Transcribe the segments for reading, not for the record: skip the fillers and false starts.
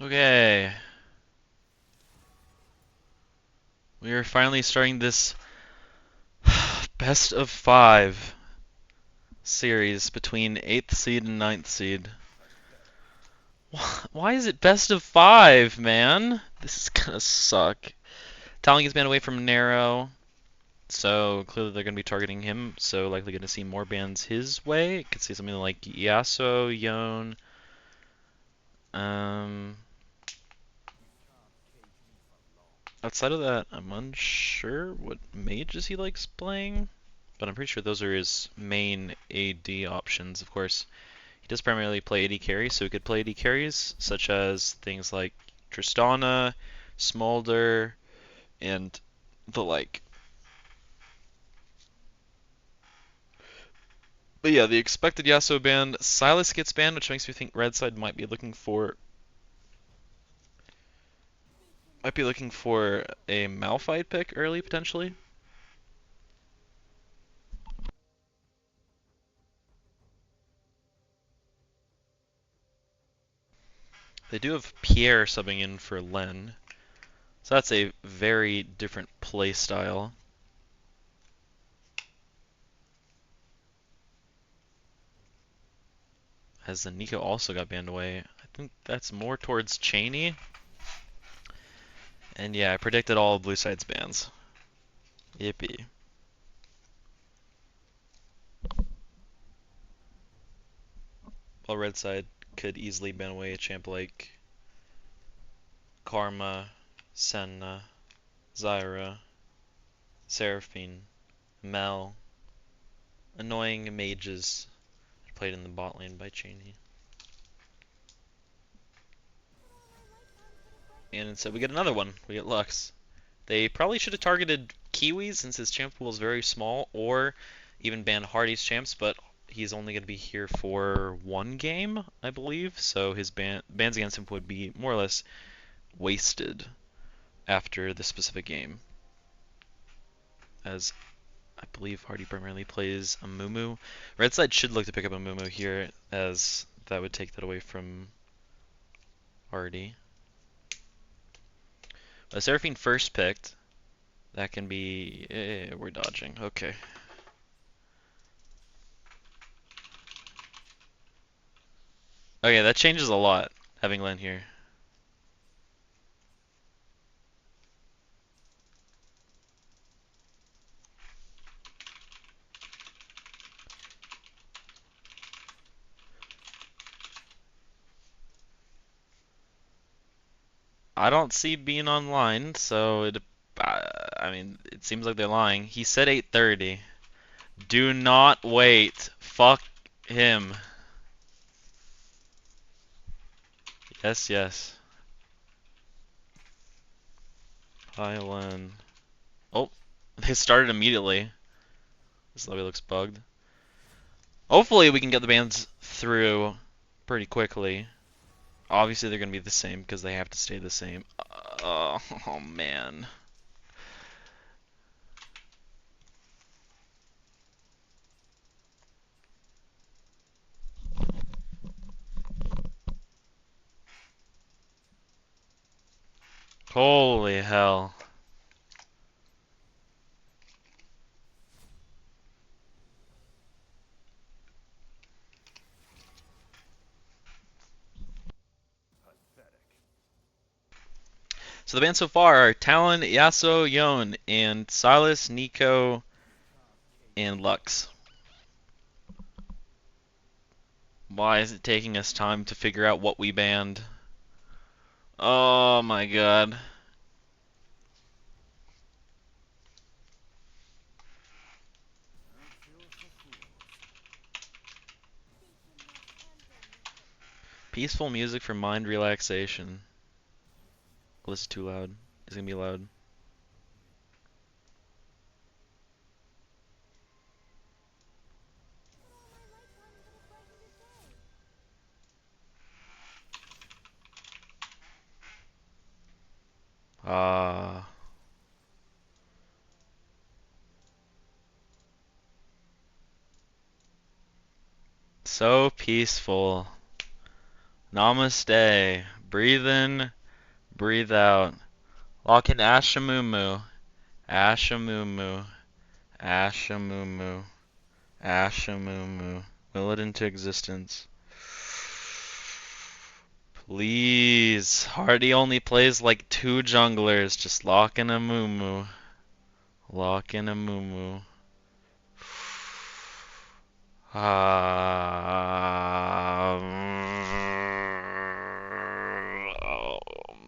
Okay, we are finally starting this best of 5 series between 8th seed and 9th seed. Why is it best of 5, man? This is gonna suck. Talon gets banned away from Narrow, so clearly they're gonna be targeting him, so likely gonna see more bans his way. Could see something like Yasuo, Yone. Um, Outside of that, I'm unsure what mages he likes playing, but I'm pretty sure those are his main AD options. Of course, he does primarily play AD carries, so he could play AD carries such as things like Tristana, Smolder, and the like. But yeah, the expected Yasuo ban, Silas gets banned, which makes me think Red Side might be looking for a Malphite pick early potentially. They do have Pierre subbing in for Len, so that's a very different play style. As the Nico also got banned away. I think that's more towards Cheney. And yeah, I predicted all Blue Side's bans. Yippee. While Red Side could easily ban away a champ like Karma, Senna, Zyra, Seraphine, Mel, annoying mages played in the bot lane by Cheney. And instead we get another one. We get Lux. They probably should have targeted Kiwi since his champ pool is very small, or even banned Hardy's champs, but he's only going to be here for one game, I believe, so his bans against him would be more or less wasted after the specific game. As I believe Hardy primarily plays a Mumu. Red side should look to pick up a Mumu here, as that would take that away from Hardy. But Seraphine first picked. That can be... we're dodging. Okay. Okay, that changes a lot, having Len here. I don't see being online, so I mean, it seems like they're lying. He said 8:30. Do not wait. Fuck him. Yes, yes. Hi, Len. Oh, they started immediately. This lobby looks bugged. Hopefully we can get the bans through pretty quickly. Obviously they're going to be the same because they have to stay the same. Oh man. Holy hell. So the bans so far are Talon, Yasuo, Yone, and Silas, Nico, and Lux. Why is it taking us time to figure out what we banned? Oh my god. Peaceful music for mind relaxation. Well, this is too loud. It's gonna be loud. Ah. So peaceful. Namaste. Breathe in, breathe out. Lock in Ashamumu. Ashamumu. Ashamumu. Ashamumu. Will it into existence. Please. Hardy only plays like 2 junglers. Just lock in a Mumu. Lock in a Mumu. Oh,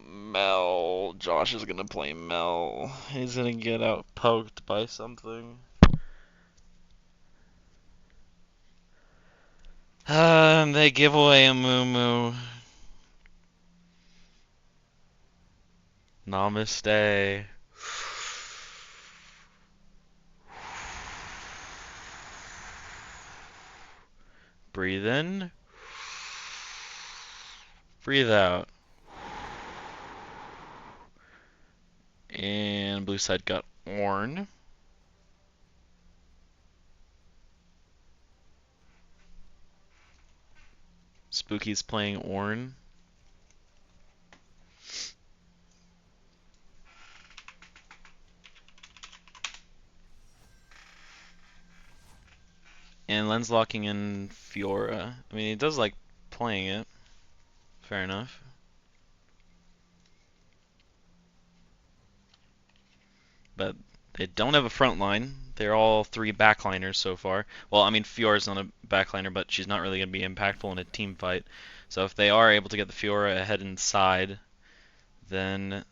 Mel. Josh is gonna play Mel. He's gonna get out poked by something. They give away a Mumu. Namaste. Breathe in. Breathe out. And blue side got Ornn. Spooky's playing Ornn. And Len's locking in Fiora. I mean, he does like playing it. Fair enough. But they don't have a front line. They're all 3 backliners so far. Well, I mean, Fiora's not a backliner, but she's not really going to be impactful in a team fight. So if they are able to get the Fiora ahead inside, then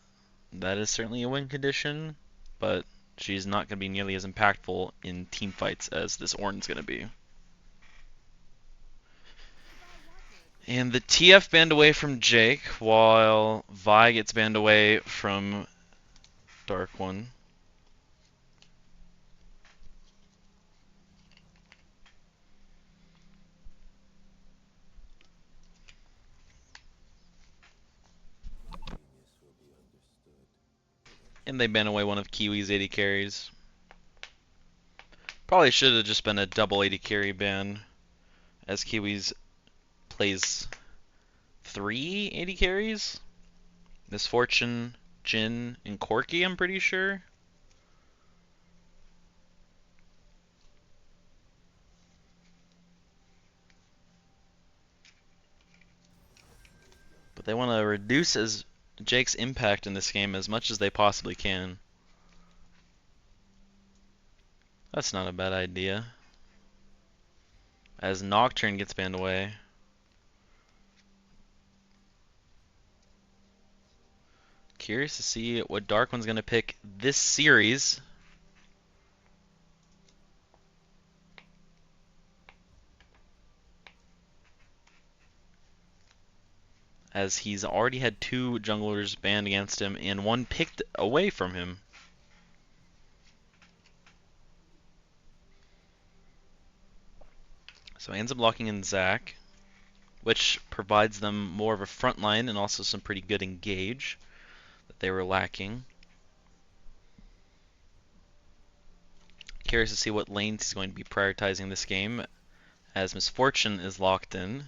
that is certainly a win condition. But she's not going to be nearly as impactful in team fights as this Ornn's going to be. And the TF banned away from Jake, while Vi gets banned away from Dark One. And they ban away one of Kiwi's 80 carries. Probably should have just been a double 80 carry ban, as Kiwi's plays 3 80 carries. Misfortune, Jin, and Corki, I'm pretty sure. But they want to reduce Jake's impact in this game as much as they possibly can. That's not a bad idea. As Nocturne gets banned away. Curious to see what Dark One's going to pick this series. As he's already had 2 junglers banned against him and 1 picked away from him. So he ends up locking in Zac, which provides them more of a front line and also some pretty good engage that they were lacking. Curious to see what lanes he's going to be prioritizing this game, as Misfortune is locked in.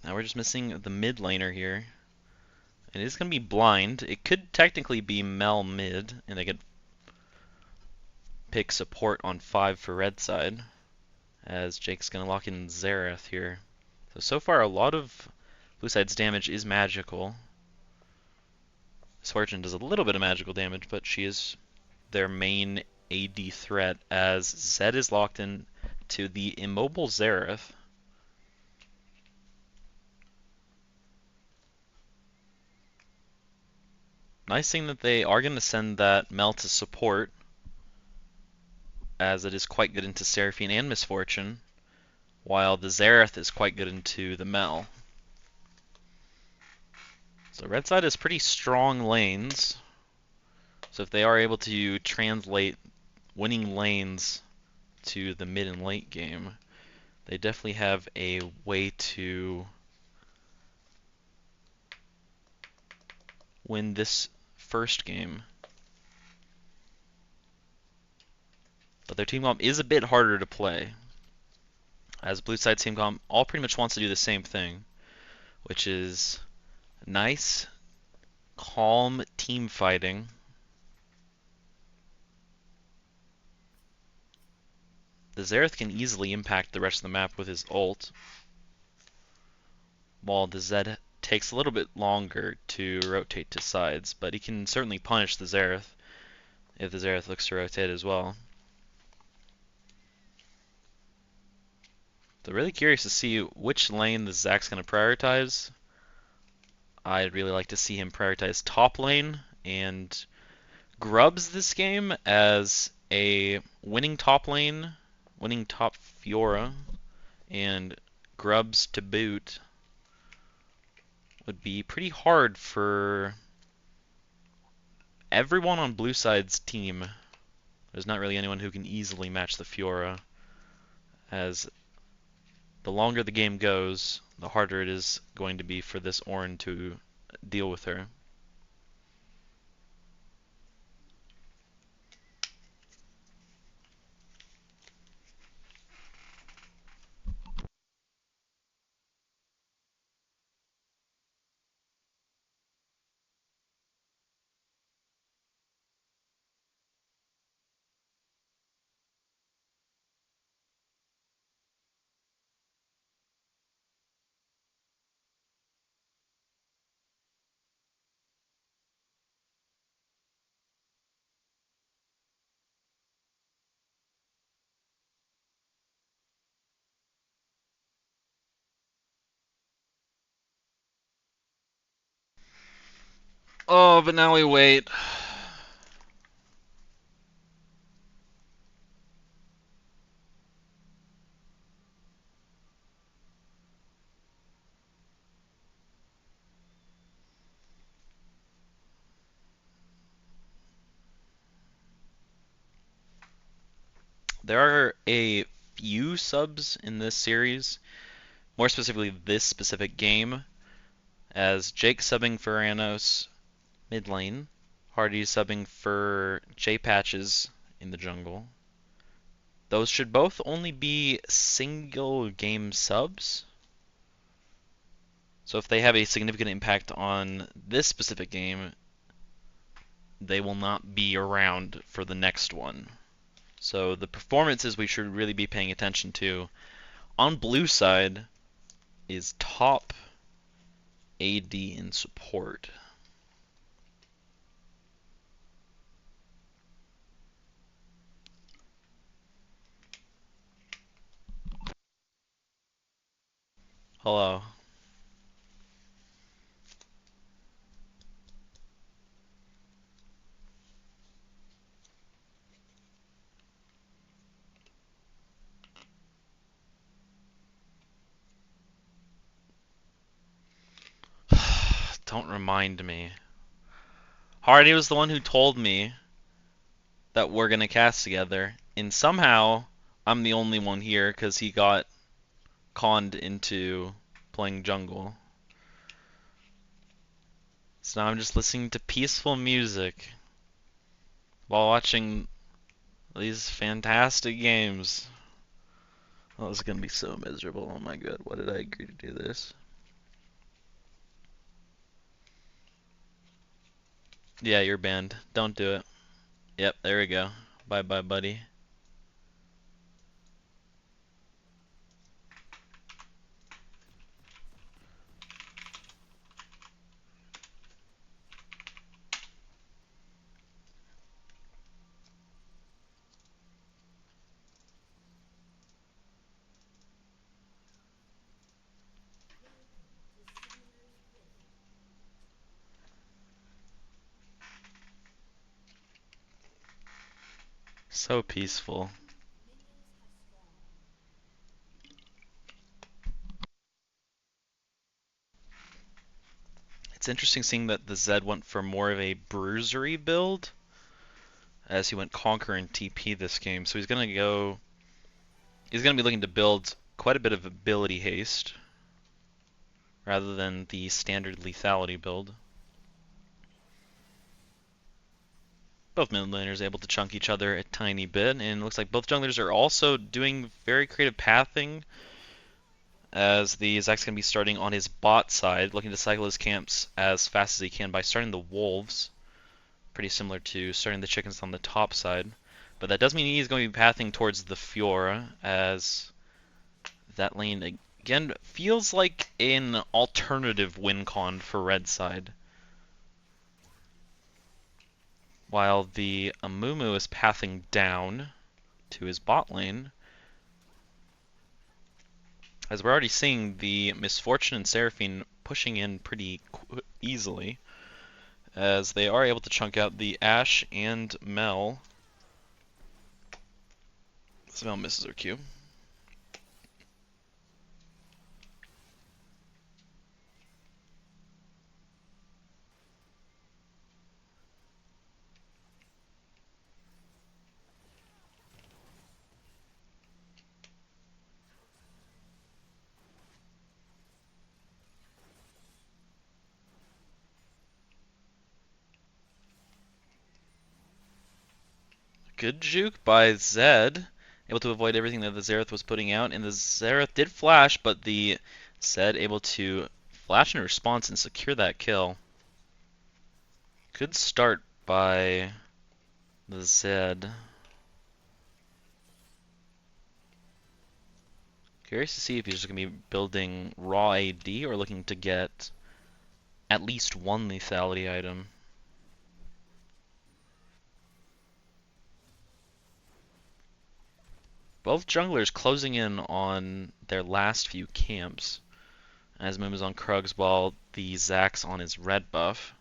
Now we're just missing the mid laner here. It is going to be blind. It could technically be Mel mid, and they could pick support on 5 for red side, as Jake's going to lock in Xerath here. So far a lot of blue side's damage is magical. Misfortune does a little bit of magical damage, but she is their main AD threat, as Zed is locked in to the immobile Xerath. Nice thing that they are going to send that Mel to support, as it is quite good into Seraphine and Misfortune, while the Xerath is quite good into the Mel. So red side has pretty strong lanes. So if they are able to translate winning lanes to the mid and late game, they definitely have a way to win this first game. But their team comp is a bit harder to play. as blue side team comp all pretty much wants to do the same thing, which is nice, calm team fighting. The Xerath can easily impact the rest of the map with his ult, while the Zed takes a little bit longer to rotate to sides, but he can certainly punish the Xerath if the Xerath looks to rotate as well. So really curious to see which lane the Zack's going to prioritize. I'd really like to see him prioritize top lane and grubs this game as a winning top lane, winning top Fiora, and grubs to boot would be pretty hard for everyone on blue side's team. There's not really anyone who can easily match the Fiora, as the longer the game goes, the harder it is going to be for this Ornn to deal with her. Oh, but now we wait. There are a few subs in this series, more specifically this specific game, as Jake subbing for Anos mid lane, Hardy subbing for J Patches in the jungle. Those should both only be single game subs. So if they have a significant impact on this specific game, they will not be around for the next one. So the performances we should really be paying attention to on blue side is top AD in support. Hello. Don't remind me. Hardy was the one who told me that we're gonna cast together, and somehow I'm the only one here because he got conned into playing jungle. So now I'm just listening to peaceful music while watching these fantastic games. Oh, this is gonna be so miserable. Oh my god, why did I agree to do this? Yeah, you're banned. Don't do it. Yep, there we go. Bye bye, buddy. So peaceful. It's interesting seeing that the Zed went for more of a bruisery build as he went Conquer and TP this game. So he's gonna be looking to build quite a bit of ability haste rather than the standard lethality build. Both mid laners able to chunk each other a tiny bit, and it looks like both junglers are also doing very creative pathing, as the Zack's going to be starting on his bot side, looking to cycle his camps as fast as he can by starting the wolves, pretty similar to starting the chickens on the top side. But that does mean he's going to be pathing towards the Fiora, as that lane again feels like an alternative win con for red side. While the Amumu is pathing down to his bot lane, as we're already seeing the Misfortune and Seraphine pushing in pretty easily, as they are able to chunk out the Ashe and Mel. So Mel misses her Q. Good juke by Zed, able to avoid everything that the Xerath was putting out, and the Xerath did flash, but the Zed able to flash in response and secure that kill. Good start by the Zed. Curious to see if he's just going to be building raw AD or looking to get at least one lethality item. Both junglers closing in on their last few camps, as Moom is on Krugs while the Zack's on his red buff.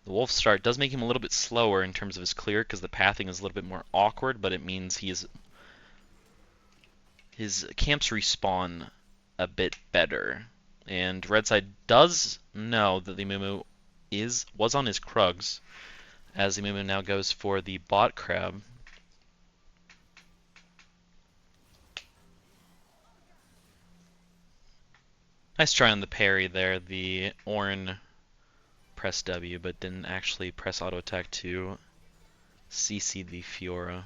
The Wolf start does make him a little bit slower in terms of his clear, because the pathing is a little bit more awkward, but it means his camps respawn a bit better. And red side does know that the Mumu was on his Krugs, as the Mumu now goes for the bot crab. Nice try on the parry there. The Ornn pressed W, but didn't actually press auto attack to CC the Fiora.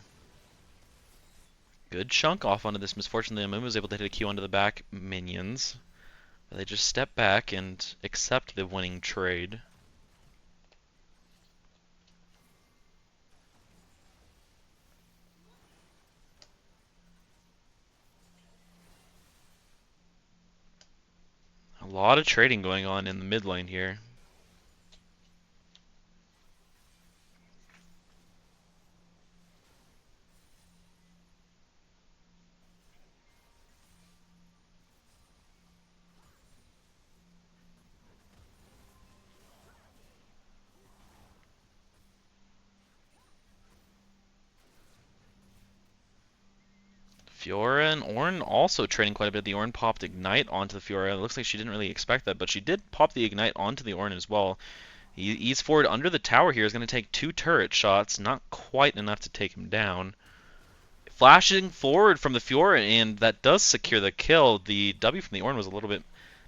Good chunk off onto this Misfortune. The Amumu was able to hit a Q onto the back minions. But they just step back and accept the winning trade. A lot of trading going on in the mid lane here. Fiora and Ornn also trading quite a bit. The Ornn popped Ignite onto the Fiora. It looks like she didn't really expect that, but she did pop the Ignite onto the Ornn as well. He's forward under the tower here. Is going to take 2 turret shots. Not quite enough to take him down. Flashing forward from the Fiora, and that does secure the kill. The W from the Ornn was a little bit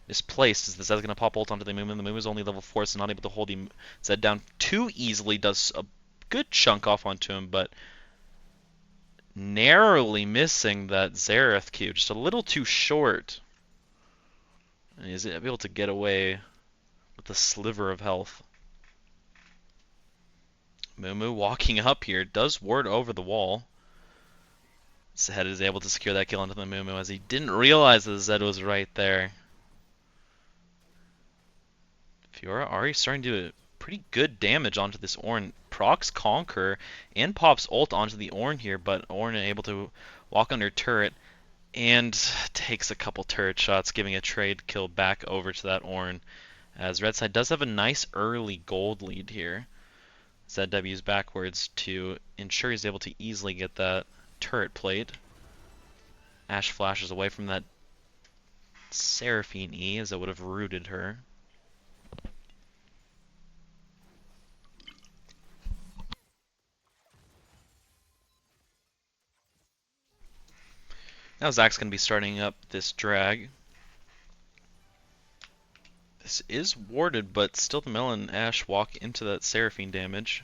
misplaced, as the Zed's going to pop ult onto the Mumu. The Mumu's only level 4, so not able to hold the Zed down too easily. Does a good chunk off onto him, but narrowly missing that Xerath Q, just a little too short. And he's able to get away with a sliver of health. Mumu walking up here does ward over the wall. Zed is able to secure that kill onto the Mumu, as he didn't realize that Zed was right there. Fiora already starting to do pretty good damage onto this Ornn. Procs Conquer and pops ult onto the Ornn here, but Ornn able to walk under turret and takes a couple turret shots, giving a trade kill back over to that Ornn, as red side does have a nice early gold lead here. ZW's backwards to ensure he's able to easily get that turret plate. Ashe flashes away from that Seraphine E, as it would have rooted her. Now Zack's going to be starting up this drag. This is warded, but still the Mel and Ashe walk into that Seraphine damage.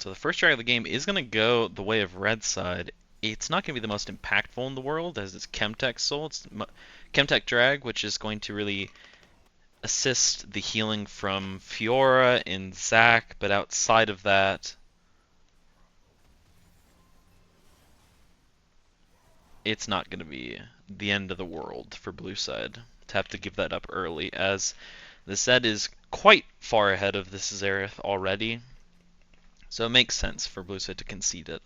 So the first drag of the game is going to go the way of red side. It's not going to be the most impactful in the world, as it's Chemtech Soul. It's Chemtech Drag, which is going to really assist the healing from Fiora and Zac, but outside of that, it's not going to be the end of the world for blue side to have to give that up early, as the Zed is quite far ahead of this Xerath already, so it makes sense for blue side to concede it.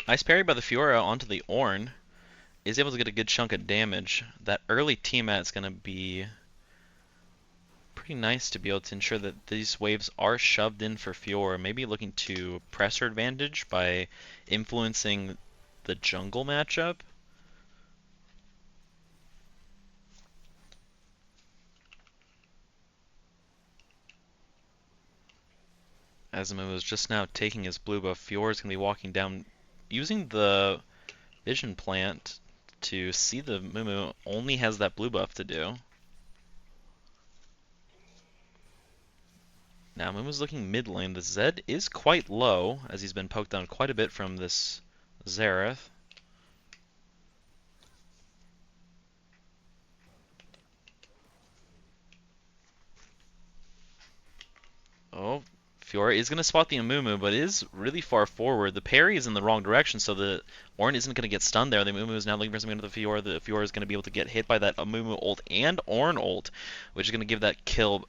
Nice parry by the Fiora onto the Ornn. Is able to get a good chunk of damage. That early Tiamat is going to be pretty nice to be able to ensure that these waves are shoved in for Fiora. Maybe looking to press her advantage by influencing the jungle matchup. Azimuth is just now taking his blue buff. Fiora's going to be walking down using the Vision Plant to see the Mumu only has that blue buff to do. Now Mumu's looking mid lane. The Zed is quite low, as he's been poked down quite a bit from this Xerath. Oh, Fiora is going to spot the Amumu, but is really far forward. The parry is in the wrong direction, so the Ornn isn't going to get stunned there. The Amumu is now looking for something into the Fiora. The Fiora is going to be able to get hit by that Amumu ult and Ornn ult, which is going to give that kill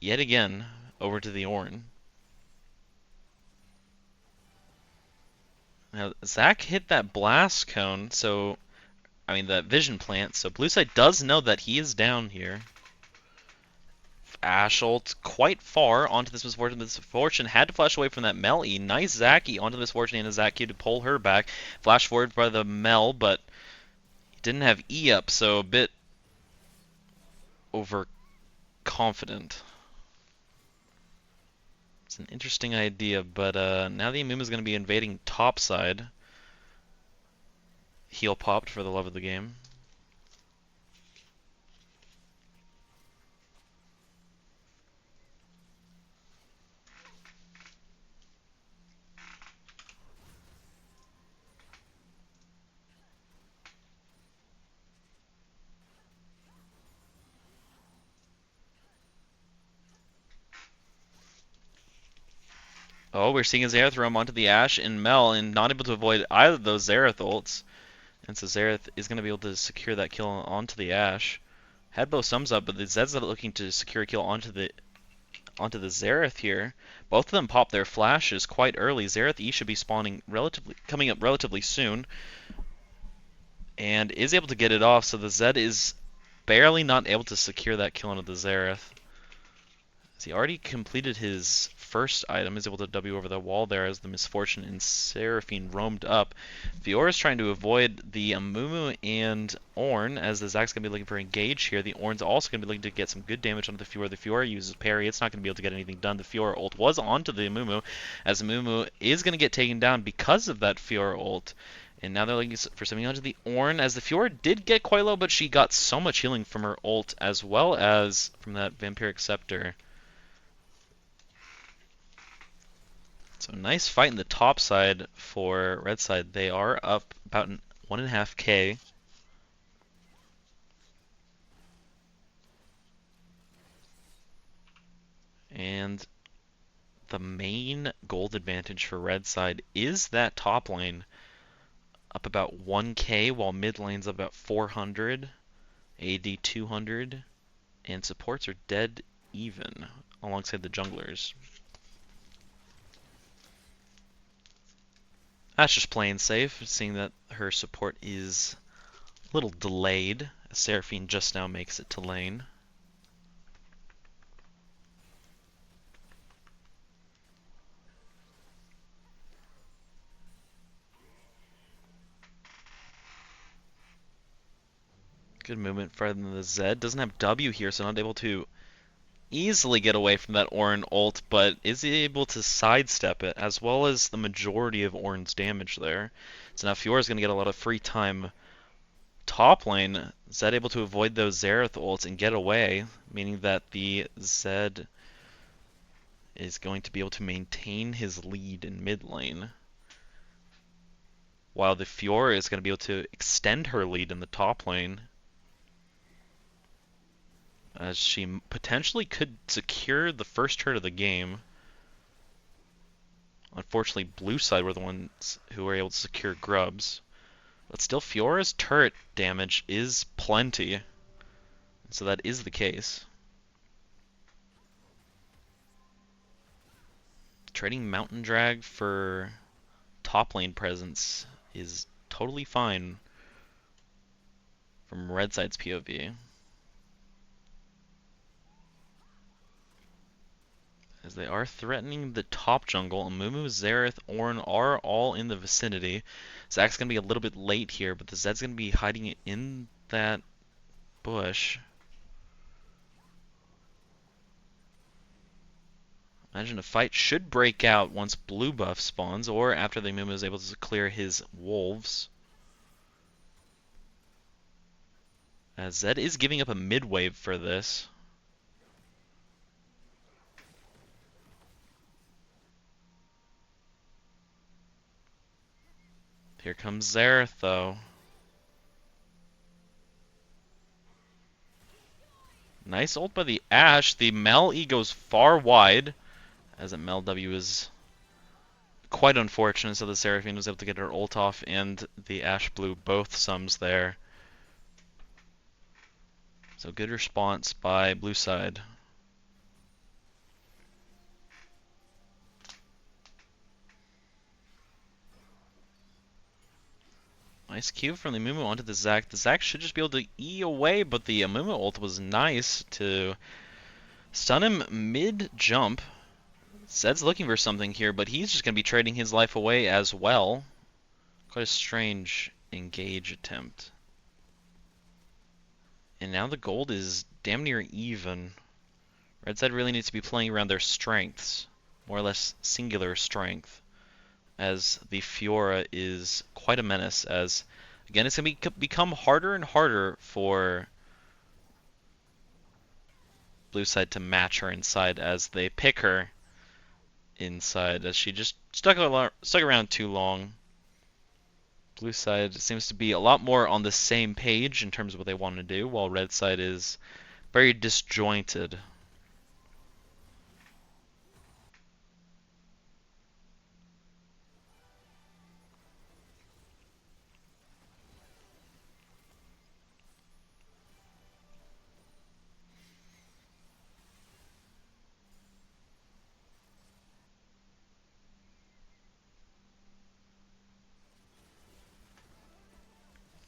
yet again over to the Ornn. Now, Zac hit that blast cone, so, I mean, that vision plant, so blue side does know that he is down here. Ashe ult quite far onto this Misfortune. Misfortune had to flash away from that Mel E. Nice Zac-E onto the Misfortune and a Zac-E to pull her back. Flash forward by the Mel, but he didn't have E up, so a bit overconfident. It's an interesting idea, but now the Amumu is going to be invading top side. Heal popped for the love of the game. Oh, we're seeing a Xerath roam onto the Ashe and Mel and not able to avoid either of those Xerath ults. And so Xerath is going to be able to secure that kill onto the Ashe. Had both sums up, but the Zed's looking to secure a kill onto the Xerath here. Both of them pop their flashes quite early. Xerath E should be spawning coming up relatively soon. And is able to get it off, so the Zed is barely not able to secure that kill onto the Xerath. As he already completed his first item, is able to W over the wall there as the Misfortune and Seraphine roamed up. Fiora's trying to avoid the Amumu and Ornn, as the Zac's going to be looking for engage here. The Ornn's also going to be looking to get some good damage onto the Fiora. The Fiora uses parry. It's not going to be able to get anything done. The Fiora ult was onto the Amumu, as the Amumu is going to get taken down because of that Fiora ult. And now they're looking for something onto the Ornn, as the Fiora did get quite low, but she got so much healing from her ult, as well as from that Vampiric Scepter. So nice fight in the top side for red side. They are up about 1.5k. And the main gold advantage for red side is that top lane up about 1k, while mid lane's up about 400, AD 200, and supports are dead even alongside the junglers. That's just playing safe, seeing that her support is a little delayed, as Seraphine just now makes it to lane. Good movement from the Zed. Doesn't have W here, so not able to easily get away from that Ornn ult, but is able to sidestep it, as well as the majority of Ornn's damage there. So now Fiora's going to get a lot of free time top lane. Zed able to avoid those Xerath ults and get away, meaning that the Zed is going to be able to maintain his lead in mid lane, while the Fiora is going to be able to extend her lead in the top lane, as she potentially could secure the first turret of the game. Unfortunately, blue side were the ones who were able to secure grubs. But still, Fiora's turret damage is plenty, so that is the case. Trading Mountain Drag for top lane presence is totally fine from red side's POV. As they are threatening the top jungle, Amumu, Xerath, Ornn are all in the vicinity. Zack's going to be a little bit late here, but the Zed's going to be hiding in that bush. Imagine a fight should break out once blue buff spawns, or after the Amumu is able to clear his wolves. As Zed is giving up a mid wave for this. Here comes Xerath, though. Nice ult by the Ashe. The Mel E goes far wide, as a Mel W is quite unfortunate, so the Seraphine was able to get her ult off, and the Ashe blew both sums there. So good response by blue side. Nice Q from the Amumu onto the Zac. The Zac should just be able to E away, but the Amumu ult was nice to stun him mid-jump. Zed's looking for something here, but he's just going to be trading his life away as well. Quite a strange engage attempt. And now the gold is damn near even. Red side really needs to be playing around their strengths, more or less singular strength, as the Fiora is quite a menace, as again it's going to become harder and harder for blue side to match her inside, as they pick her inside, as she just stuck around too long. Blue side seems to be a lot more on the same page in terms of what they want to do, while red side is very disjointed.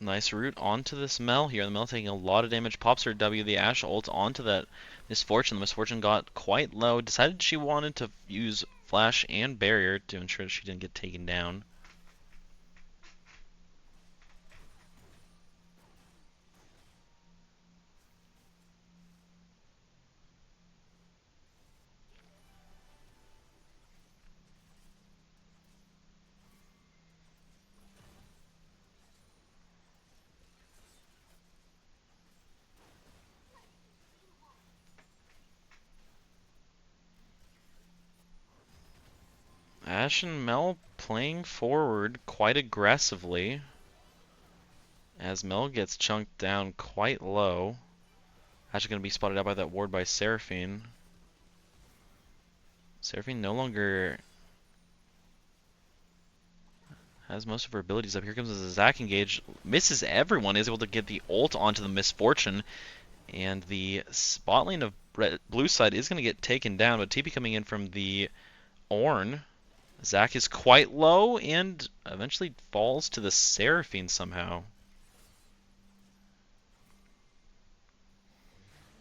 Nice root onto this Mel here. The Mel taking a lot of damage. Pops her W. The Ashe ult onto that Misfortune. The Misfortune got quite low. Decided she wanted to use Flash and Barrier to ensure that she didn't get taken down. Ashe and Mel playing forward quite aggressively, as Mel gets chunked down quite low. Ashe is going to be spotted out by that ward by Seraphine. Seraphine no longer has most of her abilities up. Here comes the Zac engage. Misses everyone. Is able to get the ult onto the Misfortune. And the spot lane of blue side is going to get taken down. But TP coming in from the Ornn. Zac is quite low and eventually falls to the Seraphine somehow.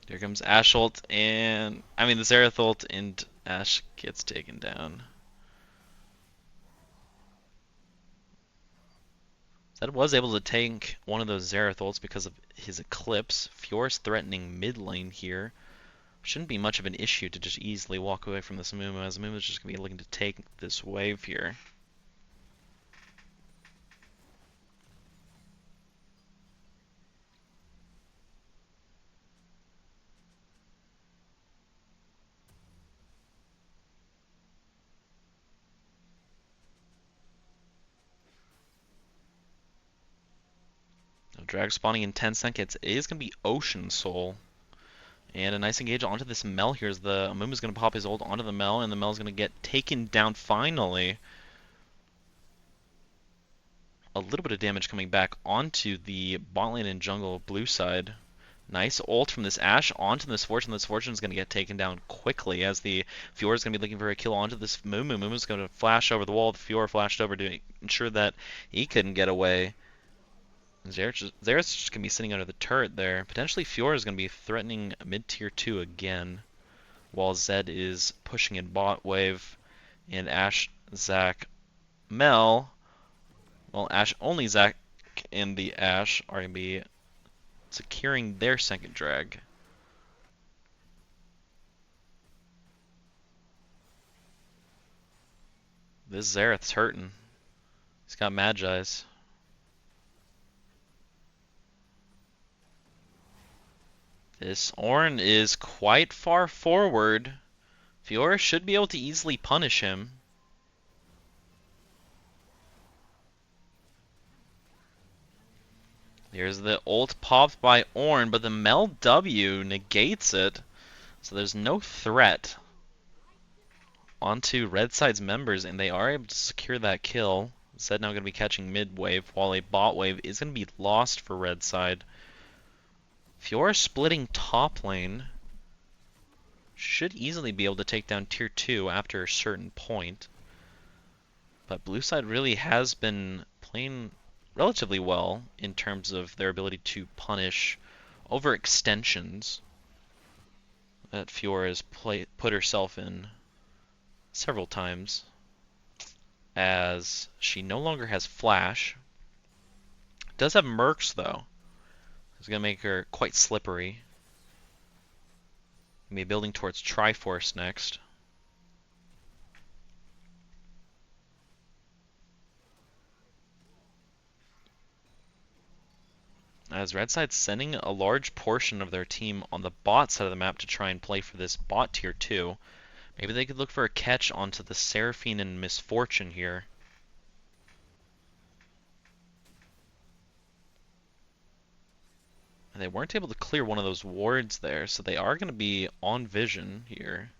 Here comes Ashe ult, and the Xerath ult, and Ashe gets taken down. Zed was able to tank one of those Xerath ults because of his Eclipse. Fior's threatening mid lane here. Shouldn't be much of an issue to just easily walk away from this Amumu, as Amumu's just going to be looking to take this wave here. Drag spawning in 10 seconds. It is going to be Ocean Soul. And a nice engage onto this Mel here as the Amumu's going to pop his ult onto the Mel, and the Mel's going to get taken down finally. A little bit of damage coming back onto the bot lane and jungle blue side. Nice ult from this Ashe onto this Fortune. This Fortune is going to get taken down quickly as the Fiora is going to be looking for a kill onto this Mumu. Mumu's going to flash over the wall. The Fiora flashed over to ensure that he couldn't get away. Xerath's just going to be sitting under the turret there. Potentially Fiora is going to be threatening mid-tier 2 again, while Zed is pushing in bot wave, and Ashe, Zac, Mel, well, Ashe, only Zac and the Ashe are going to be securing their second drag. This Xerath's hurting. He's got Magi's. This Ornn is quite far forward. Fiora should be able to easily punish him. There's the ult popped by Ornn, but the Mel W negates it. So there's no threat onto Red Side's members, and they are able to secure that kill. Zed now going to be catching mid wave, while a bot wave is going to be lost for Red Side. Fiora splitting top lane. Should easily be able to take down tier 2 after a certain point. But blue side really has been playing relatively well in terms of their ability to punish overextensions that Fiora has put herself in several times, as she no longer has flash. Does have Mercs though. It's going to make her quite slippery. Be building towards Triforce next. As Red Side's sending a large portion of their team on the bot side of the map to try and play for this bot tier 2. Maybe they could look for a catch onto the Seraphine and Misfortune here. And they weren't able to clear one of those wards there, so they are going to be on vision here.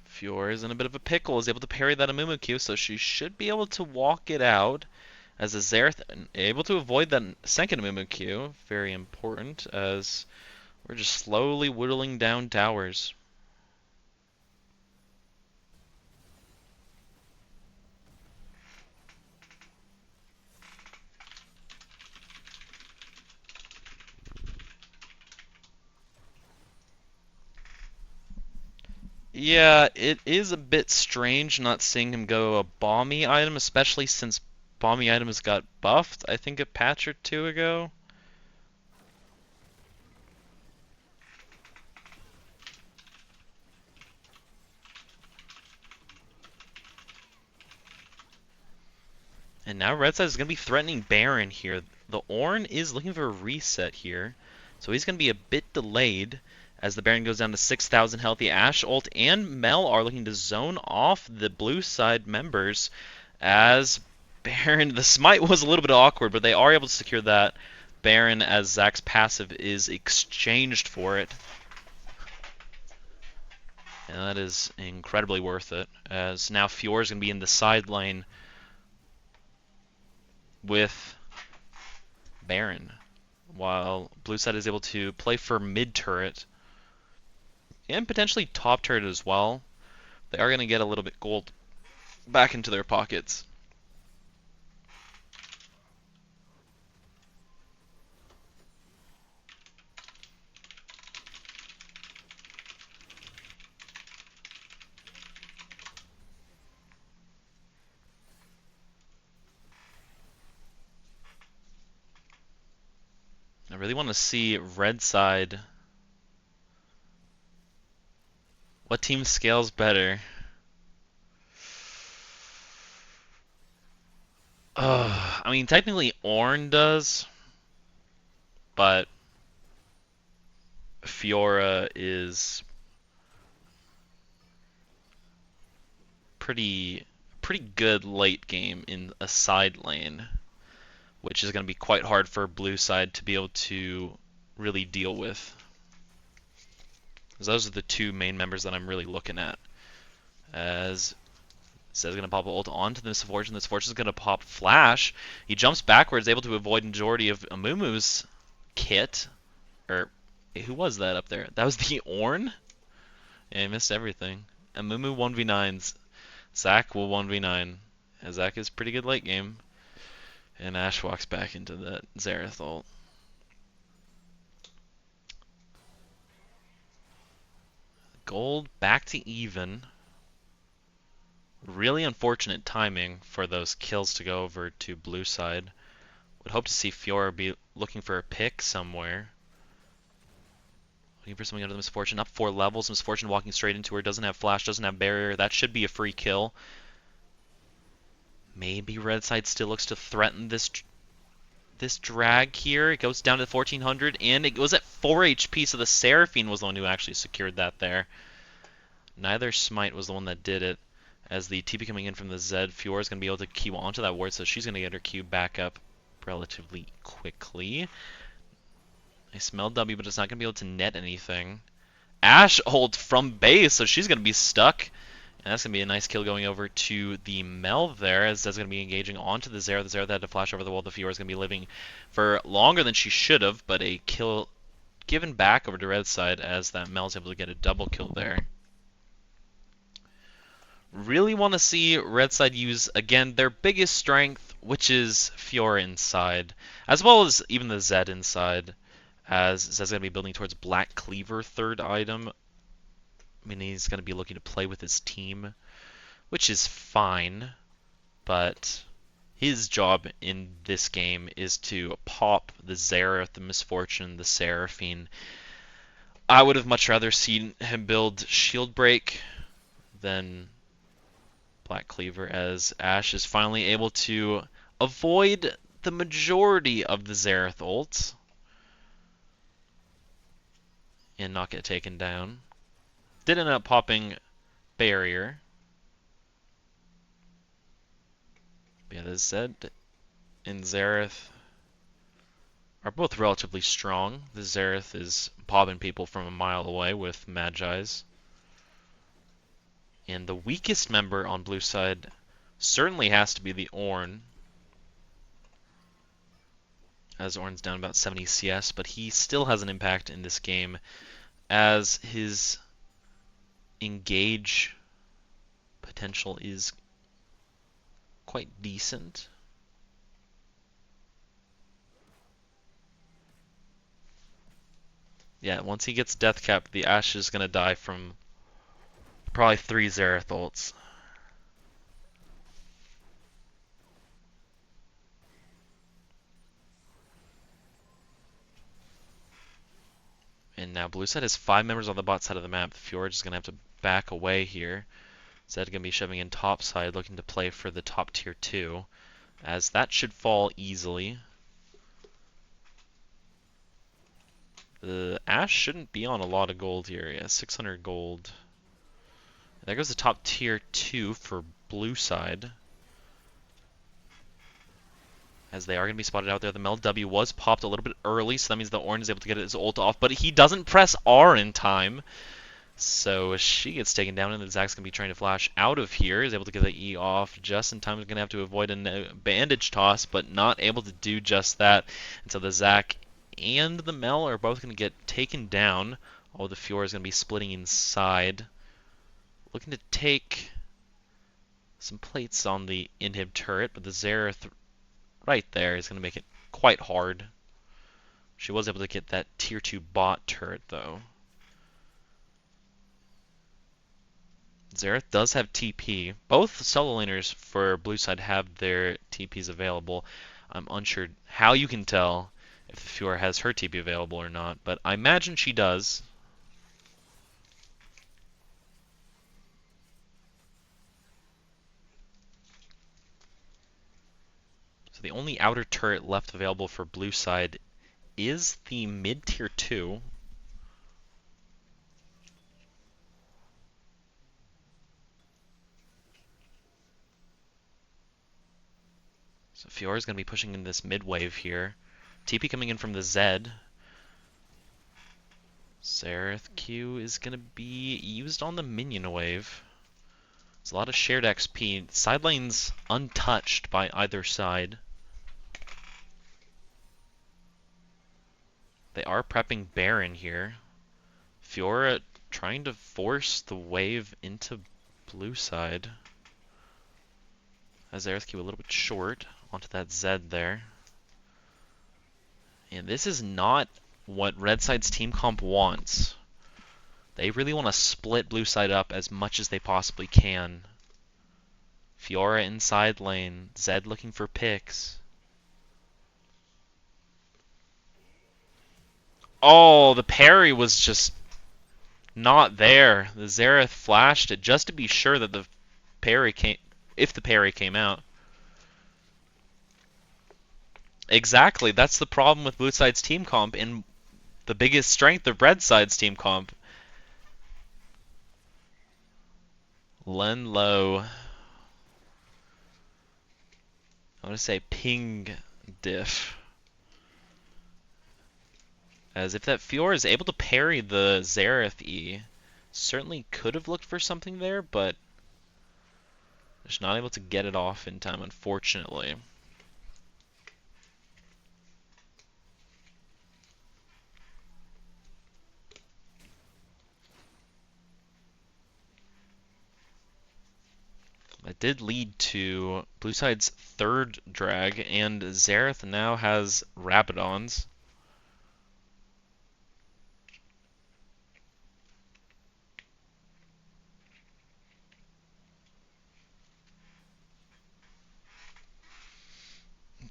Fiora is in a bit of a pickle, is able to parry that Amumu Q, so she should be able to walk it out. As a Xerath able to avoid that second Amumu Q, very important, as we're just slowly whittling down towers. Yeah, it is a bit strange not seeing him go a Balmy item, especially since Balmy items got buffed, I think a patch or two ago. And now Red Side is going to be threatening Baron here. The Ornn is looking for a reset here, so he's going to be a bit delayed as the Baron goes down to 6,000 health. The Ashe ult and Mel are looking to zone off the blue side members as Baron, the smite was a little bit awkward, but they are able to secure that Baron as Zac's passive is exchanged for it. And that is incredibly worth it, as now Fiora's going to be in the side lane with Baron, while blue side is able to play for mid turret and potentially top turret as well. They are going to get a little bit gold back into their pockets. I really want to see red side. What team scales better? I mean, technically Ornn does, but Fiora is pretty good late game in a side lane, which is going to be quite hard for blue side to be able to really deal with. Because those are the two main members that I'm really looking at. As Zed's going to pop ult onto the Misfortune. The Misfortune is going to pop Flash. He jumps backwards, able to avoid majority of Amumu's kit. Or, who was that up there? That was the Ornn? Yeah, he missed everything. Amumu 1v9s. Zac will 1v9. And Zac is pretty good late game. And Ashe walks back into the Xerath ult. Gold back to even. Really unfortunate timing for those kills to go over to blue side. Would hope to see Fiora be looking for a pick somewhere. Looking for something out of the Misfortune. Up 4 levels. Misfortune walking straight into her. Doesn't have flash, doesn't have barrier. That should be a free kill. Maybe red side still looks to threaten this drag here. It goes down to 1400 and it goes at 4 HP, so the Seraphine was the one who actually secured that there. Neither Smite was the one that did it. As the TP coming in from the Zed, Fiora is going to be able to Q onto that ward, so she's going to get her Q back up relatively quickly. I smell W, but it's not going to be able to net anything. Ashe ult from base, so she's going to be stuck. And that's going to be a nice kill going over to the Mel there, as that's going to be engaging onto the Xerath. The Xerath had to flash over the wall. The Fiora is going to be living for longer than she should have, but a kill given back over to red side as that Mel is able to get a double kill there. Really want to see red side use, again, their biggest strength, which is Fiora inside, as well as even the Zed inside, as Zed's going to be building towards Black Cleaver, third item. I mean, he's going to be looking to play with his team, which is fine, but his job in this game is to pop the Xerath, the Misfortune, the Seraphine. I would have much rather seen him build Shield Break than Black Cleaver, as Ashe is finally able to avoid the majority of the Xerath ults and not get taken down. Did end up popping barrier. But yeah, the Zed and Xerath are both relatively strong. The Xerath is popping people from a mile away with Magi's. And the weakest member on blue side certainly has to be the Ornn, as Ornn's down about 70 CS, but he still has an impact in this game as his engage potential is quite decent. Yeah, once he gets death cap, the Ashe is going to die from probably 3 Xerath ults. And now blue side has 5 members on the bot side of the map. Fiora is going to have to back away here. Zed going to be shoving in top side, looking to play for the top tier 2, as that should fall easily. The Ashe shouldn't be on a lot of gold here. Yeah, 600 gold. There goes the top tier 2 for blue side, as they are going to be spotted out there. The Mel W was popped a little bit early, so that means the Ornn is able to get his ult off, but he doesn't press R in time. So she gets taken down, and then Zac's going to be trying to flash out of here. He's able to get the E off just in time. He's going to have to avoid a bandage toss, but not able to do just that. And so the Zac and the Mel are both going to get taken down. Oh, the Fiora is going to be splitting inside. Looking to take some plates on the inhib turret, but the Xerath right there is going to make it quite hard. She was able to get that tier 2 bot turret, though. Xerath does have TP. Both solo laners for blue side have their TPs available. I'm unsure how you can tell if the Fiora has her TP available or not, but I imagine she does. So the only outer turret left available for blue side is the mid tier 2. So Fiora's going to be pushing in this mid wave here. TP coming in from the Zed. Xerath Q is going to be used on the minion wave. There's a lot of shared XP. Side lane's untouched by either side. They are prepping Baron here. Fiora trying to force the wave into blue side. As Xerath Q a little bit short onto that Zed there. And this is not what red side's team comp wants. They really want to split blue side up as much as they possibly can. Fiora inside lane, Zed looking for picks. Oh, the parry was just not there. The Xerath flashed it just to be sure that the parry came, if the parry came out. Exactly, that's the problem with blue side's team comp and the biggest strength of red side's team comp. Len Low. I want to say ping diff. As if that Fiora is able to parry the Xerath E, certainly could have looked for something there, but just not able to get it off in time, unfortunately. That did lead to blue side's third drag, and Xerath now has Rabadons.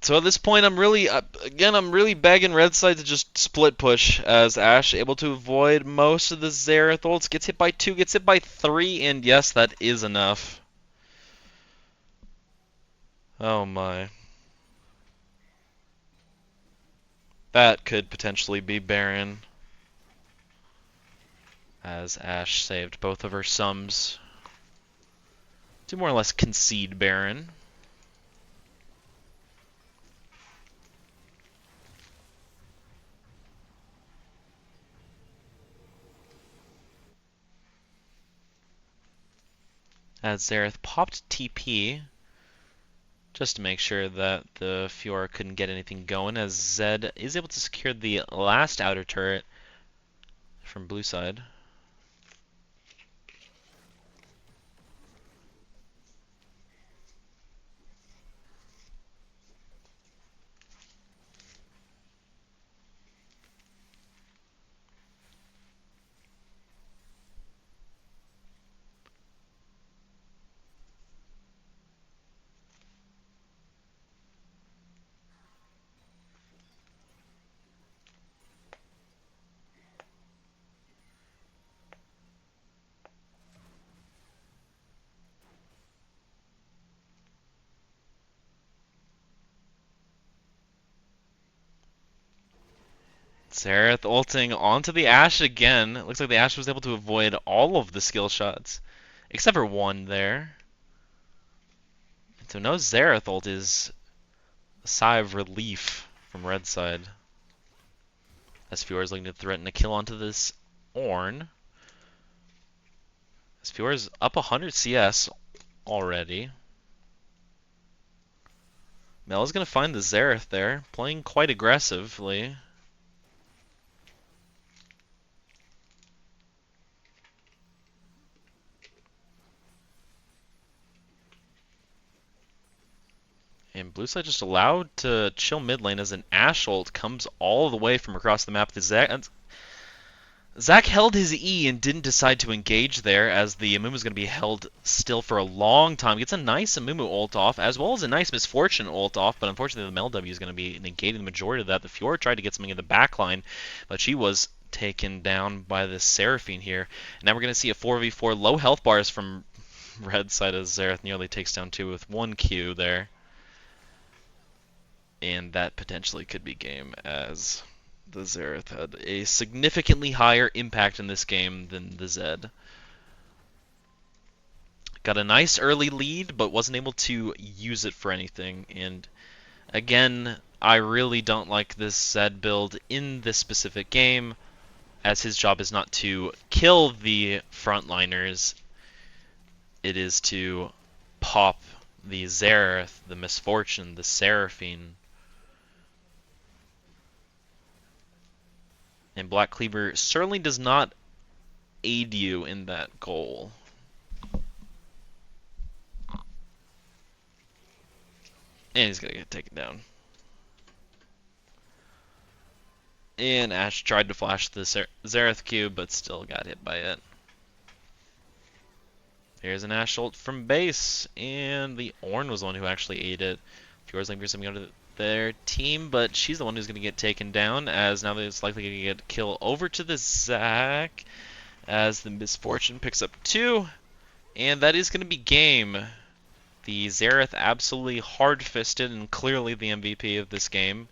So at this point, I'm really begging red side to just split push, as Ashe able to avoid most of the Xerath ults. Gets hit by 2, gets hit by 3, and yes, that is enough. Oh my. That could potentially be Baron, as Ashe saved both of her sums to more or less concede Baron. As Xerath popped TP just to make sure that the Fiora couldn't get anything going, as Zed is able to secure the last outer turret from blue side. Xerath ulting onto the Ashe again. It looks like the Ashe was able to avoid all of the skill shots, except for one there. So no Xerath ult is a sigh of relief from red side. As Fiora is looking to threaten a kill onto this Ornn. As Fiora is up 100 CS already. Mel is going to find the Xerath there, playing quite aggressively. blue side just allowed to chill mid lane as an Ashe ult comes all the way from across the map. Zach held his E and didn't decide to engage there, as the Amumu is going to be held still for a long time. Gets a nice Amumu ult off, as well as a nice Misfortune ult off, but unfortunately the Mel W is going to be negating the majority of that. The Fjord tried to get something in the backline, but she was taken down by the Seraphine here. And now we're going to see a 4v4 low health bars from red side as Xerath nearly takes down 2 with 1 Q there. And that potentially could be game, as the Xerath had a significantly higher impact in this game than the Zed. Got a nice early lead, but wasn't able to use it for anything. And again, I really don't like this Zed build in this specific game, as his job is not to kill the frontliners. It is to pop the Xerath, the Misfortune, the Seraphine. And Black Cleaver certainly does not aid you in that goal. And he's going to get taken down. And Ashe tried to flash the Xerath Q, but still got hit by it. Here's an Ashe ult from base, and the Ornn was the one who actually ate it. Fjord's looking for something under their team, but she's the one who's going to get taken down, as now it's likely going to get kill over to the Zac, as the Misfortune picks up 2, and that is going to be game. The Xerath absolutely hard-fisted and clearly the MVP of this game,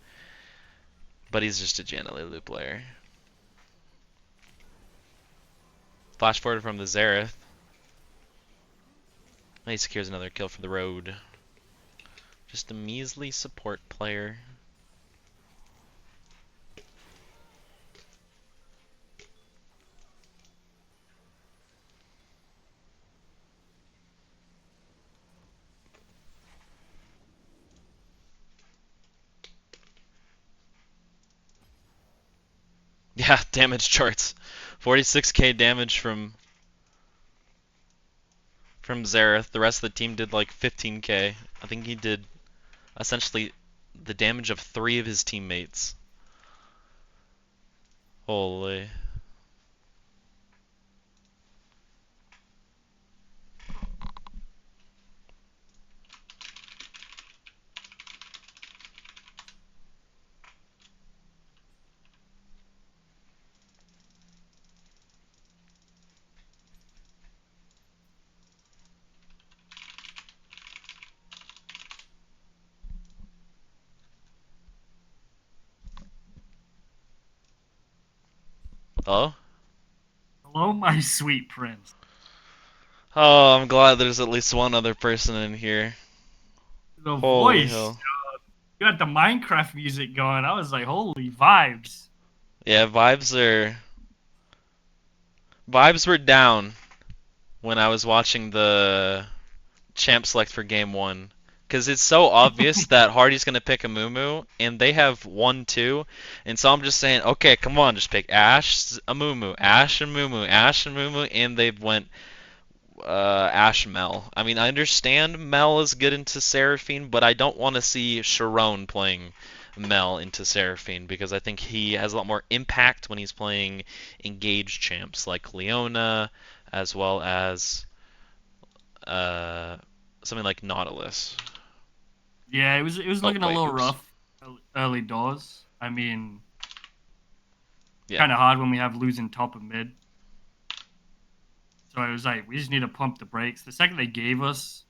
but he's just a Janalulu player. Flash forward from the Xerath. He secures another kill for the road. Just a measly support player. Yeah, damage charts. 46k damage from Xerath. The rest of the team did like 15k. I think he did essentially the damage of 3 of his teammates. Holy. Oh? Hello, my sweet prince. Oh, I'm glad there's at least one other person in here. The Holy voice. hell. You got the Minecraft music going. I was like, holy vibes. Yeah, vibes were down when I was watching the champ select for game 1. Because it's so obvious that Hardy's going to pick a Mumu, and they have 1-2. And so I'm just saying, okay, come on, just pick Ashe, a Mumu, Ashe and Mumu, Ashe and Mumu, and they went Ashe Mel. I mean, I understand Mel is good into Seraphine, but I don't want to see Sharon playing Mel into Seraphine, because I think he has a lot more impact when he's playing engaged champs like Leona, as well as something like Nautilus. Yeah, it was Oh, looking a wait, little oops. rough early doors. I mean, Yeah. kind of hard when we have losing top and mid. So it was like, we just need to pump the brakes. The second they gave us,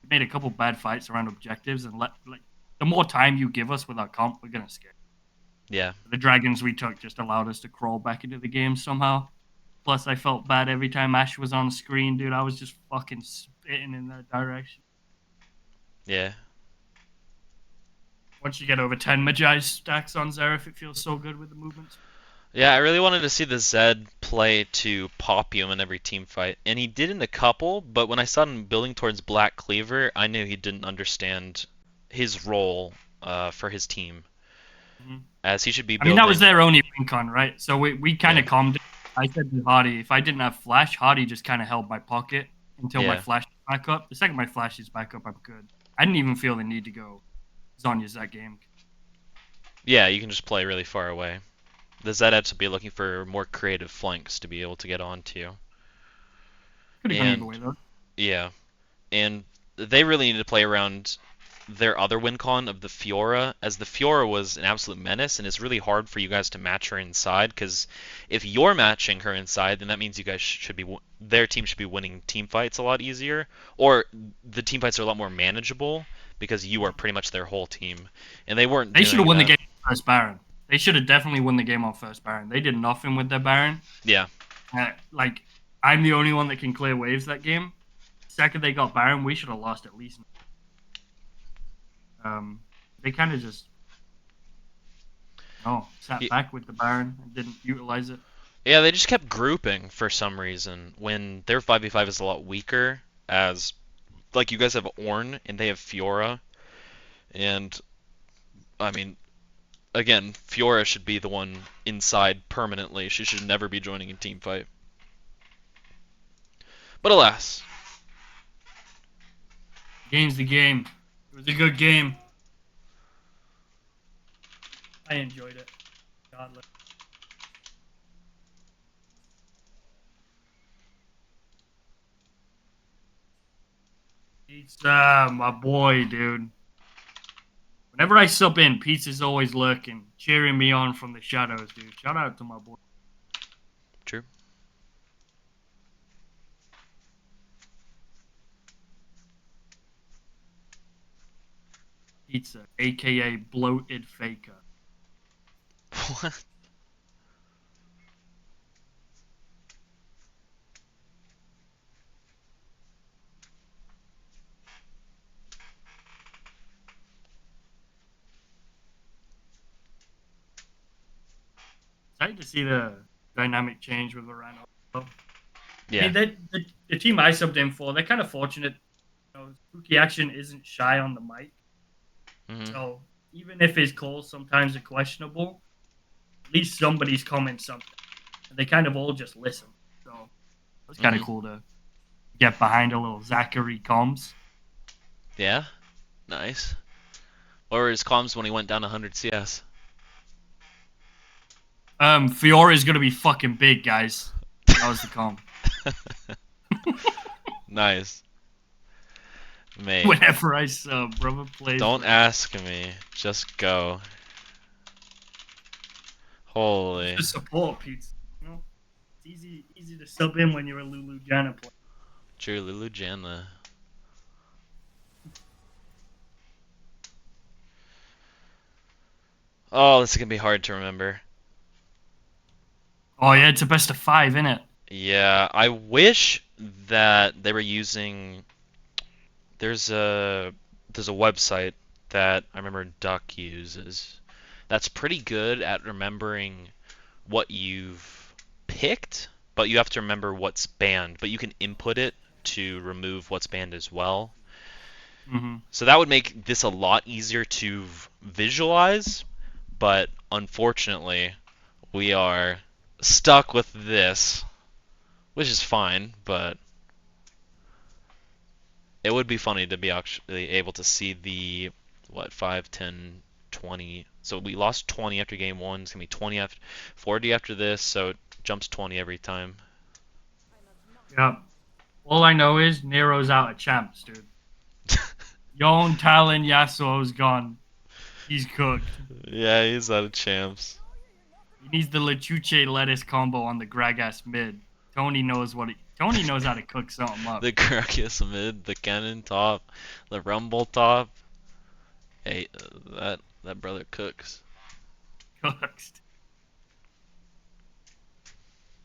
we made a couple bad fights around objectives, and the more time you give us with our comp, we're gonna scare. Yeah. The dragons we took just allowed us to crawl back into the game somehow. Plus, I felt bad every time Ashe was on the screen, dude. I was just fucking spitting in that direction. Yeah. Once you get over 10 Magi stacks on Xerath, it feels so good with the movements. Yeah, I really wanted to see the Zed play to pop you in every team fight, and he did in a couple, but when I saw him building towards Black Cleaver, I knew he didn't understand his role for his team, Mm-hmm. as he should be I mean, that was building. their only win con, right? So we kind Yeah. of calmed it. I said to Hardy, if I didn't have flash, Hardy just kind of held my pocket until my Yeah. flash is back up. The second my flash is back up, I'm good. I didn't even feel the need to go Zonya's that game. Yeah, you can just play really far away. The Zeds will be looking for more creative flanks to be able to get onto. Could have gone either And, way, though. yeah. And they really need to play around their other win con of the Fiora, as the Fiora was an absolute menace, and it's really hard for you guys to match her inside, because if you're matching her inside, then that means you guys should be, their team should be winning team fights a lot easier, or the team fights are a lot more manageable, because you are pretty much their whole team, and they weren't They should have doing won the that. game on first Baron. They should have definitely won the game on first Baron. They did nothing with their Baron. Yeah. Like, I'm the only one that can clear waves that game. Second they got Baron, we should have lost at least. They kind of just sat back with the Baron and didn't utilize it. Yeah, they just kept grouping for some reason when their 5v5 is a lot weaker, as like you guys have Ornn and they have Fiora, and I mean, again, Fiora should be the one inside permanently. She should never be joining a team fight. But alas. Game's the game. It was a good game. I enjoyed it. Godless. Pizza, my boy, dude. Whenever I sub in, Pizza's always lurking, cheering me on from the shadows, dude. Shout out to my boy. True. Pizza, aka bloated faker. What? Excited to see the dynamic change with Lorano. Yeah. I mean, the team I subbed in for, they're kind of fortunate. Spooky Action isn't shy on the mic. Mm-hmm. So even if his calls sometimes are questionable, at least somebody's commenting something. And they kind of all just listen. So it's kind of cool to get behind a little Zachary comms. Yeah. Nice. What were his comms when he went down 100 CS? Fiora's gonna be fucking big, guys. That was the comm. Nice. Mate. Whenever I sub, brother plays. Don't ask me. Just go. Holy. Just support, Pete. You know, it's easy to sub in when you're a Lulu Jana player. True, Lulu Janla. Oh, this is gonna be hard to remember. Oh yeah, it's a best of 5, isn't it? Yeah, I wish that they were using. There's a website that I remember Duck uses. That's pretty good at remembering what you've picked, but you have to remember what's banned. But you can input it to remove what's banned as well. Mm-hmm. So that would make this a lot easier to visualize, but unfortunately, we are stuck with this, which is fine, but it would be funny to be actually able to see the, 5, 10, 20. So we lost 20 after game 1. It's going to be 20 after, 40 after this, so it jumps 20 every time. Yeah. All I know is Nero's out of champs, dude. Yon Talon Yasuo's gone. He's cooked. Yeah, he's out of champs. He needs the Lechuche lettuce combo on the Gragas mid. Tony knows Tony knows how to cook something up. The Gragas mid, the Cannon top, the Rumble top. Hey, that brother cooks. Cooked.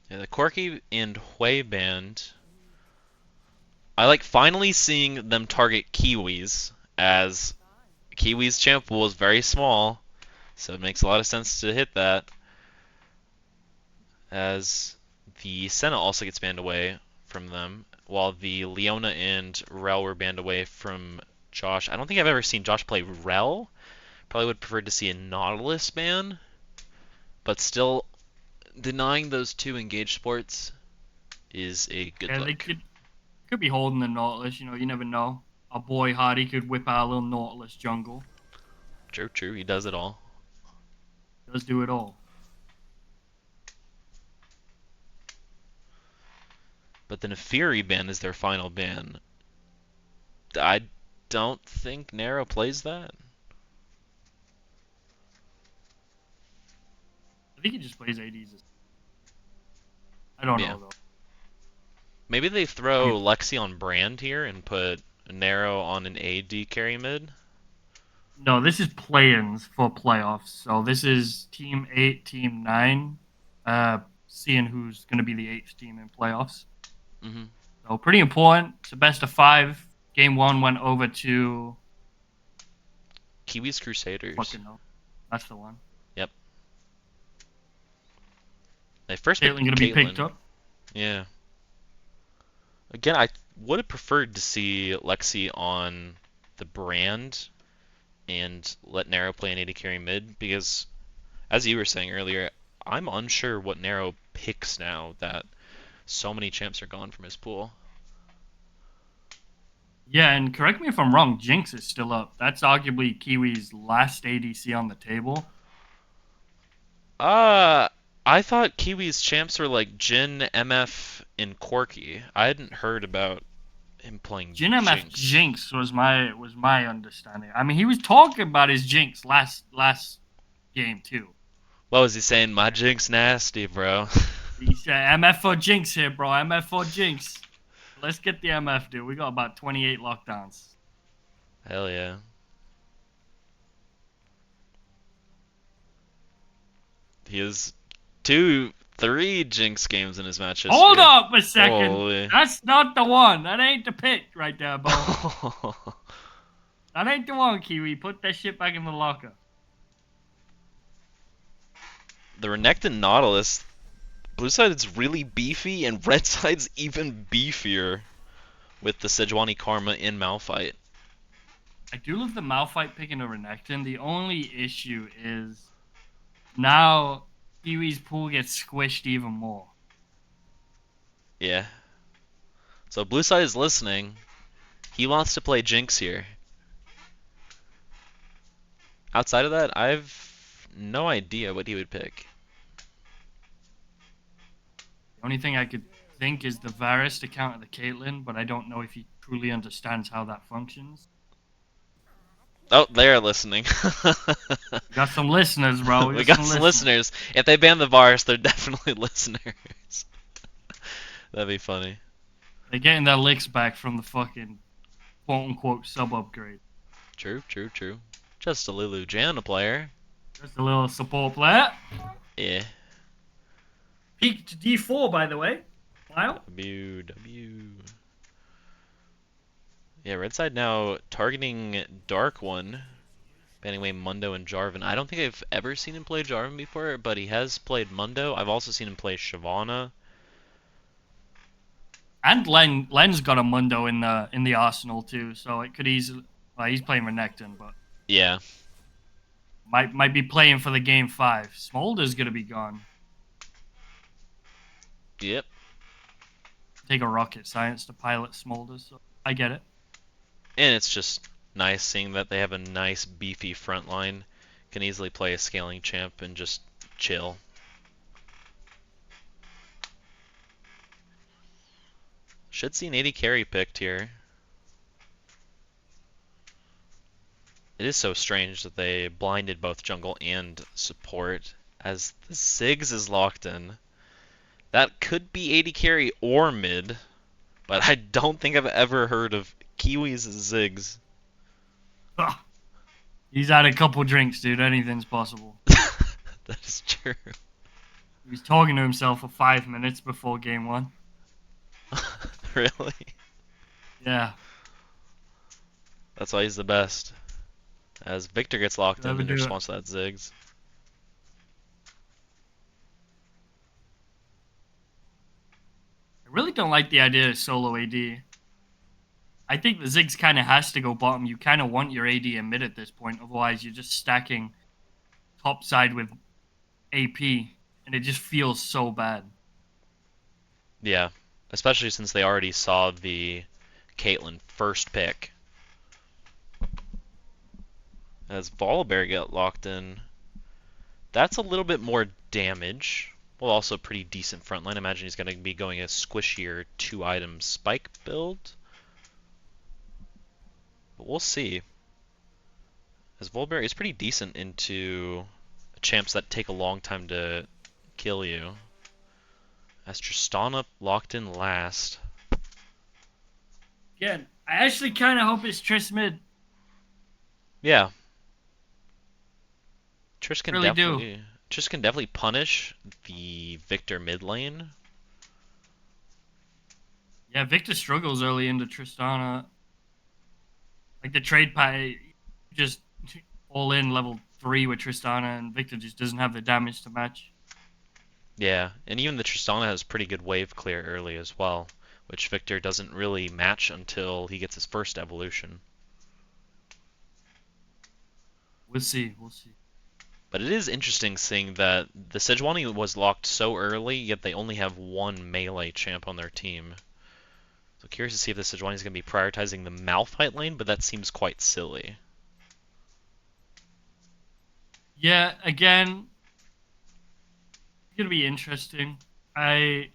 Yeah, the Corki and Hui band. I like finally seeing them target Kiwis, as Kiwi's champ pool is very small, so it makes a lot of sense to hit that. As the Senna also gets banned away from them, while the Leona and Rel were banned away from Josh. I don't think I've ever seen Josh play Rel. Probably would prefer to see a Nautilus ban, but still, denying those two engaged sports is a good look. They could be holding the Nautilus. You know, you never know. Our boy Hardy could whip out a little Nautilus jungle. True, true. He does it all. Does do it all. But then if Fury ban is their final ban, I don't think Nero plays that. I think he just plays ADs. I don't Yeah. know though. Maybe they I throw mean, Lexi on Brand here and put Nero on an AD carry mid. no, this is play-ins for playoffs. So this is Team 8, Team 9, seeing who's going to be the 8th team in playoffs. Hmm. So pretty important. It's a best of 5. Game 1 went over to Kiwi's Crusaders. fucking no. That's the one. Yep. They first Caitlyn picked going to be picked Caitlyn. up. Yeah. Again, I would have preferred to see Lexi on the Brand and let Nero play an AD carry mid because, as you were saying earlier, I'm unsure what Nero picks now that so many champs are gone from his pool. Yeah, and correct me if I'm wrong, Jinx is still up. That's arguably Kiwi's last ADC on the table. Uh, I thought Kiwi's champs were like Jin, MF, and Corki. I hadn't heard about him playing Jin MF Jinx. Jinx was my understanding. I mean, he was talking about his Jinx last game too. What was he saying? My Jinx nasty, bro. He said MF for Jinx here, bro. MF for Jinx. Let's get the MF, dude. We got about 28 lockdowns. Hell yeah. He has 3 Jinx games in his match history. Hold up a second. Holy. That's not the one. That ain't the pick right there, bro. That ain't the one, Kiwi. Put that shit back in the locker. The Renekton Nautilus, blue side is really beefy, and red side's even beefier with the Sejuani Karma in Malphite. I do love the Malphite picking a Renekton. The only issue is now Kiwi's pool gets squished even more. Yeah. So blue side is listening. He wants to play Jinx here. Outside of that, I've no idea what he would pick. The only thing I could think is the Varus to counter the Caitlyn, but I don't know if he truly understands how that functions. Oh, they're listening. We got some listeners, bro. We got some listeners. If they ban the Varus, they're definitely listeners. That'd be funny. They're getting their licks back from the fucking quote-unquote sub-upgrade. True, true, true. Just a Lulu Janna player. Just a little support player. Yeah. Peaked D4, by the way. Wow. W. Yeah, red side now targeting Dark One, banning away Mundo and Jarvan. I don't think I've ever seen him play Jarvan before, but he has played Mundo. I've also seen him play Shyvana. And Len's got a Mundo in the arsenal too, so it could easily. Well, he's playing Renekton, but Yeah. might be playing for the game 5. Smolder's gonna be gone. Yep. Take a rocket science to pilot Smolder, so I get it. And it's just nice seeing that they have a nice beefy front line. Can easily play a scaling champ and just chill. Should see an 80 carry picked here. It is so strange that they blinded both jungle and support as the Ziggs is locked in. That could be 80 carry or mid, but I don't think I've ever heard of Kiwi's Ziggs. He's had a couple drinks, dude. Anything's possible. That is true. He was talking to himself for 5 minutes before game 1. Really? Yeah. That's why he's the best. As Victor gets locked Never in do it. response to that Ziggs. I really don't like the idea of solo AD. I think the Ziggs kind of has to go bottom. You kind of want your AD in mid at this point. Otherwise, you're just stacking top side with AP. And it just feels so bad. Yeah. Especially since they already saw the Caitlyn first pick. as Volibear get locked in. That's a little bit more damage. Well, also pretty decent frontline. I imagine he's going to be going a squishier 2-item spike build. But we'll see. As Volibear is pretty decent into champs that take a long time to kill you. As Tristana locked in last. Again, I actually kind of hope it's Triss mid. Yeah. Trish can Really do. definitely punish the Victor mid lane. Yeah, Victor struggles early into Tristana. Like the trade pie, just all in level 3 with Tristana, and Victor just doesn't have the damage to match. Yeah, and even the Tristana has pretty good wave clear early as well, which Victor doesn't really match until he gets his first evolution. We'll see. We'll see. But it is interesting seeing that the Sejuani was locked so early, yet they only have one melee champ on their team. So curious to see if the Sejuani is going to be prioritizing the Malphite lane, but that seems quite silly. Yeah, again, it's going to be interesting. I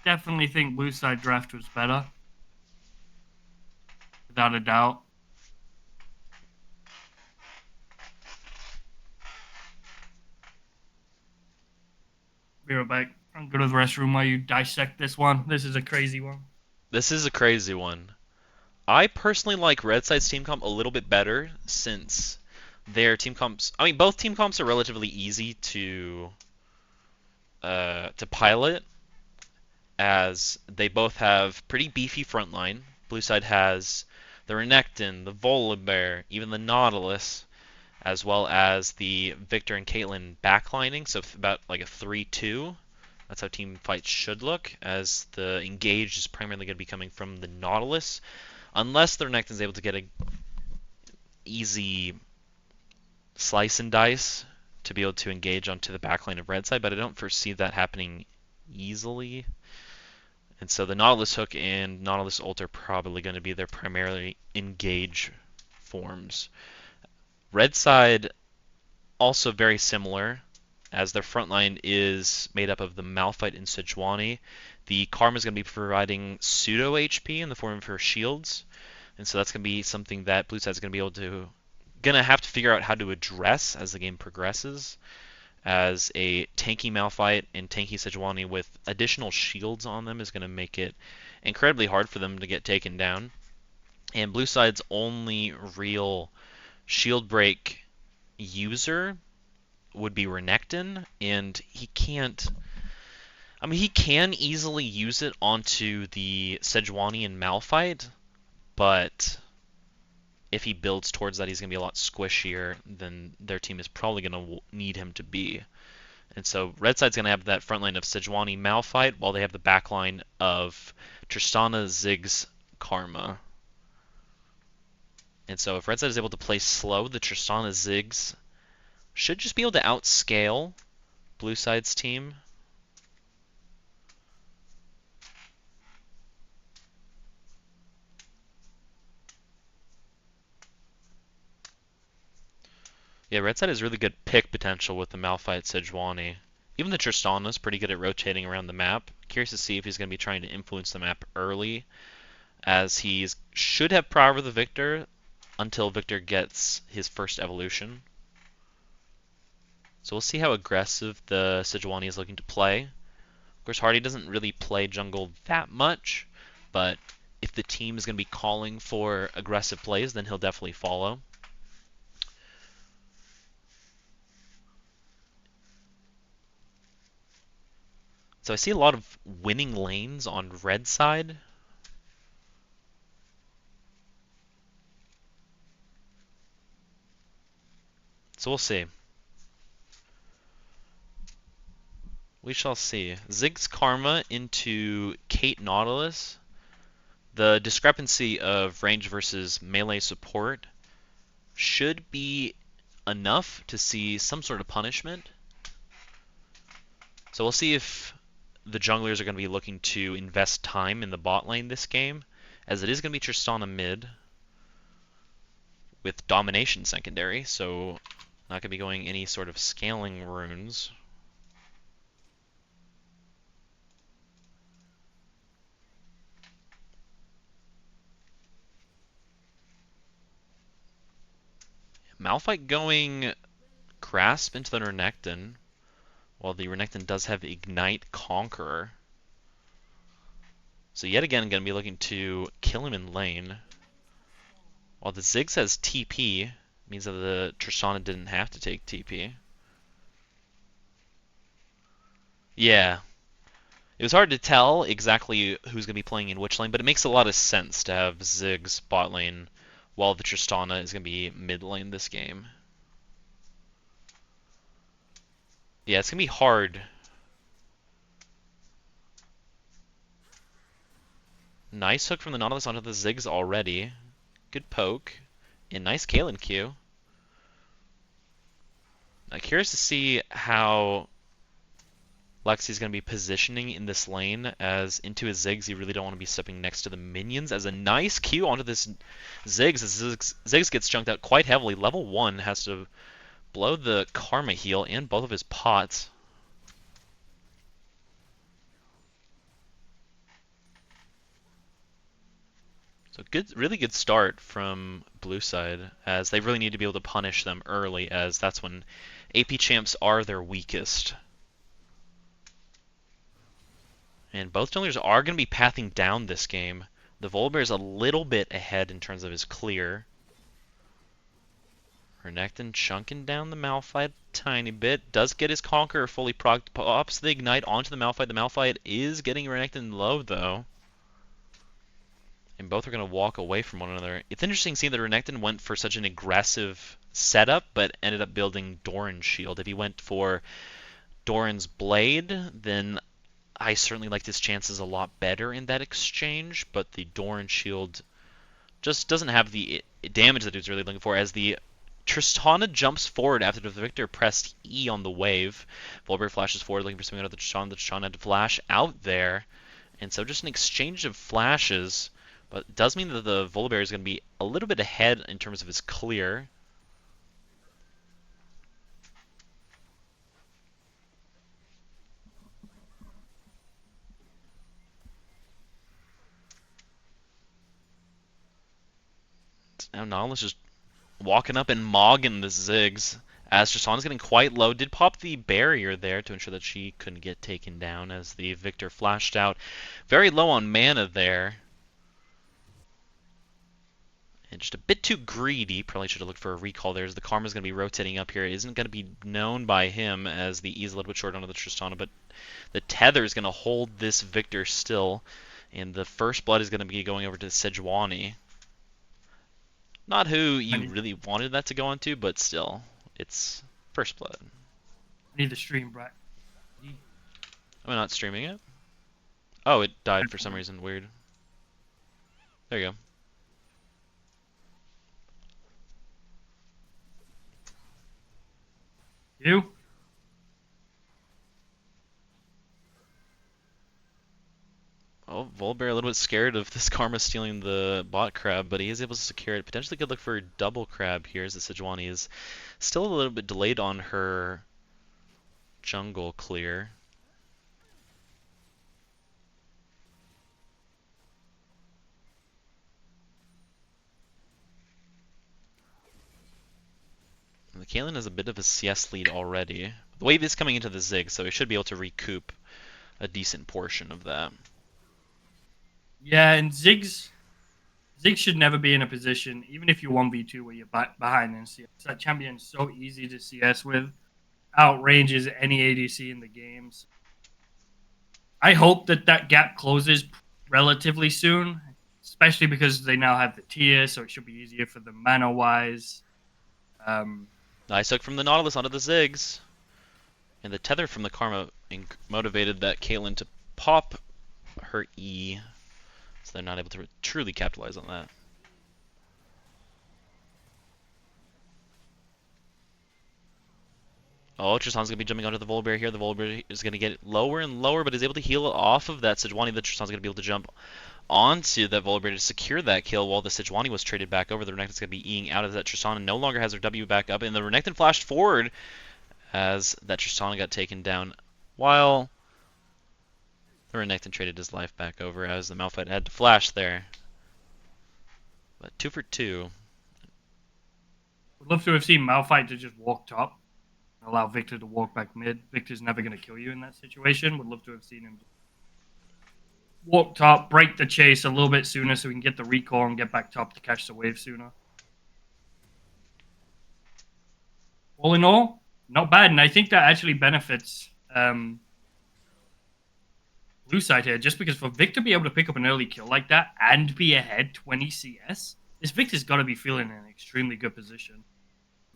definitely think blue side draft was better. Without a doubt. Be right back. I'm going to the restroom while you dissect this one. This is a crazy one. This is a crazy one. I personally like Red Side's team comp a little bit better since their team comps. I mean, both team comps are relatively easy to pilot, as they both have pretty beefy frontline. Blue side has the Renekton, the Volibear, even the Nautilus, as well as the Victor and Caitlyn backlining. So about like a 3-2. That's how team fights should look, as the engage is primarily going to be coming from the Nautilus, unless the Renekton is able to get a easy slice and dice to be able to engage onto the backline of red side, but I don't foresee that happening easily. And so the Nautilus Hook and Nautilus Ult are probably going to be their primarily engage forms. Red side also very similar, as their front line is made up of the Malphite and Sejuani. The Karma is going to be providing pseudo HP in the form of her shields, and so that's going to be something that Blue Side is going to be able to have to figure out how to address as the game progresses, as a tanky Malphite and tanky Sejuani with additional shields on them is going to make it incredibly hard for them to get taken down. And Blue Side's only real shield break user would be Renekton, and he can't. I mean, he can easily use it onto the Sejuani and Malphite, but if he builds towards that, he's going to be a lot squishier than their team is probably going to need him to be. And so Red Side's going to have that front line of Sejuani, Malphite, while they have the back line of Tristana, Ziggs, Karma. And so if Red Side is able to play slow, the Tristana, Ziggs should just be able to outscale Blue Side's team. Yeah, Red Side has really good pick potential with the Malphite Sejuani. Even the Tristana is pretty good at rotating around the map. Curious to see if he's going to be trying to influence the map early, as he should have power over the Victor until Victor gets his first evolution. So we'll see how aggressive the Sejuani is looking to play. Of course, Hardy doesn't really play jungle that much, but if the team is going to be calling for aggressive plays, then he'll definitely follow. So I see a lot of winning lanes on red side. So we'll see. We shall see. Ziggs Karma into Kate Nautilus. The discrepancy of range versus melee support should be enough to see some sort of punishment. So we'll see if the junglers are going to be looking to invest time in the bot lane this game, as it is going to be Tristana mid. with Domination secondary, so not going to be going any sort of scaling runes. Malphite going Grasp into the Renekton, while the Renekton does have Ignite Conqueror. So yet again, going to be looking to kill him in lane. While the Ziggs has TP, means that the Tristana didn't have to take TP. Yeah. It was hard to tell exactly who's going to be playing in which lane, but it makes a lot of sense to have Ziggs bot lane while the Tristana is going to be mid lane this game. Yeah, it's going to be hard. Nice hook from the Nautilus onto the Ziggs already. Good poke. And nice Kaelin Q. Now, curious to see how Lexi's going to be positioning in this lane, as into his Ziggs, you really don't want to be stepping next to the minions. As a nice Q onto this Ziggs, as Ziggs gets chunked out quite heavily. Level 1 has to blow the Karma heal and both of his pots. So good, really good start from blue side, as they really need to be able to punish them early, as that's when AP champs are their weakest. And both junglers are going to be pathing down this game. The Volibear is a little bit ahead in terms of his clear. Renekton chunking down the Malphite a tiny bit. Does get his Conqueror fully procced. Pops the Ignite onto the Malphite. The Malphite is getting Renekton low, though. And both are going to walk away from one another. It's interesting seeing that Renekton went for such an aggressive setup, but ended up building Doran's shield. If he went for Doran's Blade, then I certainly liked his chances a lot better in that exchange, but the Doran shield just doesn't have the damage that he was really looking for, as the Tristana jumps forward after the Victor pressed E on the wave. Volibear flashes forward looking for something out of the Tristana. The Tristana had to flash out there, and so just an exchange of flashes, but it does mean that the Volibear is going to be a little bit ahead in terms of his clear. Now Nautilus just walking up and mogging the Ziggs, as Tristana's getting quite low. Did pop the barrier there to ensure that she couldn't get taken down, as the Victor flashed out. Very low on mana there. And just a bit too greedy. Probably should have looked for a recall there, as the Karma's going to be rotating up here. It isn't going to be known by him, as the E's a little bit short onto the Tristana, but the Tether is going to hold this Victor still. And the first blood is going to be going over to Sejuani. Not who you really wanted that to go on to, but still, it's first blood. I need the stream, Brett. Am I not streaming it? Oh, it died for some reason. Weird. There you go. You? Oh, Volibear a little bit scared of this Karma stealing the bot crab, but he is able to secure it. Potentially could look for a double crab here, as the Sejuani is still a little bit delayed on her jungle clear. And the Kaelin has a bit of a CS lead already. The wave is coming into the Zig, so he should be able to recoup a decent portion of that. Yeah, and Ziggs should never be in a position, even if you 1v2 where you're behind in CS. That champion's so easy to CS with. Outranges any ADC in the games. I hope that gap closes relatively soon, especially because they now have the tier, so it should be easier for them mana-wise. Nice hook from the Nautilus onto the Ziggs. And the tether from the Karma motivated that Kaelin to pop her E. So they're not able to truly capitalize on that. Oh, Tristana's going to be jumping onto the Volibear here. The Volibear is going to get lower and lower, but is able to heal it off of that Sejuani. The Tristana's going to be able to jump onto that Volibear to secure that kill while the Sejuani was traded back over. The Renekton's going to be eating out of that Tristana. No longer has her W back up, and the Renekton flashed forward as that Tristana got taken down while the Renekton traded his life back over as the Malphite had to flash there. But 2 for 2. Would love to have seen Malphite to just walk top and allow Victor to walk back mid. Victor's never going to kill you in that situation. Would love to have seen him walk top, break the chase a little bit sooner so we can get the recall and get back top to catch the wave sooner. All in all, not bad. And I think that actually benefits blue side here, just because for Victor to be able to pick up an early kill like that and be ahead 20 CS, this Victor's got to be feeling in an extremely good position.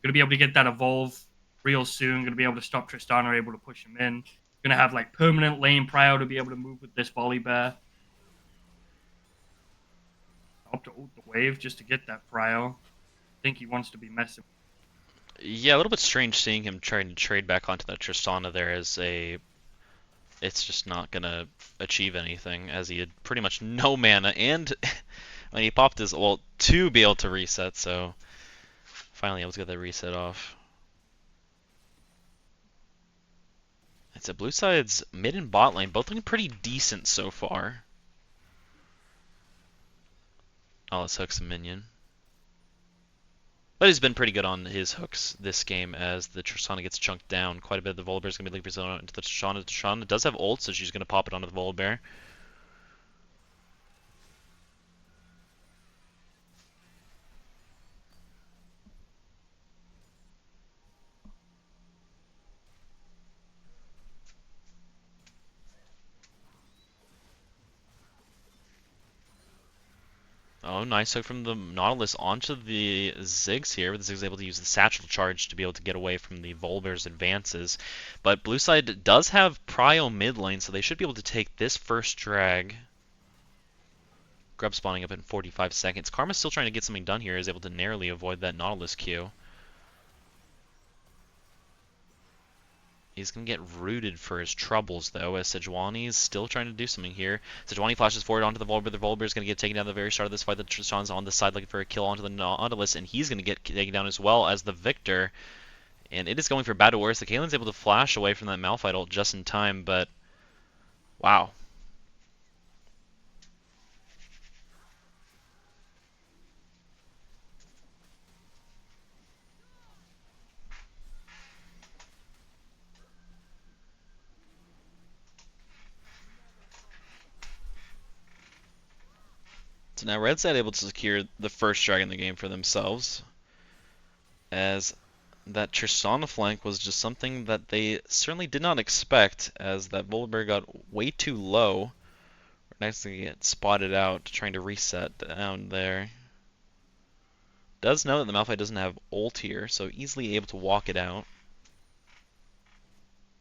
Going to be able to get that evolve real soon. Going to be able to stop Tristana, able to push him in. Going to have like permanent lane prio to be able to move with this Volibear. Up to ult the wave just to get that prio. I think he wants to be messing. Yeah, a little bit strange seeing him trying to trade back onto that Tristana there as a... It's just not going to achieve anything as he had pretty much no mana and when he popped his ult to be able to reset, so finally able to get that reset off. It's a blue side's mid and bot lane, both looking pretty decent so far. Oh, let's hook some minion. But he's been pretty good on his hooks this game as the Tristana gets chunked down. Quite a bit of the Volibear is going to be leaping into the Tristana. Tristana does have ult, so she's going to pop it onto the Volibear. Oh, nice hook from the Nautilus onto the Ziggs here. The Ziggs able to use the Satchel Charge to be able to get away from the Volibear's advances. But blue side does have Prio mid lane, so they should be able to take this first drag. Grub spawning up in 45 seconds. Karma's still trying to get something done here, is able to narrowly avoid that Nautilus Q. He's going to get rooted for his troubles, though, as Sejuani is still trying to do something here. Sejuani flashes forward onto the Volibear. The Volibear is going to get taken down at the very start of this fight. The Tristan's on the side looking for a kill onto the Nautilus, and he's going to get taken down as well as the Victor. And it is going for bad or worse. The Kaelin's able to flash away from that Malphite ult just in time, but wow. So now red side able to secure the first drag in the game for themselves, as that Tristana flank was just something that they certainly did not expect, as that Volibear got way too low. Nice to get spotted out, trying to reset down there. Does know that the Malphite doesn't have ult here, so easily able to walk it out.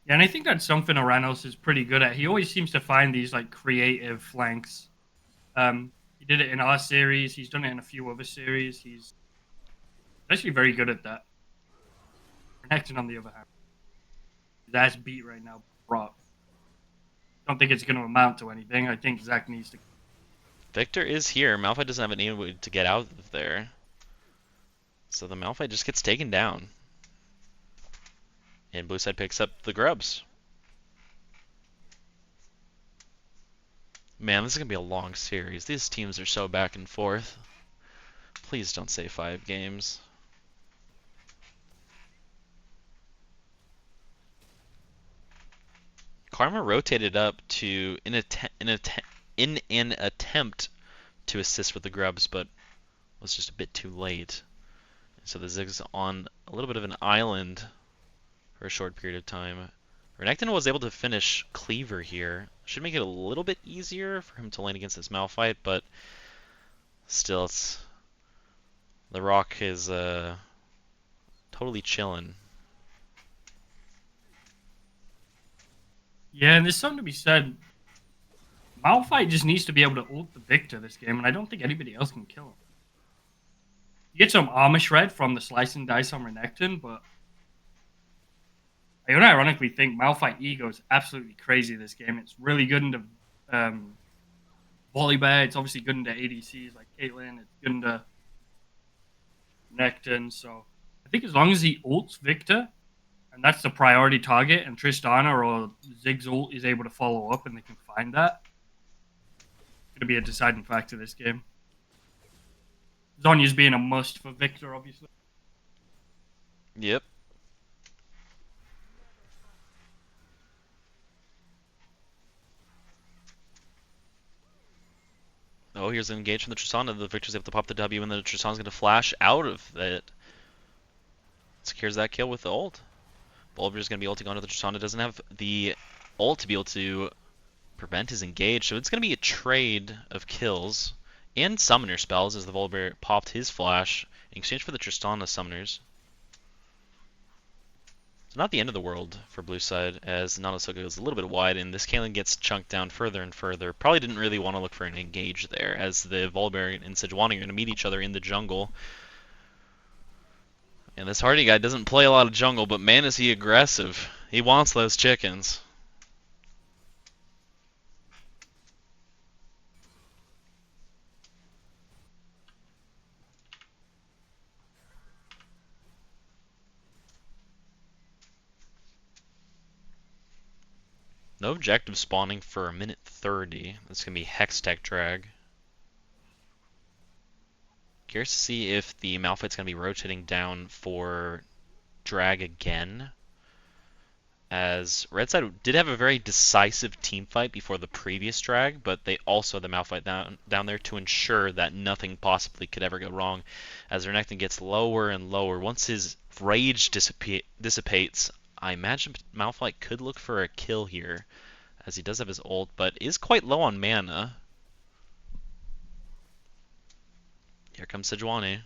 Yeah, and I think that's something Oranos is pretty good at. He always seems to find these like creative flanks. He did it in our series. He's done it in a few other series. He's actually very good at that. Renekton, on the other hand, his ass beat right now. Brock. Don't think it's going to amount to anything. I think Zach needs to. Victor is here. Malphite doesn't have any way to get out of there. So the Malphite just gets taken down. And blue side picks up the grubs. Man, this is going to be a long series. These teams are so back and forth. Please don't say 5 games. Karma rotated up to in an attempt to assist with the grubs, but was just a bit too late. So the Zig's on a little bit of an island for a short period of time. Renekton was able to finish Cleaver here. Should make it a little bit easier for him to lane against this Malphite, but still, the Rock is totally chilling. Yeah, and there's something to be said. Malphite just needs to be able to ult the Victor this game, and I don't think anybody else can kill him. You get some armor shred from the slice and dice on Renekton, but I ironically think Malphite ego is absolutely crazy this game. It's really good into Volibear. It's obviously good into ADCs like Caitlyn. It's good into Necton. So I think as long as he ults Victor, and that's the priority target, and Tristana or Ziggs ult is able to follow up and they can find that, it's going to be a deciding factor this game. Zonya's being a must for Victor, obviously. Yep. Oh, here's an engage from the Tristana. The Victor's able to pop the W, and the Tristana's going to flash out of it. Secures that kill with the ult. Bulver's going to be ulting onto the Tristana. Doesn't have the ult to be able to prevent his engage, so it's going to be a trade of kills and summoner spells as the Volibear popped his flash in exchange for the Tristana summoners. So not the end of the world for blue side, as Nanosuka goes a little bit wide, and this Caitlyn gets chunked down further and further. Probably didn't really want to look for an engage there, as the Volibear and Sejuani are going to meet each other in the jungle. And this Hardy guy doesn't play a lot of jungle, but man is he aggressive. He wants those chickens. No objective spawning for a minute 30. That's going to be Hextech drag. Curious to see if the Malphite's going to be rotating down for drag again. As Red Side did have a very decisive team fight before the previous drag, but they also had the Malphite down there to ensure that nothing possibly could ever go wrong. As Renekton gets lower and lower, once his rage dissipates, I imagine Malphite could look for a kill here, as he does have his ult, but is quite low on mana. Here comes Sejuani.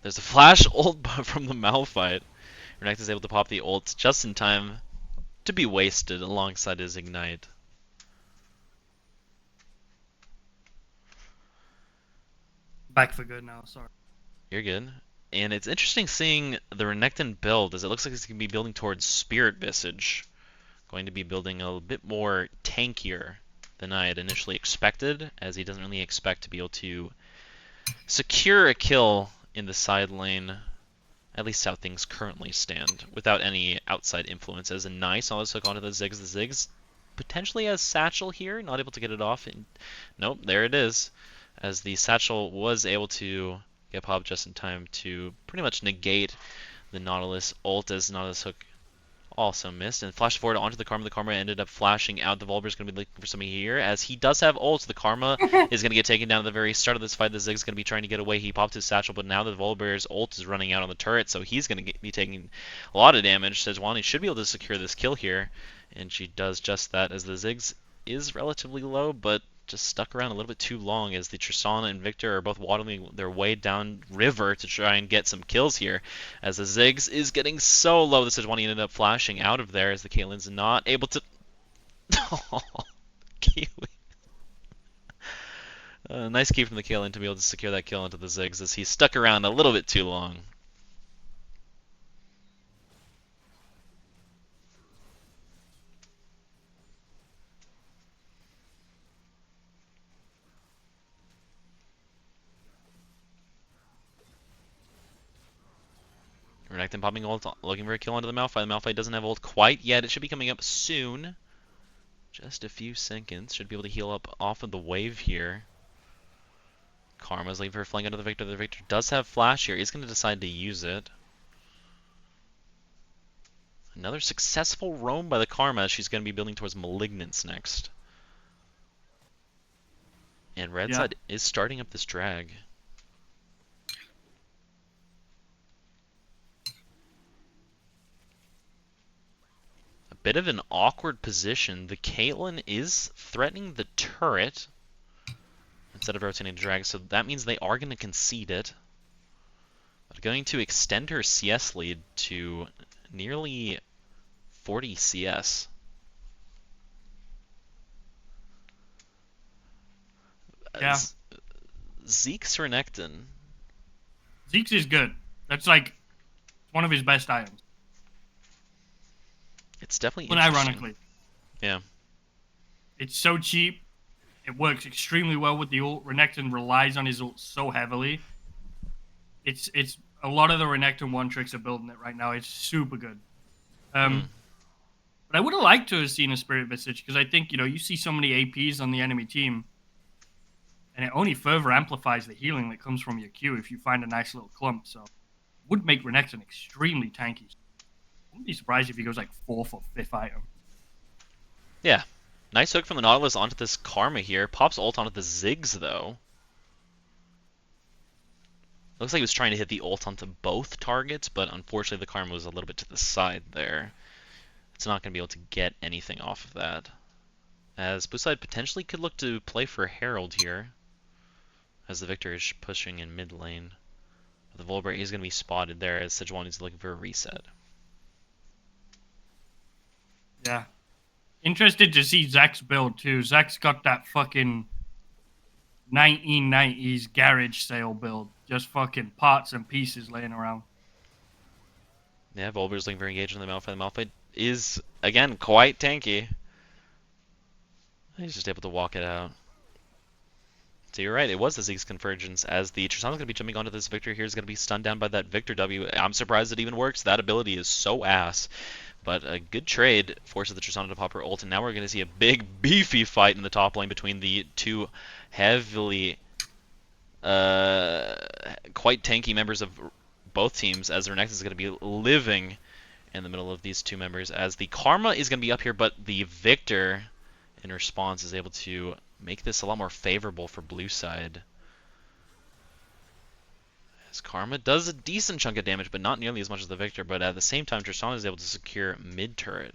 There's a flash ult from the Malphite. Renekton is able to pop the ult just in time to be wasted alongside his ignite. Back for good now, sorry. You're good. And it's interesting seeing the Renekton build, as it looks like he's going to be building towards Spirit Visage. Going to be building a bit more tankier than I had initially expected, as he doesn't really expect to be able to secure a kill in the side lane, at least how things currently stand, without any outside influences. And nice, I'll just hook onto the Ziggs. The Ziggs potentially has Satchel here, not able to get it off. And nope, there it is, as the Satchel was able to get popped just in time to pretty much negate the Nautilus ult, as Nautilus hook also missed, and flashed forward onto the Karma. The Karma ended up flashing out. The Volibear's going to be looking for something here, as he does have ult. The Karma is going to get taken down at the very start of this fight. The Zig's going to be trying to get away. He popped his Satchel, but now the Volibear's ult is running out on the turret, so he's going to be taking a lot of damage. Sejuani should be able to secure this kill here, and she does just that, as the Ziggs is relatively low, but just stuck around a little bit too long, as the Tristana and Victor are both waddling their way down river to try and get some kills here, as the Ziggs is getting so low. The Sejuani ended up flashing out of there, as the Caitlyn's not able to... Oh, Kiwi. Nice key from the Caitlyn to be able to secure that kill into the Ziggs, as he stuck around a little bit too long. Renekton popping ult, looking for a kill onto the Malphite. The Malphite doesn't have ult quite yet. It should be coming up soon. Just a few seconds. Should be able to heal up off of the wave here. Karma's leaving for a flank under the Victor. The Victor does have flash here. He's going to decide to use it. Another successful roam by the Karma. She's going to be building towards Malignance next. And Red Side is starting up this drag. Bit of an awkward position. The Caitlyn is threatening the turret instead of rotating the drag, so that means they are going to concede it. But going to extend her CS lead to nearly 40 CS. Yeah. Zeke's Renekton. Zeke's is good. That's like one of his best items. It's definitely but interesting. Ironically. Yeah. It's so cheap. It works extremely well with the ult. Renekton relies on his ult so heavily. It's a lot of the Renekton one tricks are building it right now. It's super good. Hmm. But I would have liked to have seen a Spirit Visage because I think, you see so many APs on the enemy team, and it only further amplifies the healing that comes from your Q if you find a nice little clump. So it would make Renekton extremely tanky. I wouldn't be surprised if he goes like 4th or 5th item. Yeah. Nice hook from the Nautilus onto this Karma here. Pops ult onto the Ziggs, though. Looks like he was trying to hit the ult onto both targets, but unfortunately the Karma was a little bit to the side there. It's not going to be able to get anything off of that. As Blue side potentially could look to play for Herald here, as the Victor is pushing in mid lane. But the Volberg is going to be spotted there as Sejuani is looking for a reset. Yeah. Interested to see Zach's build too. Zach's got that fucking 1990s garage sale build. Just fucking parts and pieces laying around. Yeah, Volberg's looking very engaged on the Malphite. The Malphite is, again, quite tanky. He's just able to walk it out. So you're right, it was the Zeke's Convergence, as the Tristana's going to be jumping onto this Victor here, is going to be stunned down by that Victor W. I'm surprised it even works. That ability is so ass. But a good trade forces the Tristana to pop her ult, and now we're going to see a big, beefy fight in the top lane between the two heavily, quite tanky members of both teams, as their Nexus is going to be living in the middle of these two members, as the Karma is going to be up here, but the Victor, in response, is able to make this a lot more favorable for blue side. As Karma does a decent chunk of damage, but not nearly as much as the Victor, but at the same time, Tristana is able to secure mid-turret.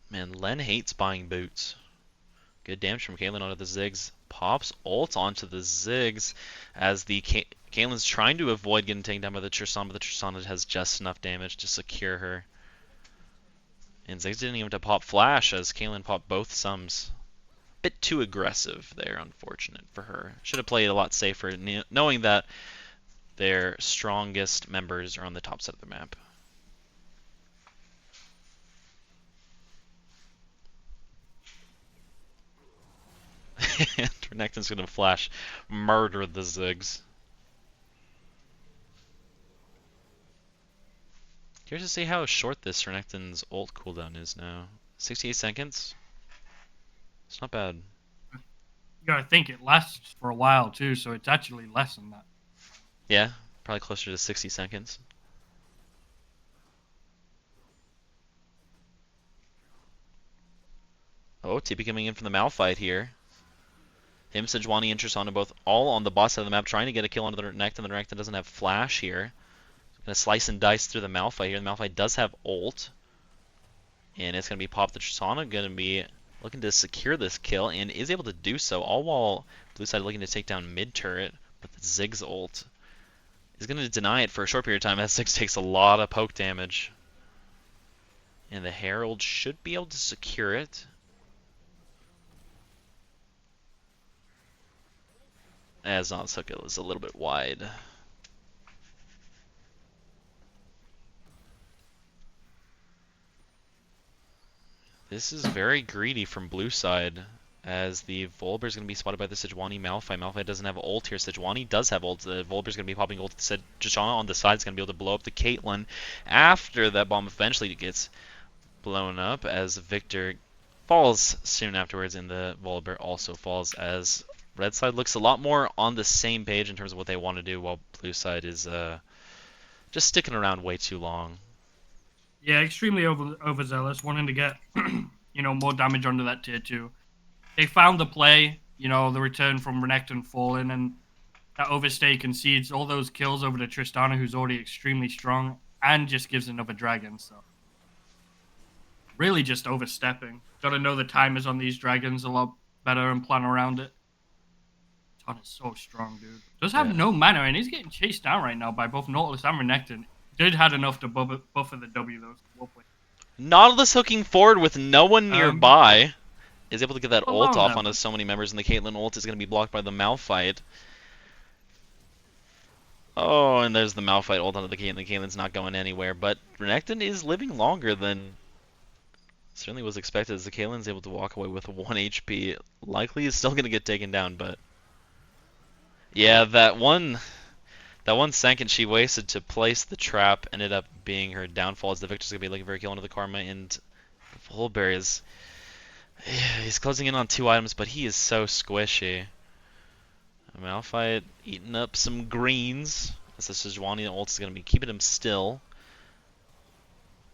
Man, Len hates buying boots. Good damage from Caitlyn onto the Ziggs. Pops ult onto the Ziggs as the Caitlyn's trying to avoid getting taken down by the Tristana, but the Tristana has just enough damage to secure her. And Ziggs didn't even have to pop Flash as Caitlyn popped both sums. Bit too aggressive there, unfortunate for her. Should have played a lot safer, knowing that their strongest members are on the top side of the map. And Renekton's going to flash murder the Ziggs. Curious to see how short this Renekton's ult cooldown is now. 68 seconds? It's not bad. You gotta think it lasts for a while too, so it's actually less than that. Yeah, probably closer to 60 seconds. Oh, TP coming in from the Malphite here. Him, Sejuani, and Tristana both all on the bot side of the map trying to get a kill onto the Renekton. The Renekton doesn't have flash here. Gonna slice and dice through the Malphite here. The Malphite does have ult. And it's gonna be Pop the Tristana, gonna be looking to secure this kill, and is able to do so, all while blue side looking to take down mid turret, but the Ziggs ult is gonna deny it for a short period of time as Ziggs takes a lot of poke damage. And the Herald should be able to secure it. As Onsuka is a little bit wide. This is very greedy from blue side, as the Volber is going to be spotted by the Sejuani Malphite. Malphite doesn't have ult here. Sejuani does have ult. The Volber is going to be popping ult. Tristana on the side is going to be able to blow up the Caitlyn after that bomb eventually gets blown up, as Victor falls soon afterwards, and the Volber also falls, as red side looks a lot more on the same page in terms of what they want to do, while blue side is just sticking around way too long. Yeah, extremely overzealous, wanting to get more damage under that tier 2. They found the play, the return from Renekton falling, and that overstay concedes all those kills over to Tristana, who's already extremely strong, and just gives another dragon. So really just overstepping. Got to know the timers on these dragons a lot better and plan around it. Ton is so strong, dude. Does have no mana, and he's getting chased down right now by both Nautilus and Renekton. Did had enough to buffer the W though. Nautilus hooking forward with no one nearby is able to get that ult off onto so many members, and the Caitlyn ult is going to be blocked by the Malphite. Oh, and there's the Malphite ult onto the Caitlyn. The Caitlyn's not going anywhere, but Renekton is living longer than certainly was expected, as the Caitlyn's able to walk away with 1 HP. Likely is still going to get taken down, but yeah, that one second she wasted to place the trap ended up being her downfall, as the Victor's going to be looking for a kill into the Karma, and Volbear is he's closing in on 2 items, but he is so squishy. Malphite eating up some greens, as the Sejuani ult is going to be keeping him still.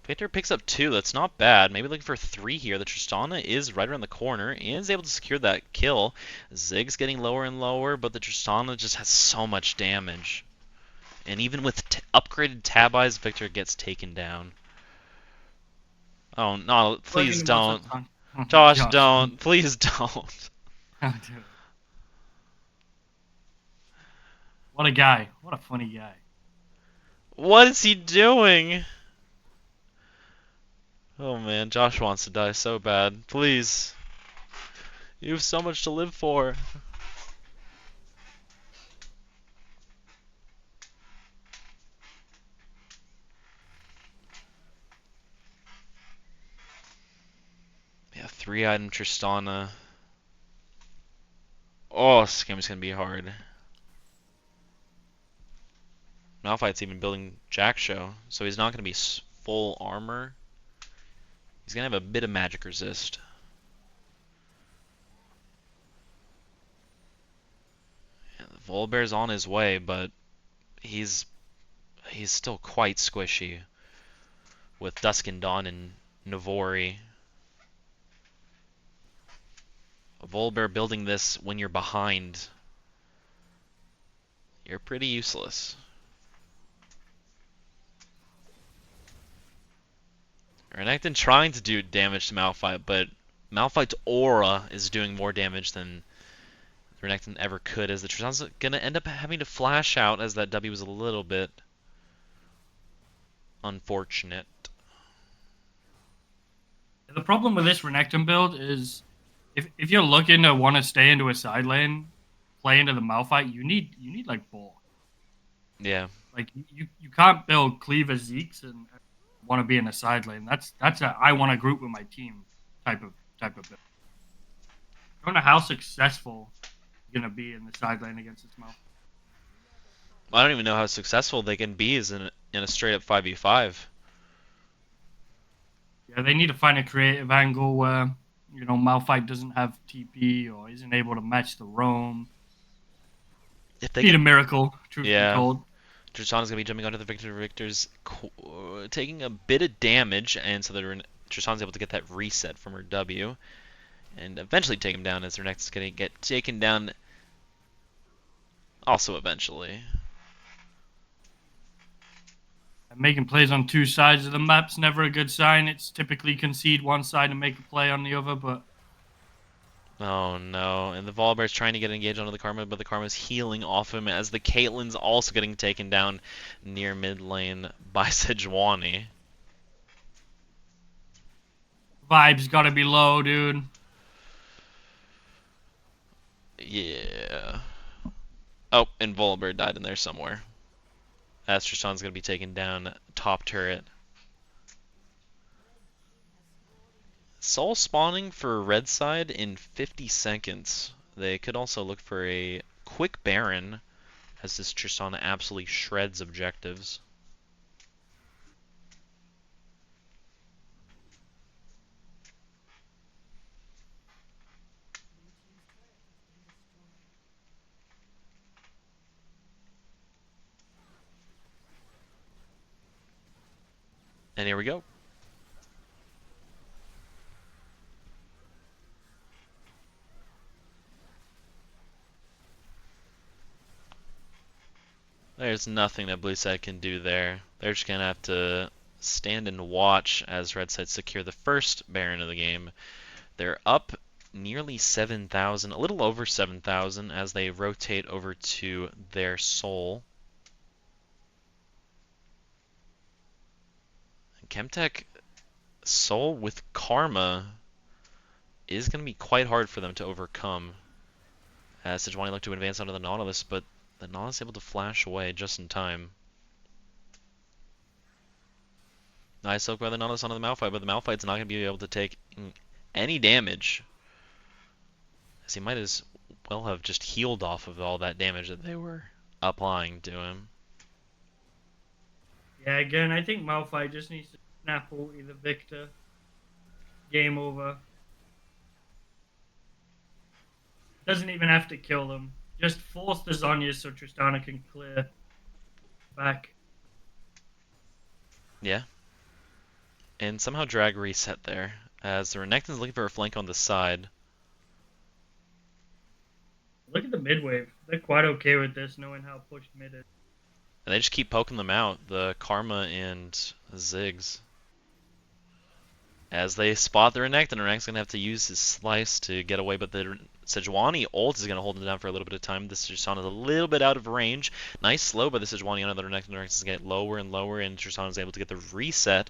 Victor picks up 2, that's not bad. Maybe looking for 3 here. The Tristana is right around the corner and is able to secure that kill. Zig's getting lower and lower, but the Tristana just has so much damage. And even with upgraded tab eyes, Victor gets taken down. Oh, no, please don't. Josh, don't. Please don't. What a guy. What a funny guy. What is he doing? Oh man, Josh wants to die so bad. Please. You have so much to live for. Yeah, 3-item Tristana. Oh, this game is going to be hard. Malphite's even building Jack Show, so he's not going to be full armor. He's going to have a bit of magic resist. Yeah, the Volibear's on his way, but he's still quite squishy with Dusk and Dawn and Navori. A Volibear building this when you're behind, you're pretty useless. Renekton trying to do damage to Malphite, but Malphite's aura is doing more damage than Renekton ever could, as the Tristana's going to end up having to flash out, as that W was a little bit unfortunate. The problem with this Renekton build is if you're looking to want to stay into a side lane, play into the Malphite, you need like ball. Yeah. Like you can't build Cleaver Zeeks and want to be in a side lane. That's a I want to group with my team type of build. I don't know how successful you're gonna be in the side lane against this Malphite. I don't even know how successful they can be as in a straight up 5v5. Yeah, they need to find a creative angle where Malphite doesn't have TP or isn't able to match the roam. If they Need a can, miracle, truth be told. Tristana's going to be jumping onto the Victor's taking a bit of damage, and so Tristana's able to get that reset from her W, and eventually take him down, as her next is going to get taken down also eventually. Making plays on 2 sides of the map's never a good sign. It's typically concede one side and make a play on the other, but... Oh no, and the Volibear's trying to get engaged onto the Karma, but the Karma's healing off him, as the Caitlyn's also getting taken down near mid lane by Sejuani. Vibes gotta be low, dude. Yeah. Oh, and Volibear died in there somewhere. Astrasan's going to be taken down top turret. Soul spawning for red side in 50 seconds. They could also look for a quick Baron, as this Tristana absolutely shreds objectives. And here we go. There's nothing that blue side can do there. They're just going to have to stand and watch as red side secure the first Baron of the game. They're up nearly 7,000, a little over 7,000, as they rotate over to their soul. Chemtech Soul with Karma is going to be quite hard for them to overcome. As Sejuani look to advance onto the Nautilus, but The Nautilus able to flash away just in time. Nice soak by the Nautilus onto the Malphite, but the Malphite's not going to be able to take any damage, as he might as well have just healed off of all that damage that they were applying to him. Yeah, again, I think Malphite just needs to snap ulti the Victor. Game over. Doesn't even have to kill them. Just force the Zhonya's so Tristana can clear back. Yeah. And somehow drag reset there, as the Renekton's looking for a flank on the side. Look at the mid wave. They're quite okay with this, knowing how pushed mid is. And they just keep poking them out, the Karma and Ziggs. As they spot the Renekton, Renekton's going to have to use his Slice to get away, but the Sejuani ult is going to hold him down for a little bit of time. This Tristana is a little bit out of range. Nice slow by the Sejuani on the Renekton. Renekton's going to get lower and lower, and Tristana is able to get the reset.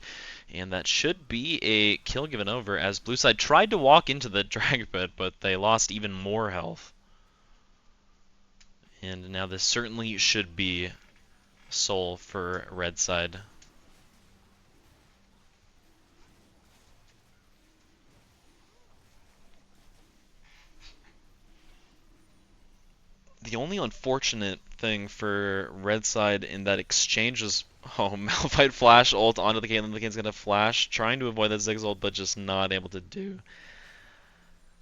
And that should be a kill given over, as Blue side tried to walk into the drag pit, but they lost even more health. And now this certainly should be soul for red side. The only unfortunate thing for red side in that exchange is, oh, Malphite flash ult onto the Caitlyn. The Caitlyn's gonna flash, trying to avoid that Ziggs ult, but just not able to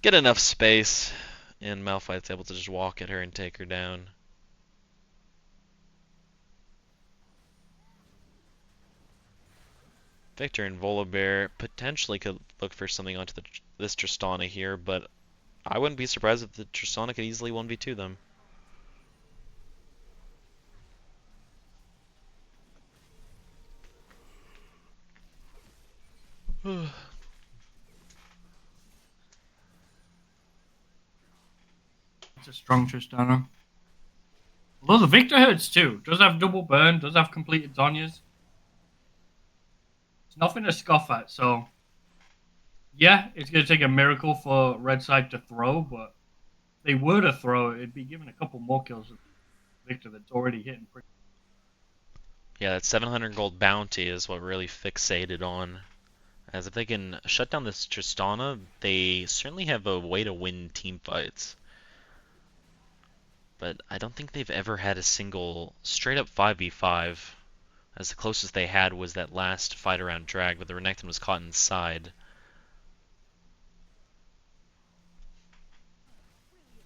get enough space, and Malphite's able to just walk at her and take her down. Victor and Volibear potentially could look for something onto this Tristana here, but I wouldn't be surprised if the Tristana could easily 1v2 them. It's a strong Tristana. Although the Victor hurts too. Does have double burn, does have completed Zhonya's. It's nothing to scoff at, so yeah, it's going to take a miracle for red side to throw, but if they were to throw, it'd be given a couple more kills with Victor that's already hitting pretty. Yeah, that 700 gold bounty is what really fixated on. As if they can shut down this Tristana, they certainly have a way to win team fights. But I don't think they've ever had a single straight up 5v5. As the closest they had was that last fight around drag, but the Renekton was caught inside.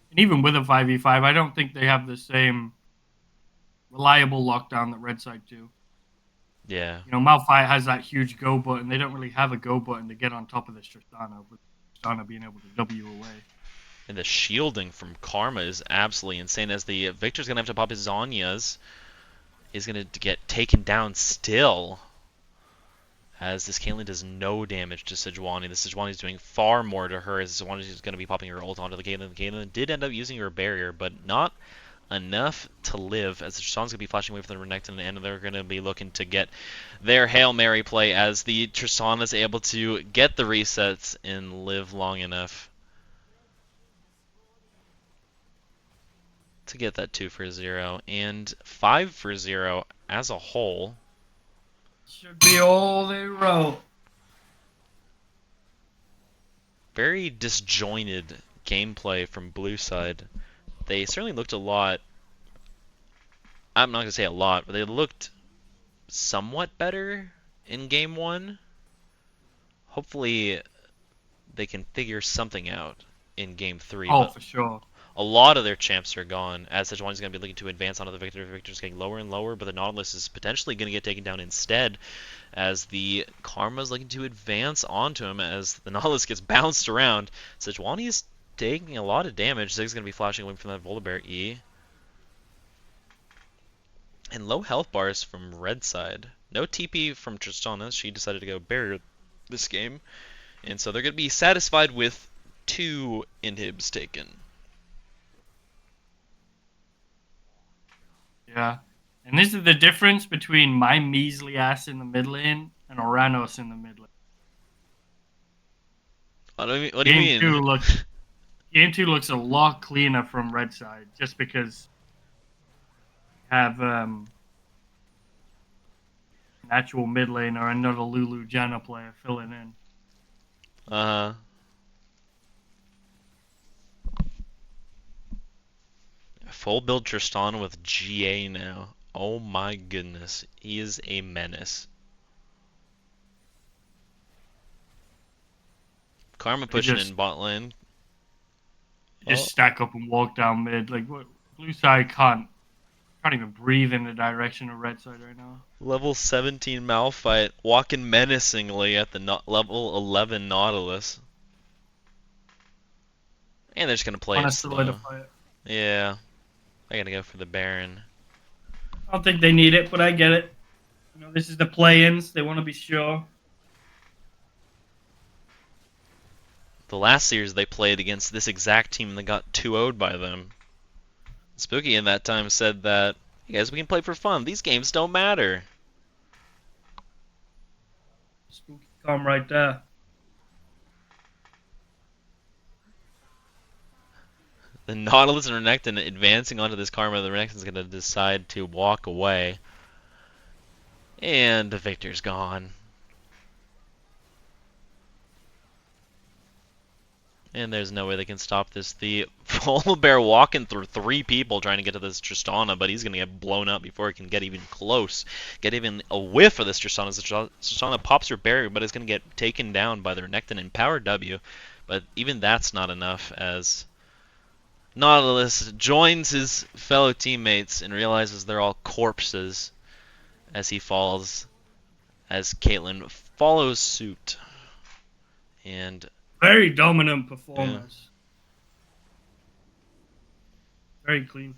And even with a 5v5, I don't think they have the same reliable lockdown that red side do. Yeah. You know, Malphite has that huge go button. They don't really have a go button to get on top of this Tristana, with Tristana being able to W away. And the shielding from Karma is absolutely insane, as the Victor's going to have to pop his Zhonya's. Is going to get taken down still, as this Caitlyn does no damage to Sejuani. The Sejuani is doing far more to her, as Sejuani is going to be popping her ult onto the Caitlyn. The Caitlyn did end up using her barrier, but not enough to live, as the Tristan's going to be flashing away from the Renekton, and they're going to be looking to get their Hail Mary play, as the Tristan is able to get the resets and live long enough to get that 2 for 0 and 5 for 0 as a whole. Should be all they wrote. Very disjointed gameplay from blue side. They certainly looked a lot, I'm not going to say a lot, but they looked somewhat better in game 1. Hopefully they can figure something out in game 3. Oh, but for sure. a lot of their champs are gone, as Sejuani's going to be looking to advance onto the Victor. Victor's getting lower and lower, but the Nautilus is potentially going to get taken down instead, as the Karma's looking to advance onto him, as the Nautilus gets bounced around. Sejuani is taking a lot of damage. Zig's going to be flashing away from that Volibear E. And low health bars from red side. No TP from Tristana. She decided to go barrier this game. And so they're going to be satisfied with 2 inhibs taken. Yeah. And this is the difference between my measly ass in the mid lane and Oranos in the mid lane. What do you mean? Game 2 looks a lot cleaner from red side, just because have an actual mid lane or another Lulu Janna player filling in. Uh-huh. Full build Tristan with GA now. Oh my goodness. He is a menace. Karma They pushing just in bot lane. just Oh, stack up and walk down mid. Like what? Blue side can't even breathe in the direction of red side right now. level 17 Malphite walking menacingly at the level 11 Nautilus. And they're just gonna play Want it to slow. solidify it. Yeah, I gotta go for the Baron. I don't think they need it, but I get it. You know, this is the play-ins. They want to be sure. The last series they played against this exact team that got 2-0'd by them. Spooky in that time said that, hey guys, we can play for fun. These games don't matter. Spooky come right there. The Nautilus and Renekton advancing onto this Karma. The Renekton's going to decide to walk away. And the Victor's gone. And there's no way they can stop this. The Polar Bear walking through 3 people trying to get to this Tristana, but he's going to get blown up before he can get even close. Get even a whiff of this Tristana. Tristana pops her barrier, but is going to get taken down by the Renekton in Power W. But even that's not enough as Nautilus joins his fellow teammates and realizes they're all corpses as he falls, as Caitlyn follows suit. And Very dominant yeah. performance. Very clean.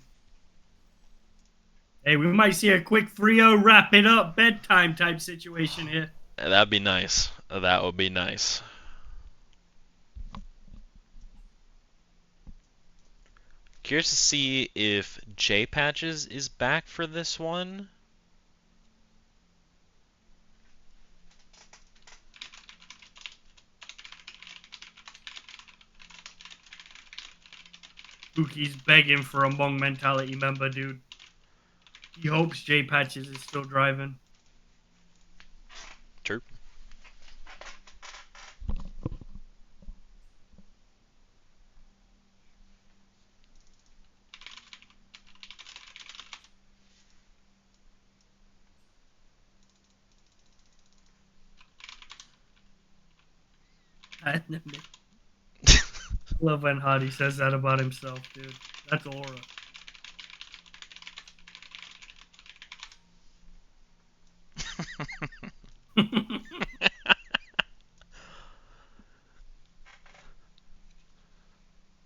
Hey, we might see a quick 3-0 wrap it up bedtime type situation here. That'd be nice. That would be nice. Curious to see if J Patches is back for this one. Spooky's begging for a Hmong mentality member, dude. He hopes J Patches is still driving. True. Love when Hardy says that about himself, dude. That's aura.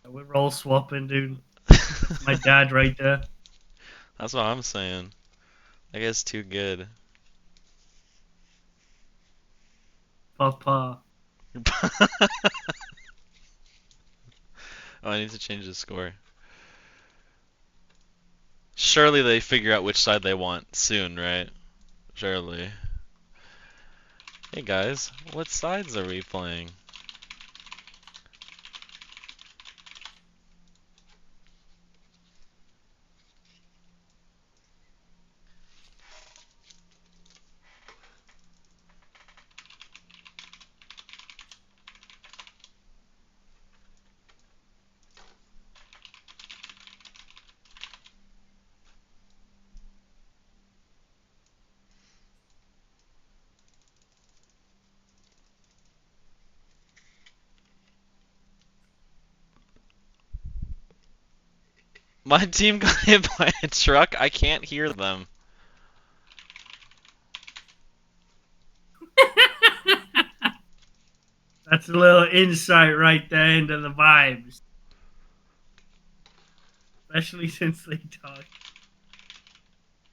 We're all swapping, dude. That's my dad right there. That's what I'm saying. That guy's too good. Papa. Oh, I need to change the score. Surely they figure out which side they want soon, right? Surely. Hey guys, what sides are we playing? My team got hit by a truck. I can't hear them. That's a little insight right there into the vibes. Especially since they talk.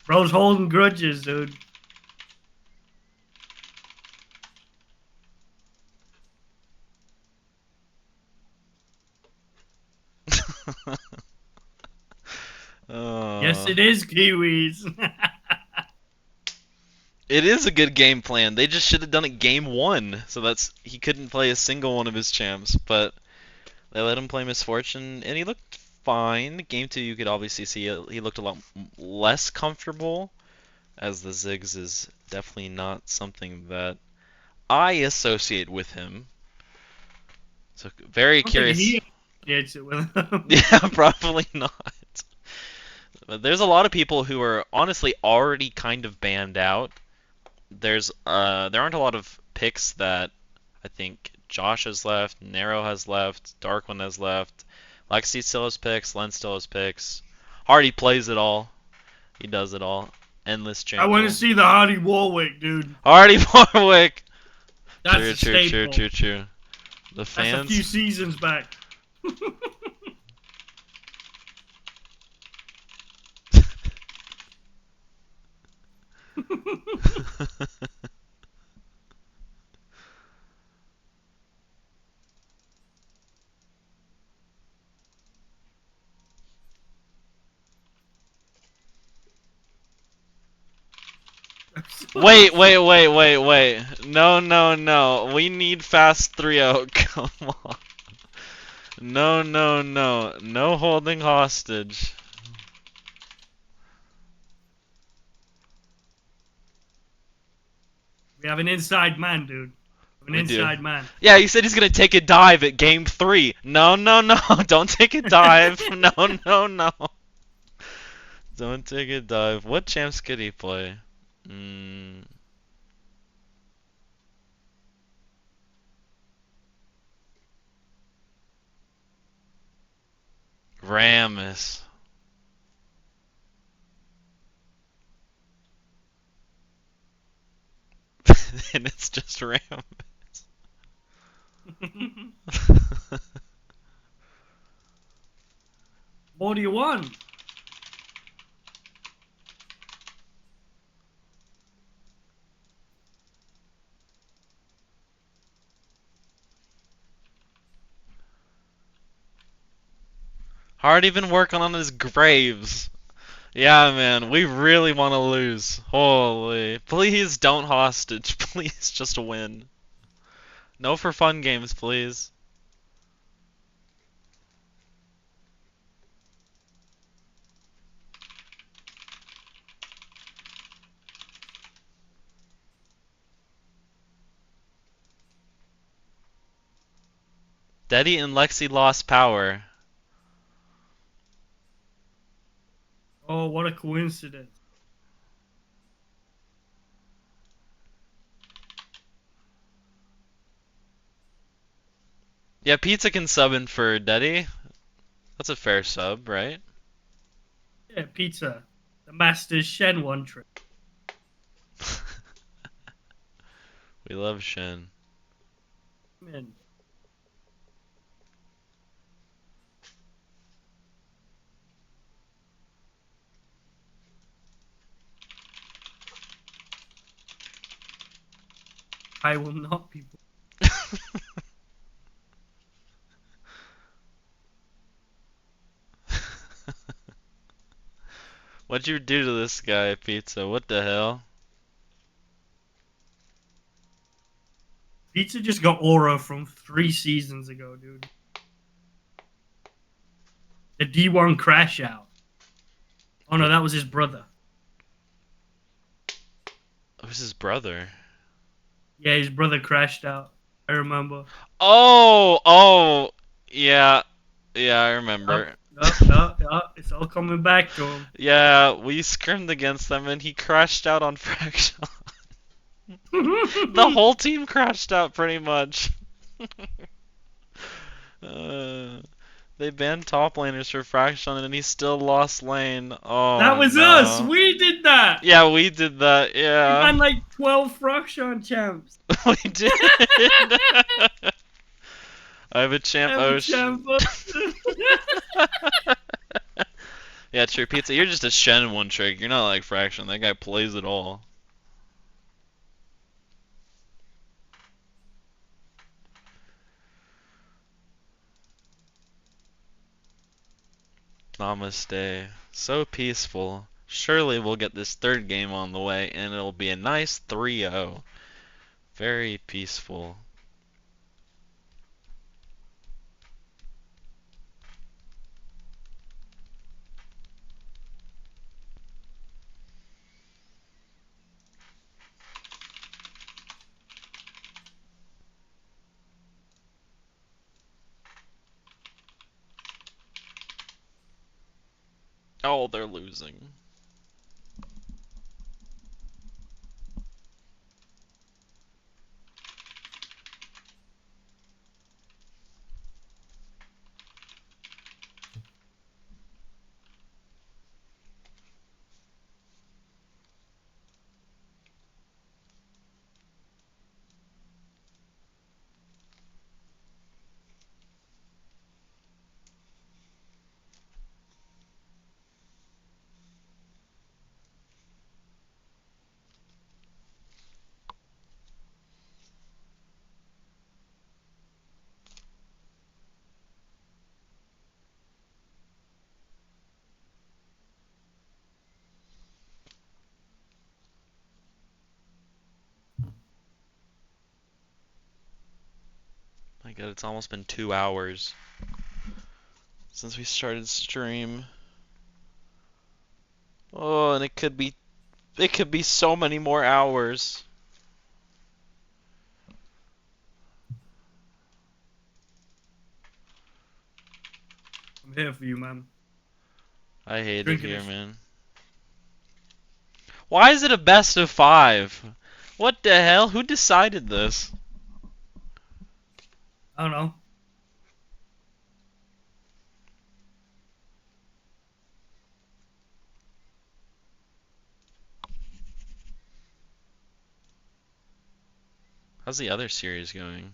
Bro's holding grudges, dude. Yes, it is Kiwis. It is a good game plan. They just should have done it game 1, so that's he couldn't play a single one of his champs. But they let him play Misfortune, and he looked fine. Game 2, you could obviously see he looked a lot less comfortable, as the Ziggs is definitely not something that I associate with him. So very I don't think curious. he associates it with him. Yeah, probably not. But there's a lot of people who are honestly already kind of banned out. There aren't a lot of picks that I think Josh has left, Nero has left, Darkwing has left, Lexi still has picks, Len still has picks. Hardy plays it all. He does it all. Endless I want to Jankle. see the Hardy Warwick, dude. Hardy Warwick. That's True, a true, true, staple. true, true. The That's a few fans. seasons back. Wait, wait, wait, wait, wait. No, no, no. We need fast 3-0. Come on. No, no, no. No holding hostage. We have an inside man, dude. We have an We do. inside man. Yeah, he said he's gonna take a dive at game 3. No, no, no. Don't take a dive. No, no, no. Don't take a dive. What champs could he play? Rammus. And it's just Ram. 41. Hard even working on his graves. Yeah, man, we really want to lose. Holy. Please don't hostage. Please just win. No for fun games, please. Deddy and Lexi lost power. Oh, what a coincidence. Yeah, Pizza can sub in for Deddy. That's a fair sub, right? Yeah, pizza. The master's Shen one trick. We love Shen. Man. I will not be. What'd you do to this guy, Pizza? What the hell? Pizza just got aura from 3 seasons ago, dude. The D1 crash out. Oh no, that was his brother. It was his brother. Yeah, his brother crashed out. I remember. Oh, oh, yeah, yeah, I Yup, remember. yup, yup, yup. It's all coming back to him. Yeah, we scrimmed against them and he crashed out on Fraction. The whole team crashed out pretty much. uh, they banned top laners for Fraction and he still lost lane. That Oh was us. no. We did that. Yeah, we did that. We Yeah. ran like 12 Fraction champs. We did. I have a champ ocean. Yeah, true. Pizza, you're just a Shen one trick. You're not like Fraction. That guy plays it all. Namaste. So peaceful. Surely we'll get this third game on the way and it'll be a nice 3-0. Very peaceful. Oh, they're losing. My God, it's almost been 2 hours since we started stream. Oh, and it could be so many more hours. I'm here for you, man. I hate it Drinking here, this. man. Why is it a best of 5? What the hell? Who decided this? I don't know. How's the other series going?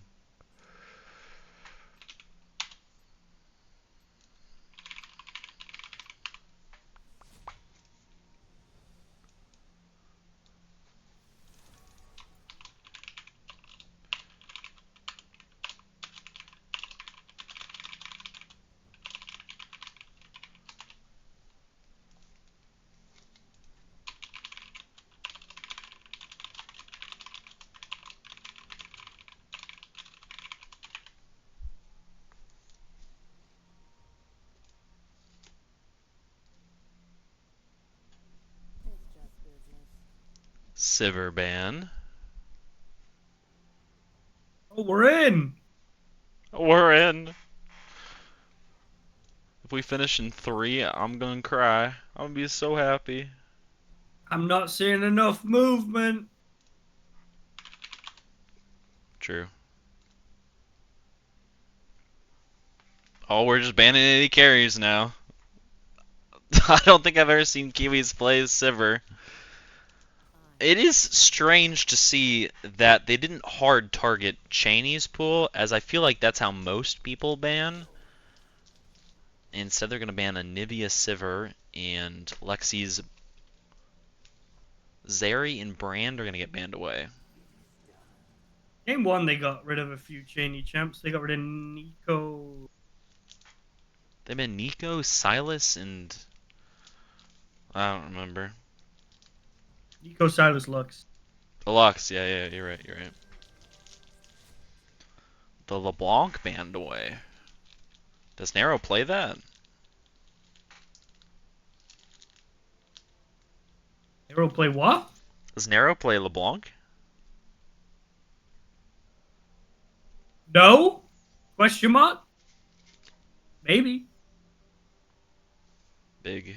Siverban. Oh, we're in. We're in. If we finish in 3, I'm gonna cry. I'm gonna be so happy. I'm not seeing enough movement. True. Oh, we're just banning any carries now. I don't think I've ever seen Kiwis play Siver. It is strange to see that they didn't hard target Cheney's pool, as I feel like that's how most people ban. Instead, they're going to ban Anivia Siver, and Lexi's Zeri and Brand are going to get banned away. Game 1, they got rid of a few Cheney champs. They got rid of Nico. They've been Nico, Silas, and I don't remember. Nico, Silas, Lux. The Lux, yeah, you're right. The LeBlanc banned away. Does Nero play that? They will play what? Does Nero play LeBlanc? No? Question mark? Maybe. Big.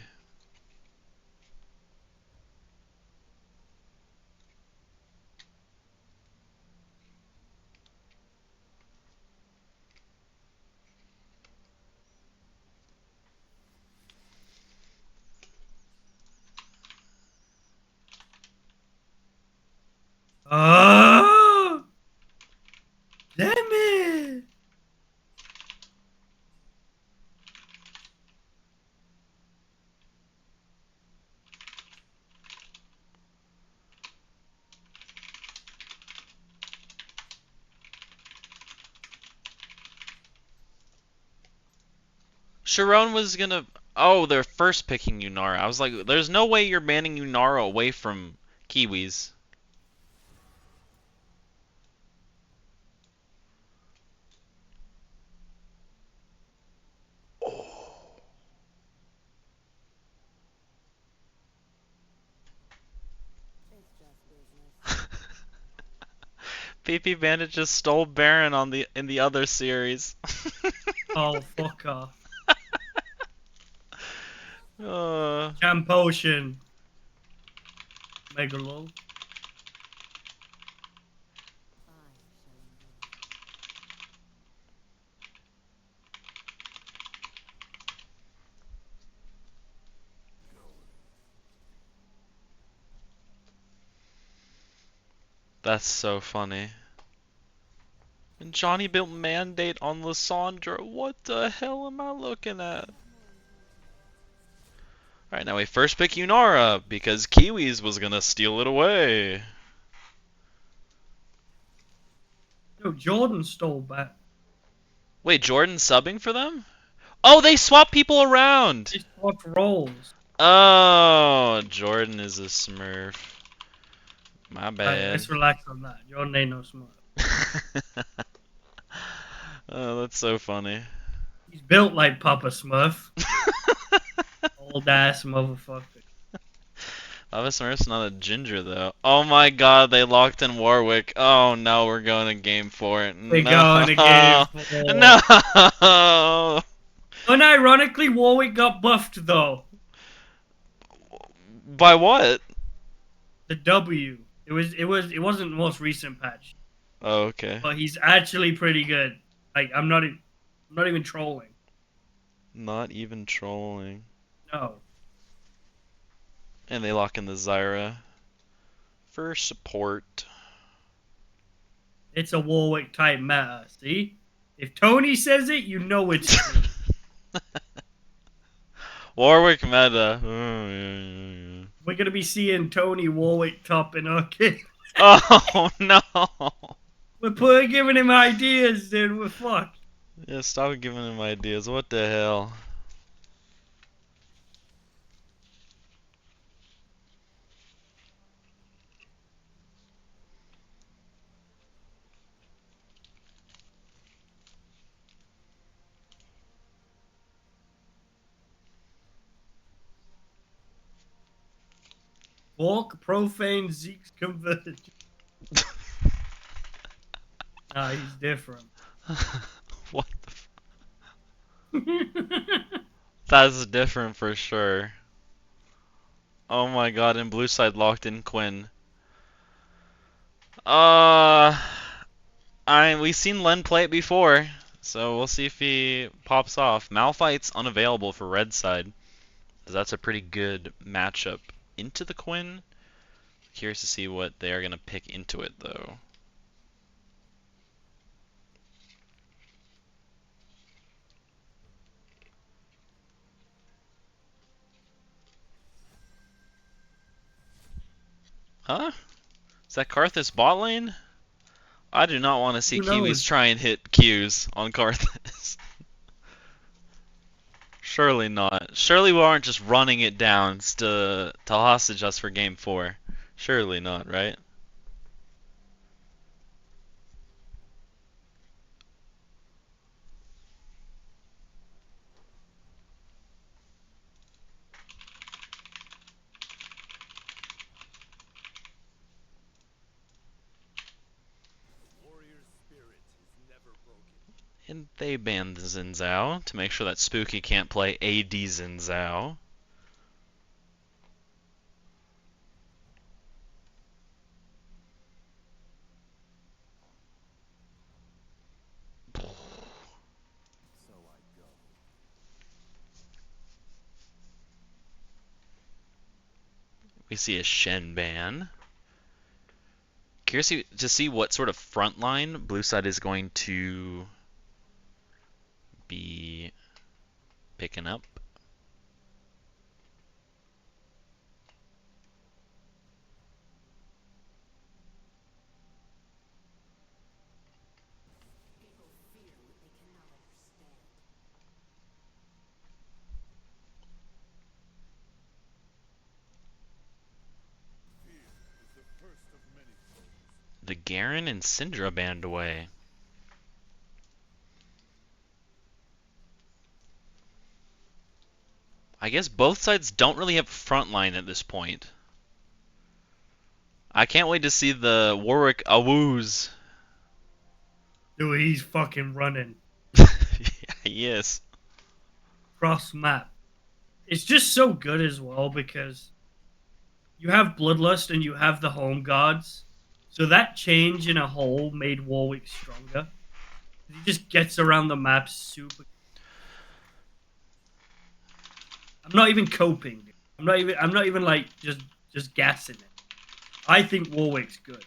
Ah! Damn it! Sharon was gonna. Oh, they're first picking Yunara. I was like, there's no way you're banning Yunara away from Kiwis. Oh. PP Bandit just stole Baron on the in the other series. Oh, fuck off. Uh, Jam Potion. Mega low. that's so funny. And Johnny built Mandate on Lysandra. What the hell am I looking at? Alright, now we first pick Yunara because Kiwis was gonna steal it away. No, Jordan stole back. Wait, Jordan's subbing for them? Oh, they swap people around! They swapped roles. Oh, Jordan is a smurf. My Alright, bad. let's relax on that. Jordan ain't no smart. Oh, that's so funny. He's built like Papa Smurf. Old ass motherfucker. Papa Smurf's not a ginger though. Oh my god, they locked in Warwick. Oh no, we're going to game 4. We're No. going to game 4. No. Unironically, Warwick got buffed though. By what? The W. It wasn't the most recent patch, Oh, okay. but he's actually pretty good. Like I'm not even trolling. Not even trolling. No. And they lock in the Zyra for support. It's a Warwick type meta. See? If Tony says it, you know it's true. Warwick meta. Oh, yeah. We're gonna be seeing Tony Warwick top in our game. Oh no. We're giving him ideas, dude. We're fucked. Yeah, stop giving him ideas. What the hell? Volk, profane, Zeke's converge. Nah, he's different. What That's different for sure. Oh my god, and blue side locked in Quinn. We've seen Len play it before, so we'll see if he pops off. Malphite's unavailable for red side, 'cause that's a pretty good matchup into the Quinn. Curious to see what they are gonna pick into it though. Huh? Is that Karthus bot lane? I do not want to see Who Kiwis knows? try and hit Qs on Karthus. Surely not. Surely we aren't just running it down to hostage us for game 4. Surely not, right? And they banned Xin Zhao to make sure that Spooky can't play AD Xin Zhao. We see a Shen ban. Curious to see what sort of front line blue side is going to be picking up. The Garen and Syndra banned away. I guess both sides don't really have front line at this point. I can't wait to see the Warwick Awoos. Dude, he's fucking running. Yes. Cross map. it's just so good as well because you have Bloodlust and you have the Home Guards. So that change in a whole made Warwick stronger. He just gets around the map super. I'm not even coping. Dude. I'm not even like just gassing it. I think Warwick's good.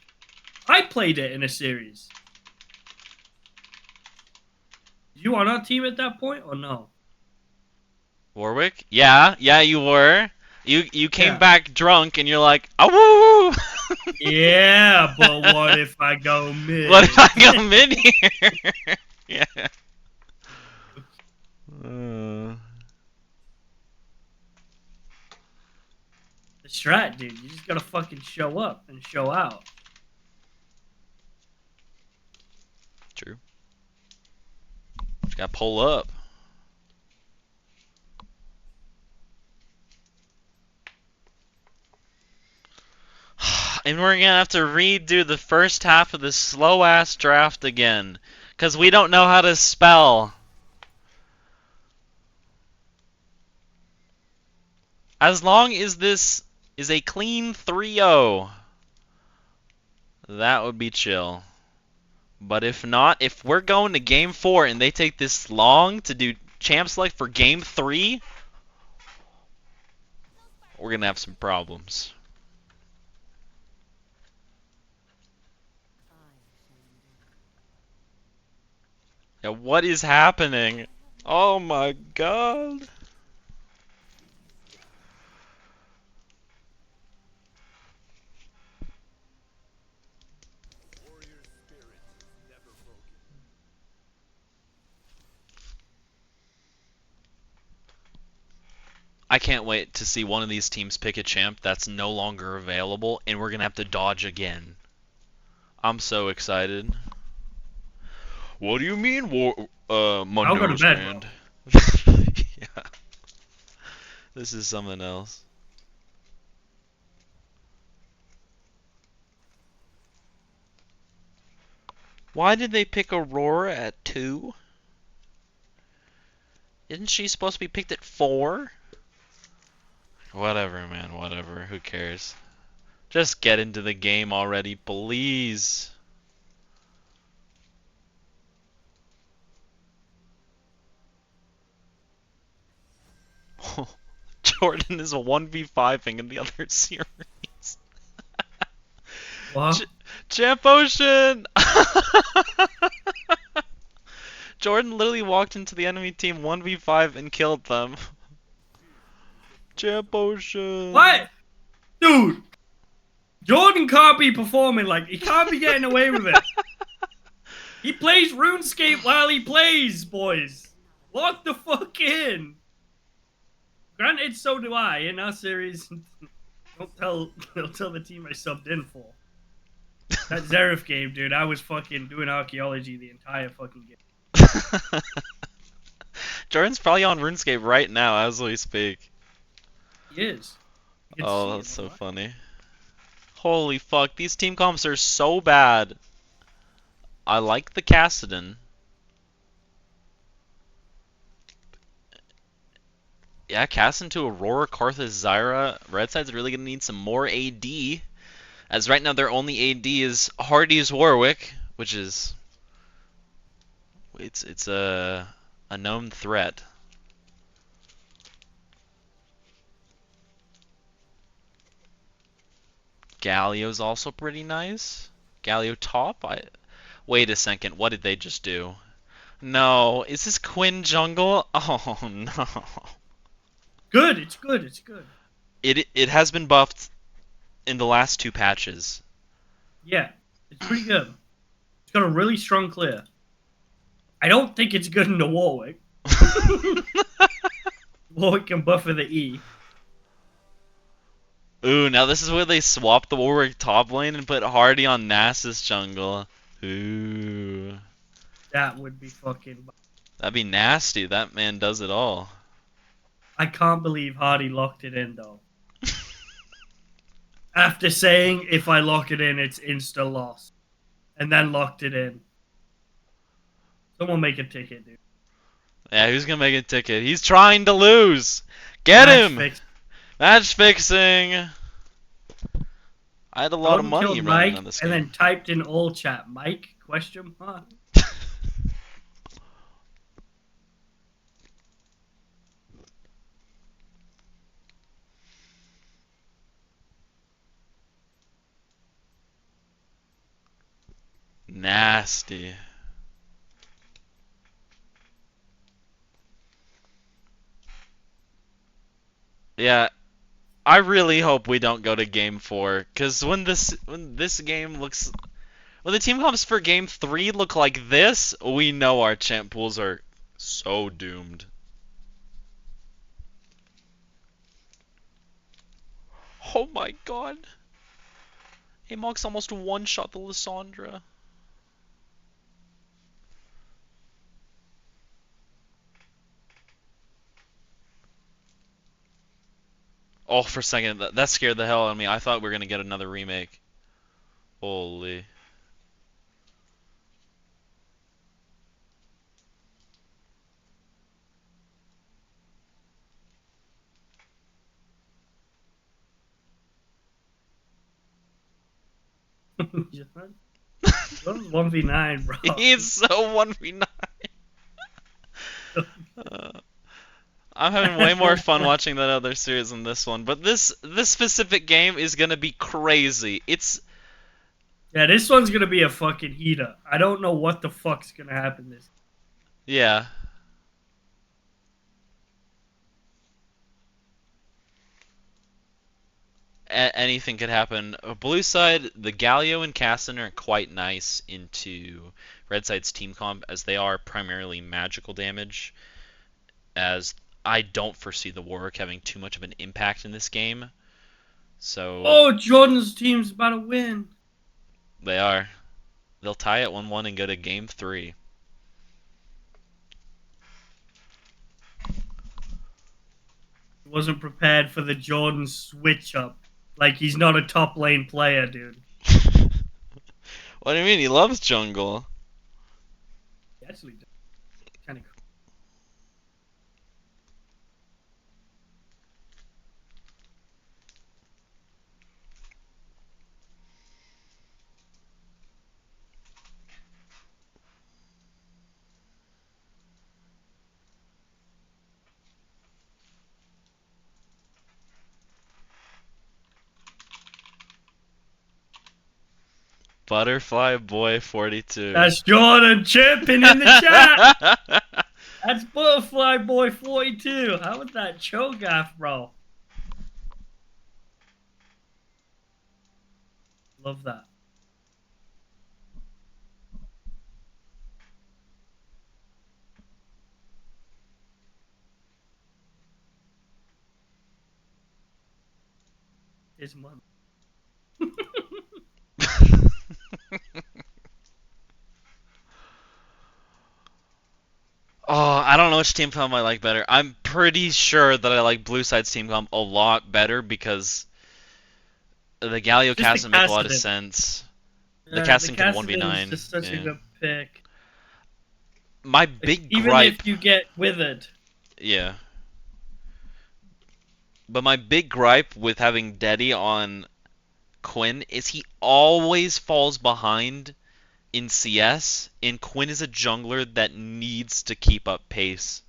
I played it in a series. You on our team at that point or no? Warwick? Yeah, yeah, you were. You came Yeah. back drunk and you're like, oh woo! Yeah, but what if I go What mid? if I go mid here? Yeah. Uh, The strat, dude. You just gotta fucking show up and show out. true. Just gotta pull up. And we're gonna have to redo the first half of this slow ass draft again. Because we don't know how to spell. As long as this is a clean 3-0, that would be chill. But if not, if we're going to game 4 and they take this long to do champ select for game 3, we're gonna have some problems. Yeah, what is happening? Oh my god. I can't wait to see one of these teams pick a champ that's no longer available and we're gonna have to dodge again. I'm so excited. What do you mean, my I'll go to nose bed, hand? Yeah, this is something else. Why did they pick Aurora at 2? Isn't she supposed to be picked at 4? Whatever, man, whatever. Who cares? Just get into the game already, please. Jordan is a 1v5ing in the other series. What? Champ Ocean! Jordan literally walked into the enemy team 1v5 and killed them. Champ Ocean! What? Dude! Jordan can't be performing like he can't be getting away with it. He plays RuneScape while he plays, boys. Lock the fuck in. Granted, so do I in our series. Don't tell the team I subbed in for. That Zerif game, dude, I was fucking doing archaeology the entire fucking game. Jordan's probably on RuneScape right now as we speak. He is. Oh, that's so funny. Holy fuck, these team comps are so bad. I like the Cassidon. Yeah, Cassidon to Aurora, Karthus, Zyra. Red side's really gonna need some more AD. As right now their only AD is Hardy's Warwick, which is it's a known threat. Galio's also pretty nice. Galio top. Wait a second. What did they just do? No, is this Quinn jungle? Oh no. Good. It's good. It's good. It has been buffed in the last 2 patches. Yeah, it's pretty good. It's got a really strong clear. I don't think it's good in the Warwick. Warwick can buffer the E. Ooh, now this is where they swap the Warwick top lane and put Hardy on Nasus jungle. Ooh. That would be fucking. That'd be nasty. That man does it all. I can't believe Hardy locked it in though. After saying if I lock it in, it's insta loss, and then locked it in. Someone make a ticket, dude. Yeah, who's gonna make a ticket? He's trying to lose. Get Match him! fix. Match fixing! I had a lot of Jordan money killed running Mike on this and game. then typed in all chat, Mike, question mark. Nasty. Yeah, I really hope we don't go to game 4, because when this game looks, when the team comps for game 3 look like this, we know our champ pools are so doomed. Oh my god. Amok's almost one-shot the Lissandra. Oh, for a second, that scared the hell out of me. I thought we were going to get another remake. Holy. Jordan's 1v9, bro. He's so 1v9. I'm having way more fun watching that other series than this one, but this specific game is gonna be crazy. It's Yeah, this one's gonna be a fucking heater. I don't know what the fuck's gonna happen this. yeah. Anything could happen. Blue side, the Galio and Casson are quite nice into red side's team comp as they are primarily magical damage. As I don't foresee the Warwick having too much of an impact in this game. So Oh, Jordan's team's about to win. they are. They'll tie at 1-1 and go to game 3. He wasn't prepared for the Jordan switch up. Like he's not a top lane player, dude. What do you mean? He loves jungle. He actually does. Kind of cool. Butterfly Boy 42. That's Jordan chipping in the chat. That's Butterfly Boy 42. How was that cho'gath, bro? Love that. His mom. Oh, I don't know which team comp I like better. I'm pretty sure that I like Blue Side's team comp a lot better because the Galio Just the Casson make a lot of Cassidon. sense. The The Casson can Cassidon is 1v9. just such a Yeah. good pick. My Like, big even gripe. if you get withered. Yeah. But my big gripe with having Deddy on Quinn is he always falls behind in CS, and Quinn is a jungler that needs to keep up pace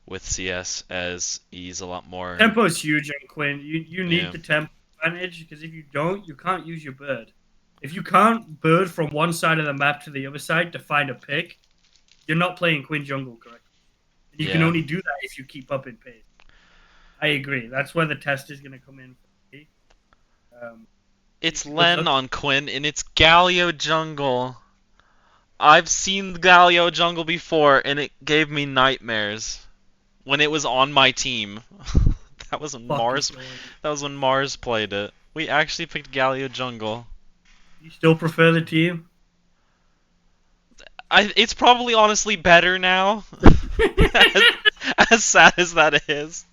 with CS as he's a lot more. Tempo's huge on Quinn. You need Yeah. the tempo advantage because if you don't, you can't use your bird. If you can't bird from one side of the map to the other side to find a pick, you're not playing Quinn jungle correctly. And you can Yeah. only do that if you keep up in pace. I agree. That's where the test is going to come in for me. It's Good Len luck. on Quinn, and it's Galio jungle. I've seen Galio jungle before, and it gave me nightmares when it was on my team. That was when Fuck Mars. is going on. That was when Mars played it. We actually picked Galio jungle. You still prefer the team? It's probably honestly better now. As sad as that is,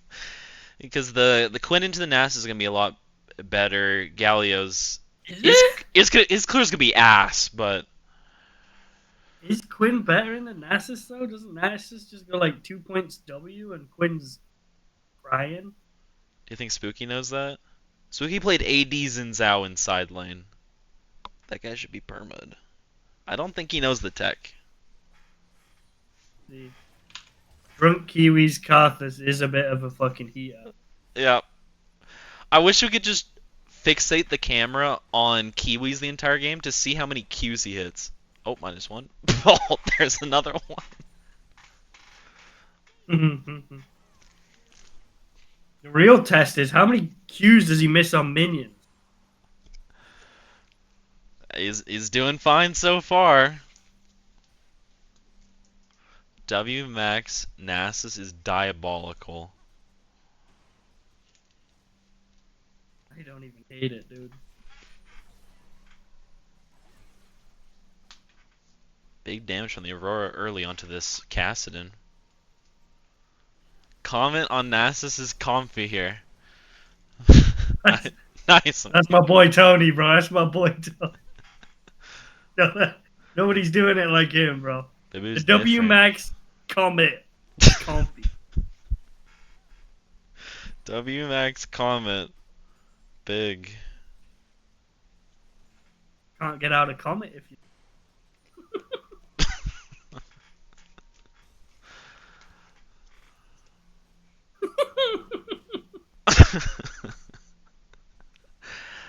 because the Quinn into the Nass is gonna be a lot better. Galio's Is is it? his clear's gonna be ass, but Is Quinn better in the Nasus though? Doesn't Nasus just go like 2 points W and Quinn's Ryan. Do you think Spooky knows that? Spooky played AD Zinzao in side lane. That guy should be perma'd. I don't think he knows the tech. The Drunk Kiwi's Karthus is a bit of a fucking heater. Yeah. I wish we could just fixate the camera on Kiwis the entire game to see how many Qs he hits. Oh, -1. Oh, there's another one. The real test is how many Qs does he miss on minions? He's doing fine so far. W Max Nasus is diabolical. I don't even hate it, dude. Big damage from the Aurora early onto this Kassadin. Comment on Nasus's comfy here. Nice. That's my boy Tony, bro. That's my boy Tony. Nobody's doing it like him, bro. The W Max Comet. Comfy. W Max Comet. Big. Can't get out of Comet if you.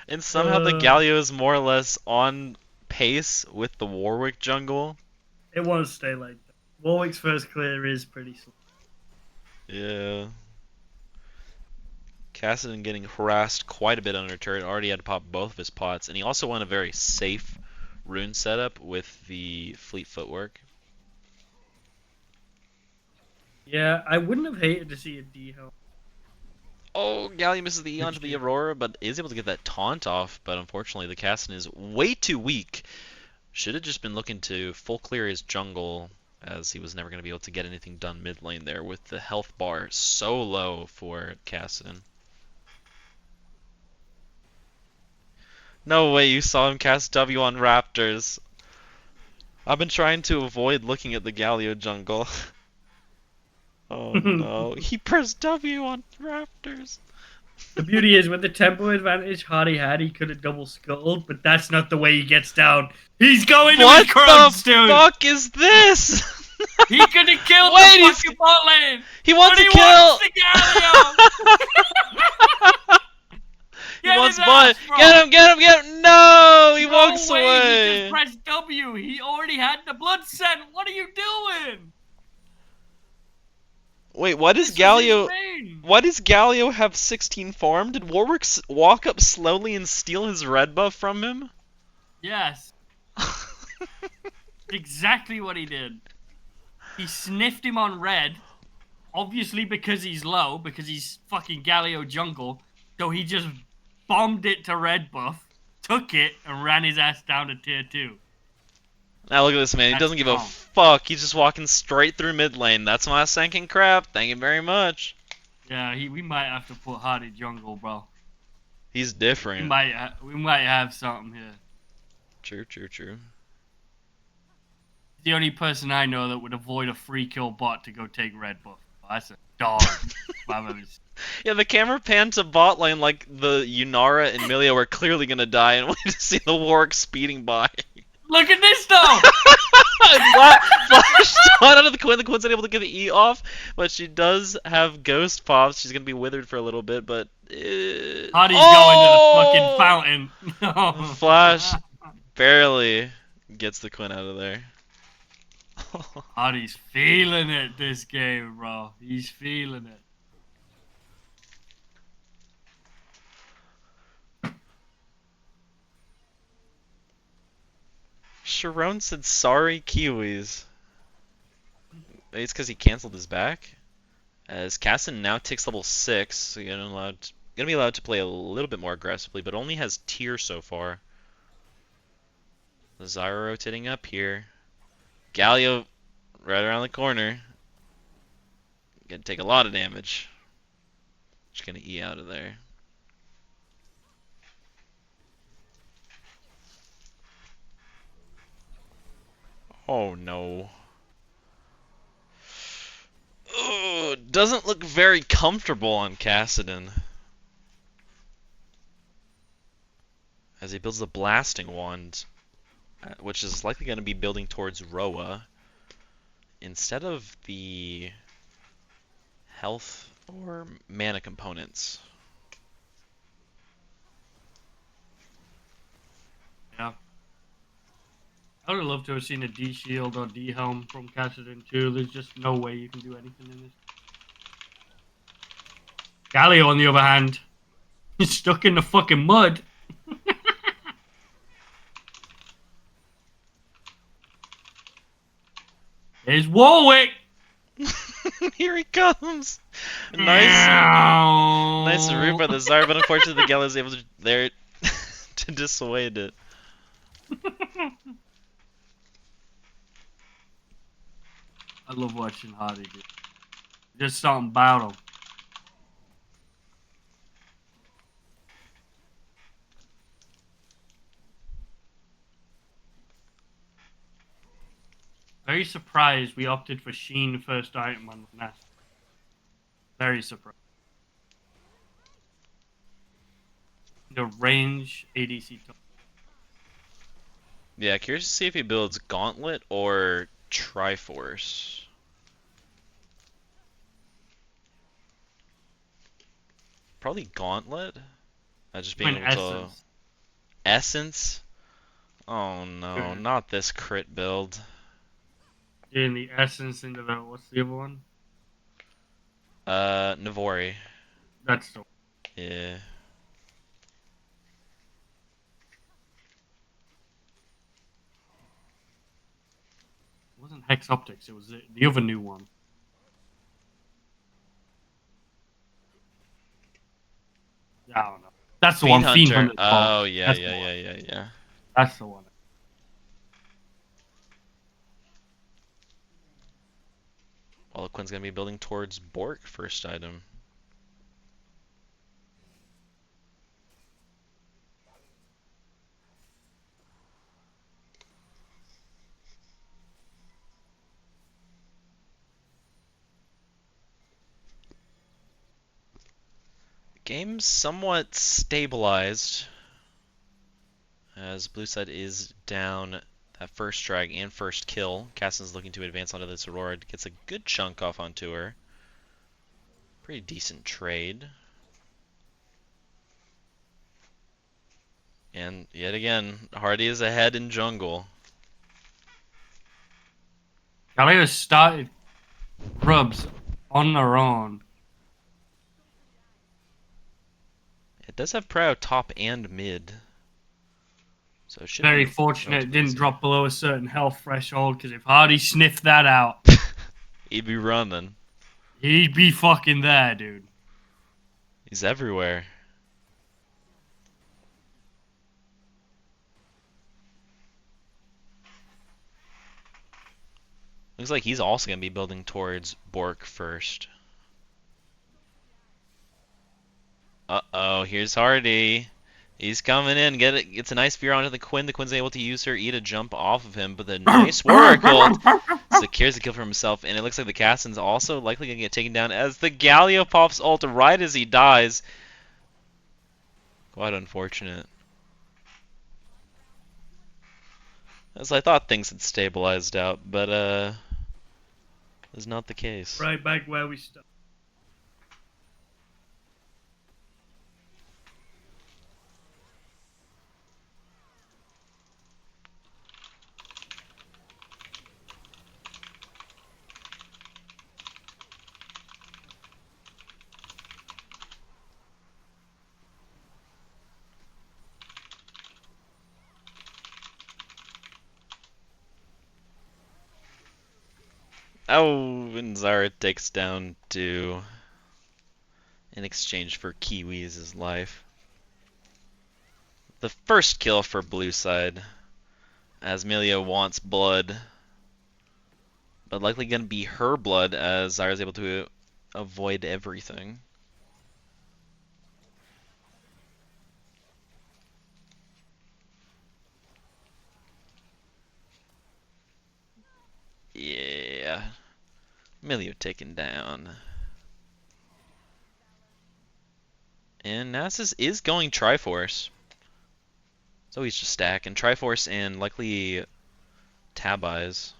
And somehow the Galio is more or less on pace with the Warwick jungle. It won't stay like that. Warwick's first clear is pretty slow. Yeah. Kassadin getting harassed quite a bit under turret. Already had to pop both of his pots. And he also won a very safe rune setup with the fleet footwork. Yeah, I wouldn't have hated to see a D-Helm. Oh, Galio misses the E onto the Aurora, but is able to get that taunt off. But unfortunately, the Kassadin is way too weak. Should have just been looking to full clear his jungle, as he was never going to be able to get anything done mid lane there with the health bar so low for Kassadin. No way you saw him cast W on Raptors. I've been trying to avoid looking at the Galio jungle. Oh no, he pressed W on Raptors. The beauty is, with the tempo advantage Hardy had, he could have double scuttled, but that's not the way he gets down. He's going to his crunch, dude! What the fuck is this? He could have killed the fucking bot lane! He wants to He kill! wants the Galio! He wants bot! Get him, get him, get him! No! He walks away! He just pressed W! He already had the blood scent! What are you doing? Wait, why does Galio... Why does Galio have 16 farm? Did Warwick walk up slowly and steal his red buff from him? Yes. Exactly what he did. He sniffed him on red, obviously because he's low, because he's fucking Galio jungle, so he just bombed it to red buff, took it, and ran his ass down to tier 2. Now look at this man, he doesn't give a fuck, he's just walking straight through mid lane. That's my sinking crap, thank you very much. Yeah, we might have to put Hardy jungle, bro. He's different. We might have something here. True, true, true. The only person I know that would avoid a free kill bot to go take red buff. That's a dog. Yeah, the camera panned to bot lane like the Yunara and Milia were clearly gonna die, and we just see the Warwick speeding by. Look at this though! Flash shot out of the Quinn. The Quinn's unable to get the E off, but she does have ghost pops. She's gonna be withered for a little bit, but Hardy's going to the fucking fountain. No. Flash barely gets the Quinn out of there. Hardy's feeling it this game, bro. He's feeling it. Sharon said sorry Kiwis. Maybe it's because he canceled his back. As Kassadin now ticks level 6, so you're gonna be allowed to play a little bit more aggressively, but only has tier so far. The Zyra rotating up here. Galio right around the corner. Gonna take a lot of damage. Just gonna E out of there. Oh no. Oh, doesn't look very comfortable on Cassidon. As he builds the blasting wand, which is likely going to be building towards Roa, instead of the health or mana components. Yeah. I would have loved to have seen a D shield or D helm from Cassidon too. There's just no way you can do anything in this. Galio, on the other hand, he's stuck in the fucking mud. There's Warwick. Here he comes! Nice root by the Tsar, but unfortunately the Gala is able to there to dissuade it. I love watching Hardy do. Just something about him. Very surprised we opted for Sheen first item on Nest. Very surprised. The range ADC. Yeah, curious to see if he builds Gauntlet or Triforce. Probably Gauntlet. Just being able to... Essence? Oh no, not this crit build. In the Essence into the... What's the other one? Navori. That's the one. Yeah. It wasn't Hex Optics, it was the other new one. I don't know. That's the one. Fiend Hunter. Oh, yeah. That's the one. Well, Quinn's gonna be building towards Bork first item. Game's somewhat stabilized, as blue side is down that first drag and first kill. Caston's looking to advance onto this Aurora. Gets a good chunk off onto her. Pretty decent trade. And yet again, Hardy is ahead in jungle. Galio started grubs on their own. It does have Prio top and mid. So it should Very be fortunate it didn't easy. drop below a certain health threshold, because if Hardy sniffed that out, He'd be running. he'd be fucking there, dude. He's everywhere. Looks like he's also going to be building towards Bork first. Uh-oh, here's Hardy. He's coming in. Gets a nice spear onto the Quinn. The Quinn's able to use her E to jump off of him, but the nice Warrior Cult secures the kill for himself, and it looks like the Caston's also likely going to get taken down as the Galio pops ult right as he dies. Quite unfortunate. As I thought things had stabilized out, but is not the case. Right back where we started. Oh, and Zara takes down two in exchange for Kiwi's life. The first kill for blue side, as Melia wants blood, but likely going to be her blood as Zara's able to avoid everything. Yeah. Milio taken down. And Nasus is going Triforce. So he's just stacking Triforce and likely Tab Eyes.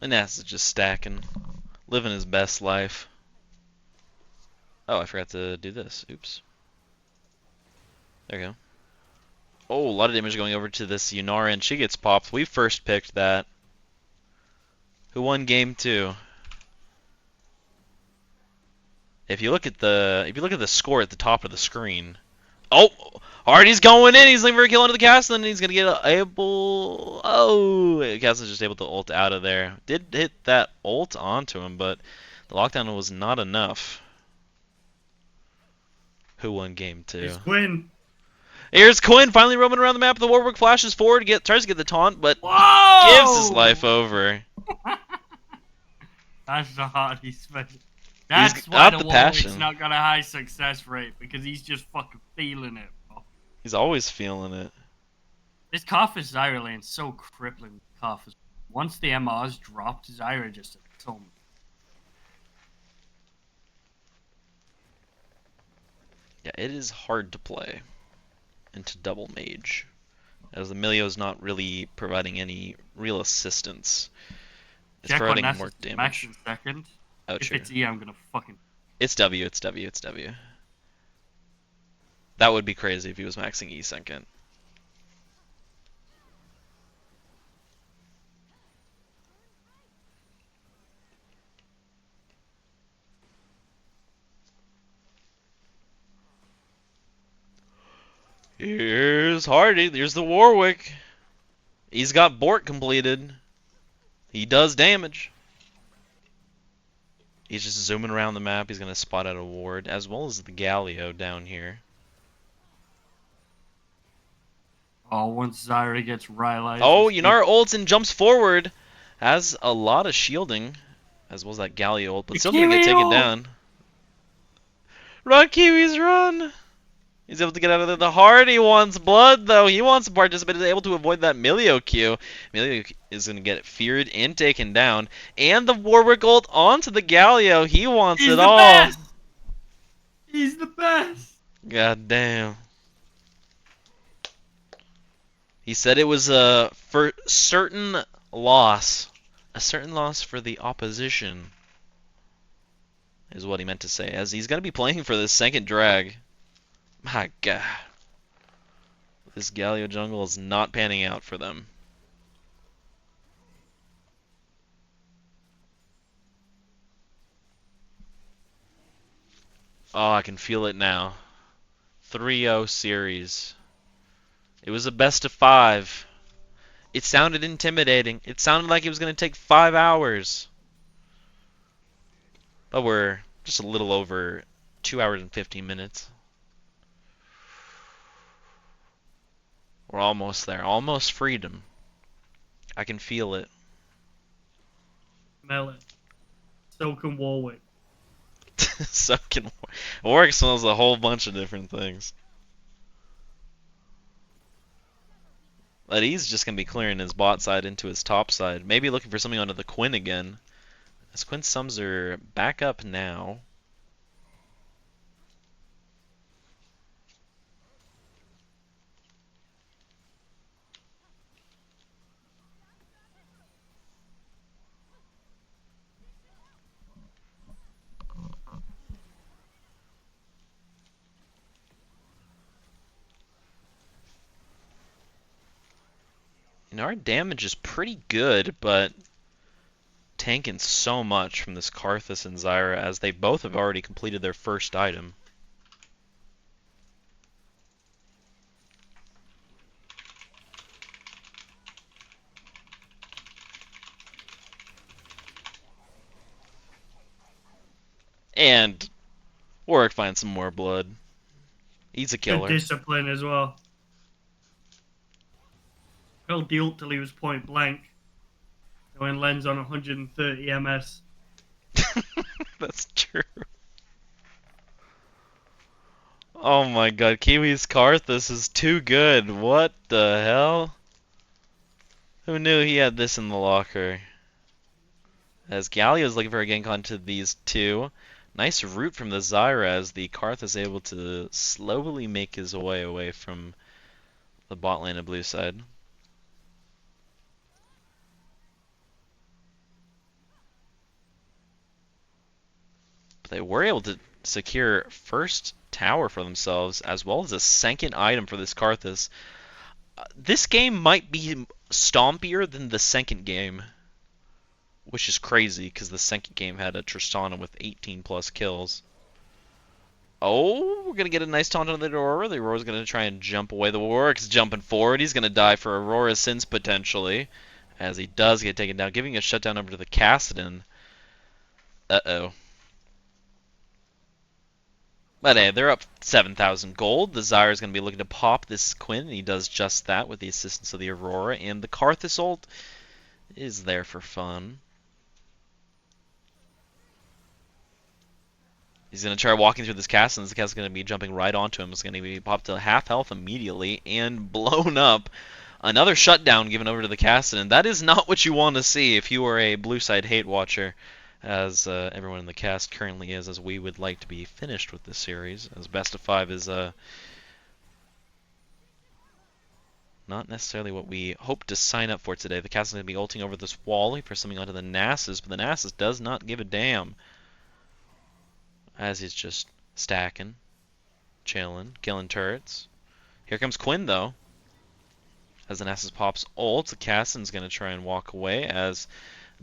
And Nasus is just stacking, living his best life. Oh, I forgot to do this. Oops. There we go. Oh, a lot of damage going over to this Yunara, and she gets popped. We first picked that. Who won game 2? If you look at the score at the top of the screen. Oh, Hardy's going in. He's looking for a kill onto the castle, and he's gonna get able. Oh, Castle's just able to ult out of there. Did hit that ult onto him, but the lockdown was not enough. Who won game 2? It's Quinn. Here's Quinn finally roaming around the map. The Warwick flashes forward, tries to get the taunt, but Whoa! gives his life over. That's the Hardy special. That's He's why got the the Warwick's passion. not got a high success rate, because he's just fucking feeling it, bro. He's always feeling it. This Kerfuffles Zyra lane's so crippling with Kerfuffles. Once the MR's dropped, Zyra just told me. Yeah, it is hard to play into double mage, as the Milio's not really providing any real assistance. It's Check providing on more Nasus max damage. in second. Oh, If true. it's E, I'm gonna fucking... It's W, it's W, it's W. That would be crazy if he was maxing E second. Here's Hardy. There's the Warwick. He's got Bort completed. He does damage. He's just zooming around the map. He's going to spot out a ward, as well as the Galio down here. Oh, once Zyra gets Rylized... Oh, Yunara ults and jumps forward. Has a lot of shielding, as well as that Galio ult, but still going to get taken down. Run, Kiwis, run! He's able to get out of there. The Hardy wants blood, though. He wants to participate. He's able to avoid that Milio Q. Milio is going to get feared and taken down. And the Warwick ult onto the Galio. He wants it all. Best. He's the best! God damn. He said it was a for certain loss. A certain loss for the opposition. Is what he meant to say. As he's going to be playing for this second drag. My god. This Galio jungle is not panning out for them. Oh, I can feel it now. 3-0 series. It was a best of 5. It sounded intimidating. It sounded like it was going to take 5 hours. But we're just a little over 2 hours and 15 minutes. We're almost there. Almost freedom. I can feel it. Smell it. So can Warwick. So can Warwick smells a whole bunch of different things. But he's just going to be clearing his bot side into his top side. Maybe looking for something onto the Quinn again. As Quinn's sums are back up now. And our damage is pretty good, but tanking so much from this Karthus and Zyra as they both have already completed their first item. And Warwick finds some more blood. He's a Good killer. discipline as well. Held the ult till he was point blank. Going lens on 130 ms. That's true. Oh my god, Kiwi's Karthus is too good. What the hell? Who knew he had this in the locker? As Galio's looking for a gank onto these two. Nice root from the Zyra as the Karth is able to slowly make his way away from the bot lane of blue side. But they were able to secure first tower for themselves as well as a second item for this Karthus. This game might be stompier than the second game, which is crazy because the second game had a Tristana with 18 plus kills. Oh, we're going to get a nice taunt on the Aurora. The Aurora's going to try and jump away. The Warwick's jumping forward. He's going to die for Aurora's sins potentially, as he does get taken down, giving a shutdown over to the Kassadin. Uh-oh. But hey, they're up 7,000 gold. The Zyra's going to be looking to pop this Quinn, and he does just that with the assistance of the Aurora. And the Karthus ult is there for fun. He's going to try walking through this castle, and this castle's going to be jumping right onto him. It's going to be popped to half health immediately and blown up. Another shutdown given over to the castle, and that is not what you want to see if you are a blue side hate watcher, as everyone in the cast currently is, as we would like to be finished with this series, as best of 5 is not necessarily what we hope to sign up for today. The castle's going to be ulting over this wall. He pressed something onto the Nasus, but the Nasus does not give a damn, as he's just stacking, chilling, killing turrets. Here comes Quinn, though. As the Nasus pops ult, the Kassadin's going to try and walk away, as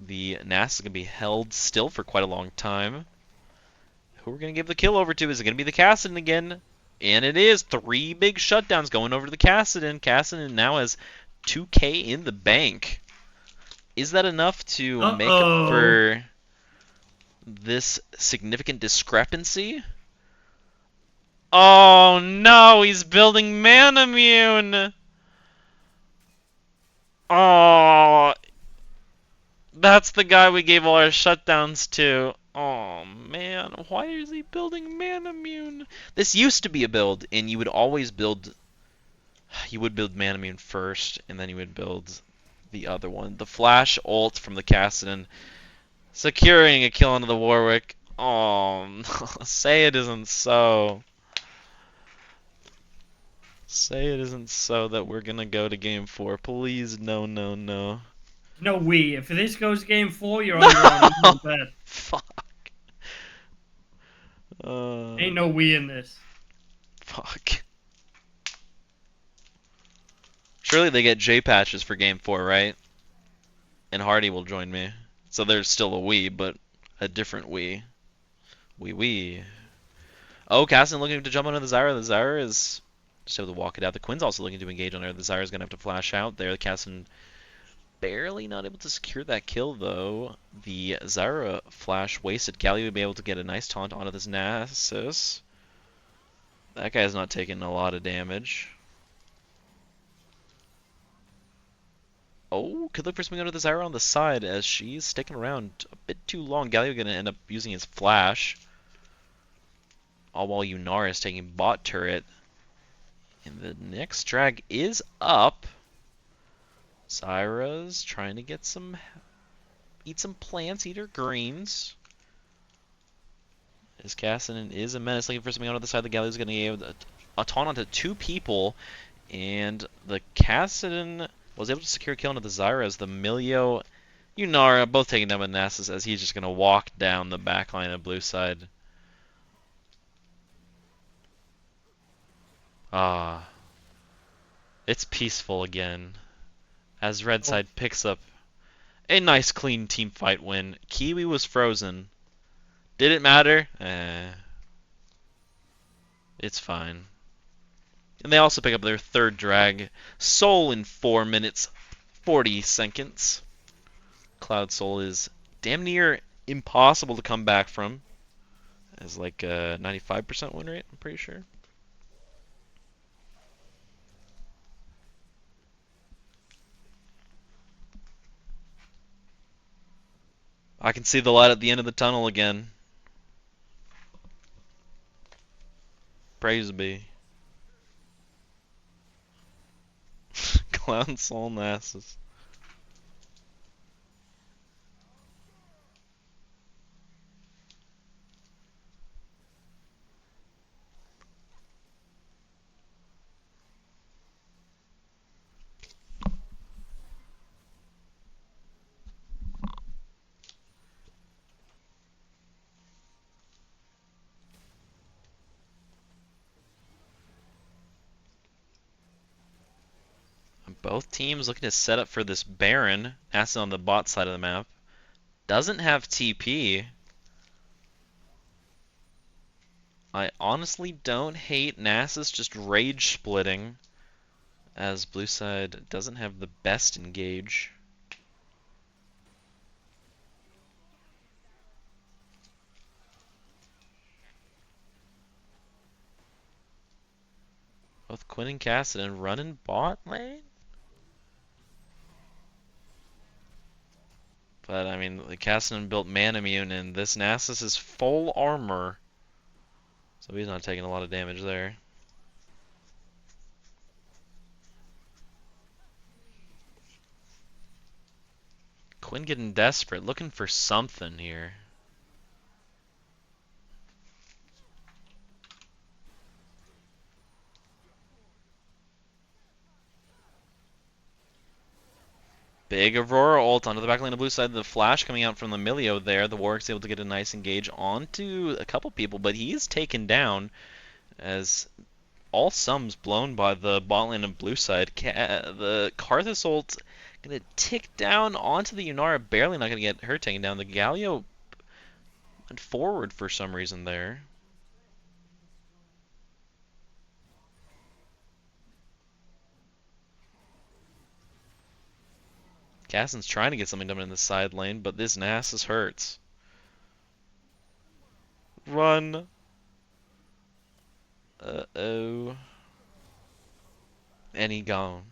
the Nasus is going to be held still for quite a long time. Who we're going to give the kill over to? Is it going to be the Kassadin again? And it is. 3 big shutdowns going over to the Kassadin. Kassadin now has 2k in the bank. Is that enough to make up for this significant discrepancy? Oh no, he's building Manamune! Oh, that's the guy we gave all our shutdowns to. Oh man, why is he building Manamune? This used to be a build, and you would always build... You would build Manamune first, and then you would build the other one. The flash ult from the Kassadin, securing a kill onto the Warwick. Oh, say it isn't so. Say it isn't so that we're gonna go to game 4. Please, no, no, no. No we. If this goes game 4, you're on your own. No! Bed. Fuck. Ain't no we in this. Fuck. Surely they get J patches for game 4, right? And Hardy will join me. So there's still a we, but a different we. We. Oh, Kassadin looking to jump onto the Zyra. The Zyra is just able to walk it out. The Quinn's also looking to engage on her. The Zyra's going to have to flash out there. The Kassadin barely not able to secure that kill, though. The Zyra flash wasted. Galio would be able to get a nice taunt onto this Nasus. That guy's not taking a lot of damage. Oh, could look for something under the Zyra on the side as she's sticking around a bit too long. Galio going to end up using his flash. All while Yunara is taking bot turret. And the next drag is up. Zyra's trying to get some... Eat some plants, eat her greens. His Kassadin is a menace, looking for something on the other side. The Galio's going to be able to taunt onto 2 people. And the Kassadin was able to secure a kill onto the Zyra as the Milio, Yunara, both taking down with Nasus as he's just going to walk down the back line of blue side. Ah. It's peaceful again. As red side picks up a nice clean team fight win. Kiwi was frozen. Did it matter? It's fine. And they also pick up their 3rd drag. Soul in 4 minutes, 40 seconds. Cloud Soul is damn near impossible to come back from. As like a 95% win rate, I'm pretty sure. I can see the light at the end of the tunnel again. Praise be. Clown Soul Nasus. Both teams looking to set up for this Baron. Nasus on the bot side of the map. Doesn't have TP. I honestly don't hate Nasus just rage splitting, as blue side doesn't have the best engage. Both Quinn and Cassidy running bot lane? But I mean, the Cassidy built man immune, and this Nasus is full armor, so he's not taking a lot of damage there. Quinn getting desperate, looking for something here. Big Aurora ult onto the back lane of blue side. The flash coming out from the Milio there. The Warwick's able to get a nice engage onto a couple people, but he is taken down as all sums blown by the bot lane of blue side. The Karthus ult gonna tick down onto the Yunara, barely not gonna get her taken down. The Galio went forward for some reason there. Cassin's trying to get something done in the side lane, but this Nasus hurts. Run! Uh-oh. And he gone.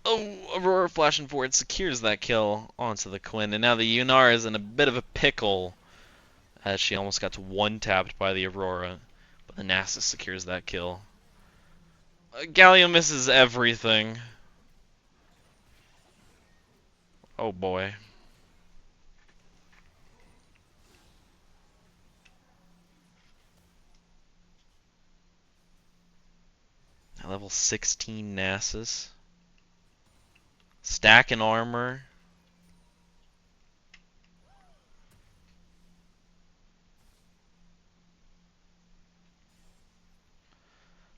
Oh, Aurora flashing forward secures that kill onto the Quinn, and now the Yunar is in a bit of a pickle as she almost got to one-tapped by the Aurora, but the Nasus secures that kill. Galio misses everything. Oh boy. Level 16 Nasus. Stacking armor.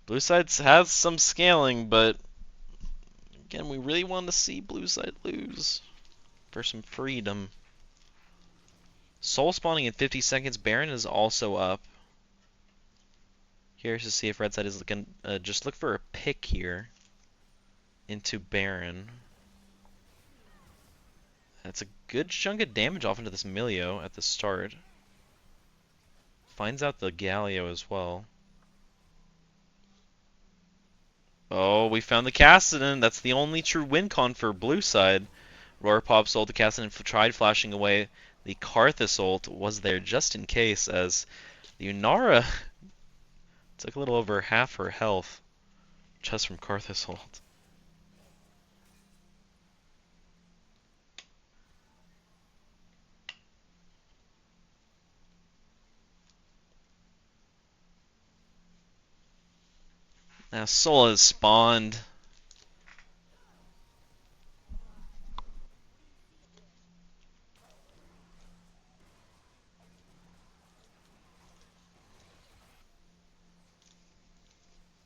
Blue side has some scaling, but again, we really want to see blue side lose for some freedom. Soul spawning in 50 seconds. Baron is also up. Curious to see if red side is looking. Just look for a pick here into Baron. That's a good chunk of damage off into this Milio at the start. Finds out the Galio as well. Oh, we found the Cassidy. That's the only true win con for blue side. Roar Pop sold the Cassidy and tried flashing away. The Karthus ult was there just in case, as the Yunara took a little over half her health just from Karthus ult. Now Soul has spawned.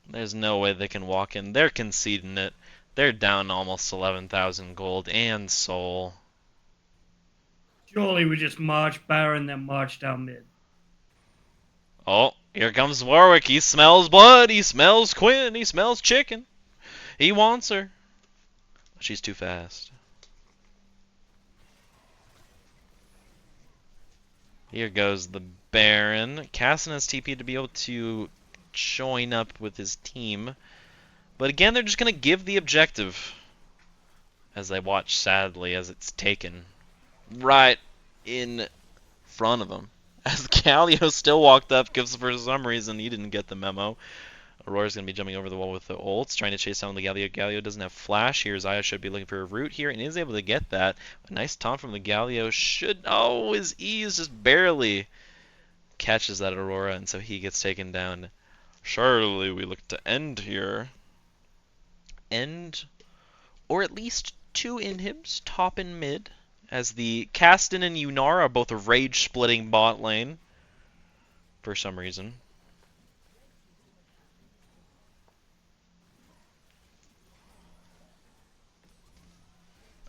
There's no way they can walk in. They're conceding it. They're down almost 11,000 gold and Soul. Surely we just march Baron, then march down mid. Oh, here comes Warwick. He smells blood. He smells Quinn. He smells chicken. He wants her. She's too fast. Here goes the Baron. Casson has TP to be able to join up with his team. But again, they're just going to give the objective. As I watch sadly as it's taken right in front of him. As Galio still walked up, because for some reason he didn't get the memo. Aurora's going to be jumping over the wall with the ults, trying to chase down the Galio. Galio doesn't have flash here. Zaya should be looking for a root here, and is able to get that. A nice taunt from the Galio should... Oh, his E's just barely catches that Aurora, and so he gets taken down. Surely we look to end here. End, or at least two inhibs, top and mid, as the Caston and Yunar are both rage-splitting bot lane for some reason.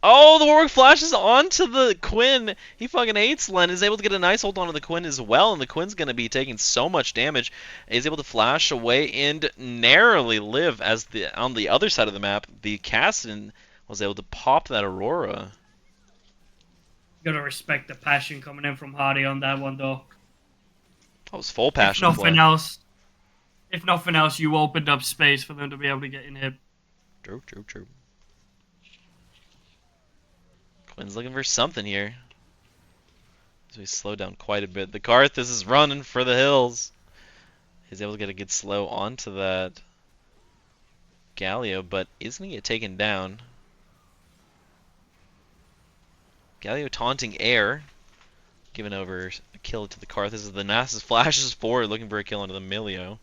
Oh, the Warwick flashes onto the Quinn. He fucking hates Len. Is able to get a nice hold onto the Quinn as well, and the Quinn's going to be taking so much damage. He's able to flash away and narrowly live as on the other side of the map, the Caston was able to pop that Aurora. Gotta respect the passion coming in from Hardy on that one, though. That was full passion play. If nothing else, you opened up space for them to be able to get in here. True. Quinn's looking for something here. So we slow down quite a bit. The Karthus is running for the hills. He's able to get a good slow onto that Galio, but isn't going to get taken down. Galio taunting air, giving over a kill to the Karthus as the Nasus flashes forward looking for a kill into the Milio.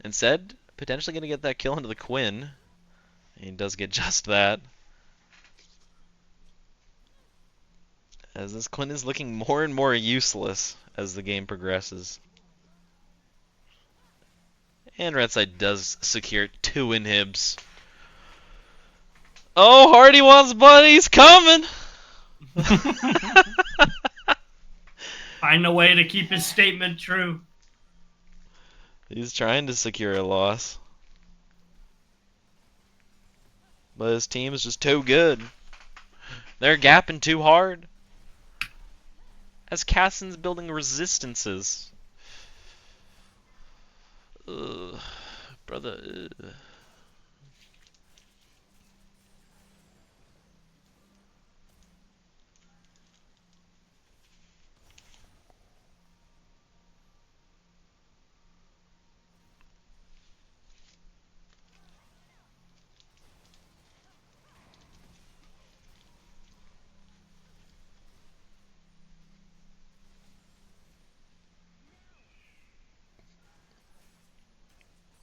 Instead, potentially going to get that kill into the Quinn. And he does get just that. As this Quinn is looking more and more useless as the game progresses. And Redside does secure two inhibs. Oh, Hardy wants buddies coming! Find a way to keep his statement true. He's trying to secure a loss. But his team is just too good. They're gapping too hard. As Caston's building resistances. Ugh, brother. Ugh.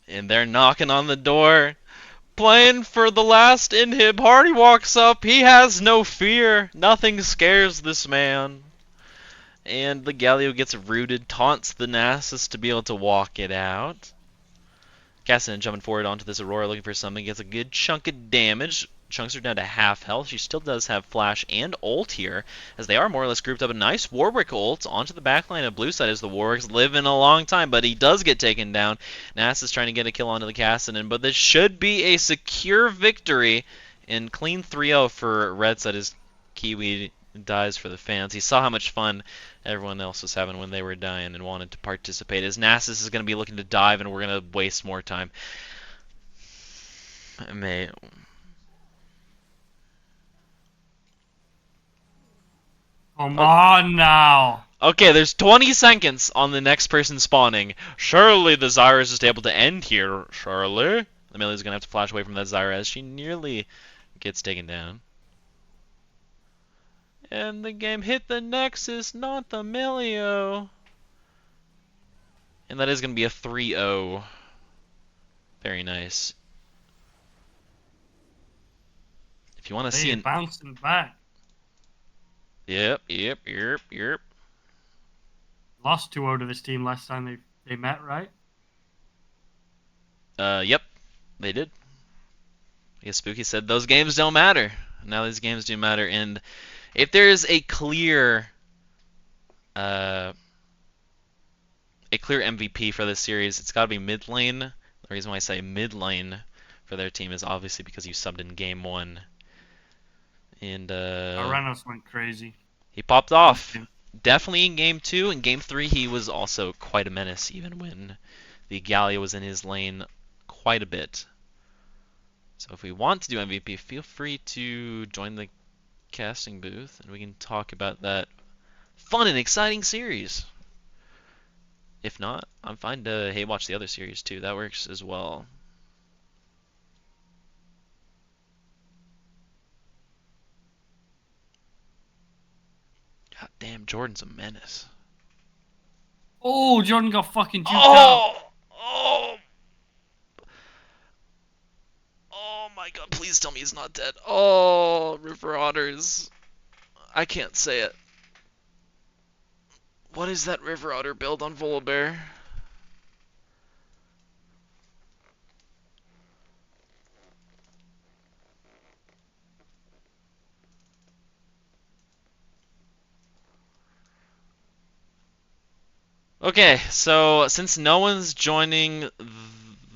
And they're knocking on the door. Playing for the last inhib. Hardy walks up. He has no fear. Nothing scares this man. And the Galio gets rooted. Taunts the Nasus to be able to walk it out. Caston jumping forward onto this Aurora looking for something. Gets a good chunk of damage. Chunks her down to half health. She still does have flash and ult here, as they are more or less grouped up. A nice Warwick ult onto the backline of blue side as the Warwick's living a long time, but he does get taken down. Nass is trying to get a kill onto the Caston, but this should be a secure victory. And clean 3-0 for red side as Kiwi dies for the fans. He saw how much fun everyone else was having when they were dying and wanted to participate. As Nasus is going to be looking to dive, and we're going to waste more time. Come on now. Okay, there's 20 seconds on the next person spawning. Surely the Zyra is just able to end here. Surely. Amelia's going to have to flash away from that Zyra as she nearly gets taken down. And the game hit the Nexus, not the Melio. And that is going to be a 3-0. Very nice. If you want to see an... bouncing back. Yep. Lost 2 out of his team last time they met, right? Yep. They did. I guess Spooky said those games don't matter. Now these games do matter, and if there is a clear MVP for this series, it's got to be mid lane. The reason why I say mid lane for their team is obviously because you subbed in game 1. And Aranos went crazy. he popped off. definitely in Game 2. In Game 3, he was also quite a menace, even when the Gallia was in his lane quite a bit. So if we want to do MVP, feel free to join the casting booth, and we can talk about that fun and exciting series. If not, I'm fine to, hey, watch the other series too. That works as well. God damn, Jordan's a menace. Oh, Jordan got fucking juked out. Oh! Oh! Oh my god, please tell me he's not dead. Oh, River Otters. I can't say it. What is that River Otter build on Volibear? Okay, so since no one's joining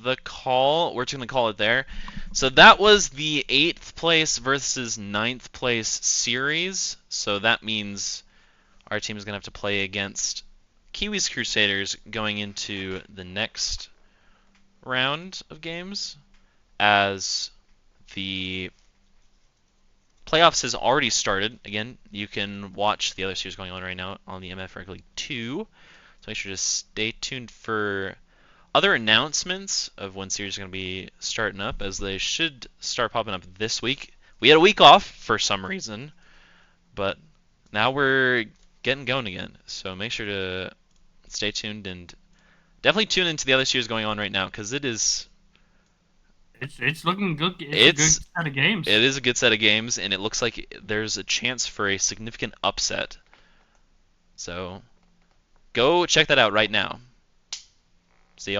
the call, we're just going to call it there. So that was the 8th place versus 9th place series. So that means our team is going to have to play against Kiwi's Crusaders going into the next round of games, as the playoffs has already started. Again, you can watch the other series going on right now on the MF Rank League 2. So make sure to stay tuned for other announcements of when series are going to be starting up, as they should start popping up this week. We had a week off for some reason, but now we're getting going again. So make sure to stay tuned and definitely tune into the other series going on right now, because It's looking good. It's a good it's set of games. it is a good set of games, and it looks like there's a chance for a significant upset. So go check that out right now. See y'all.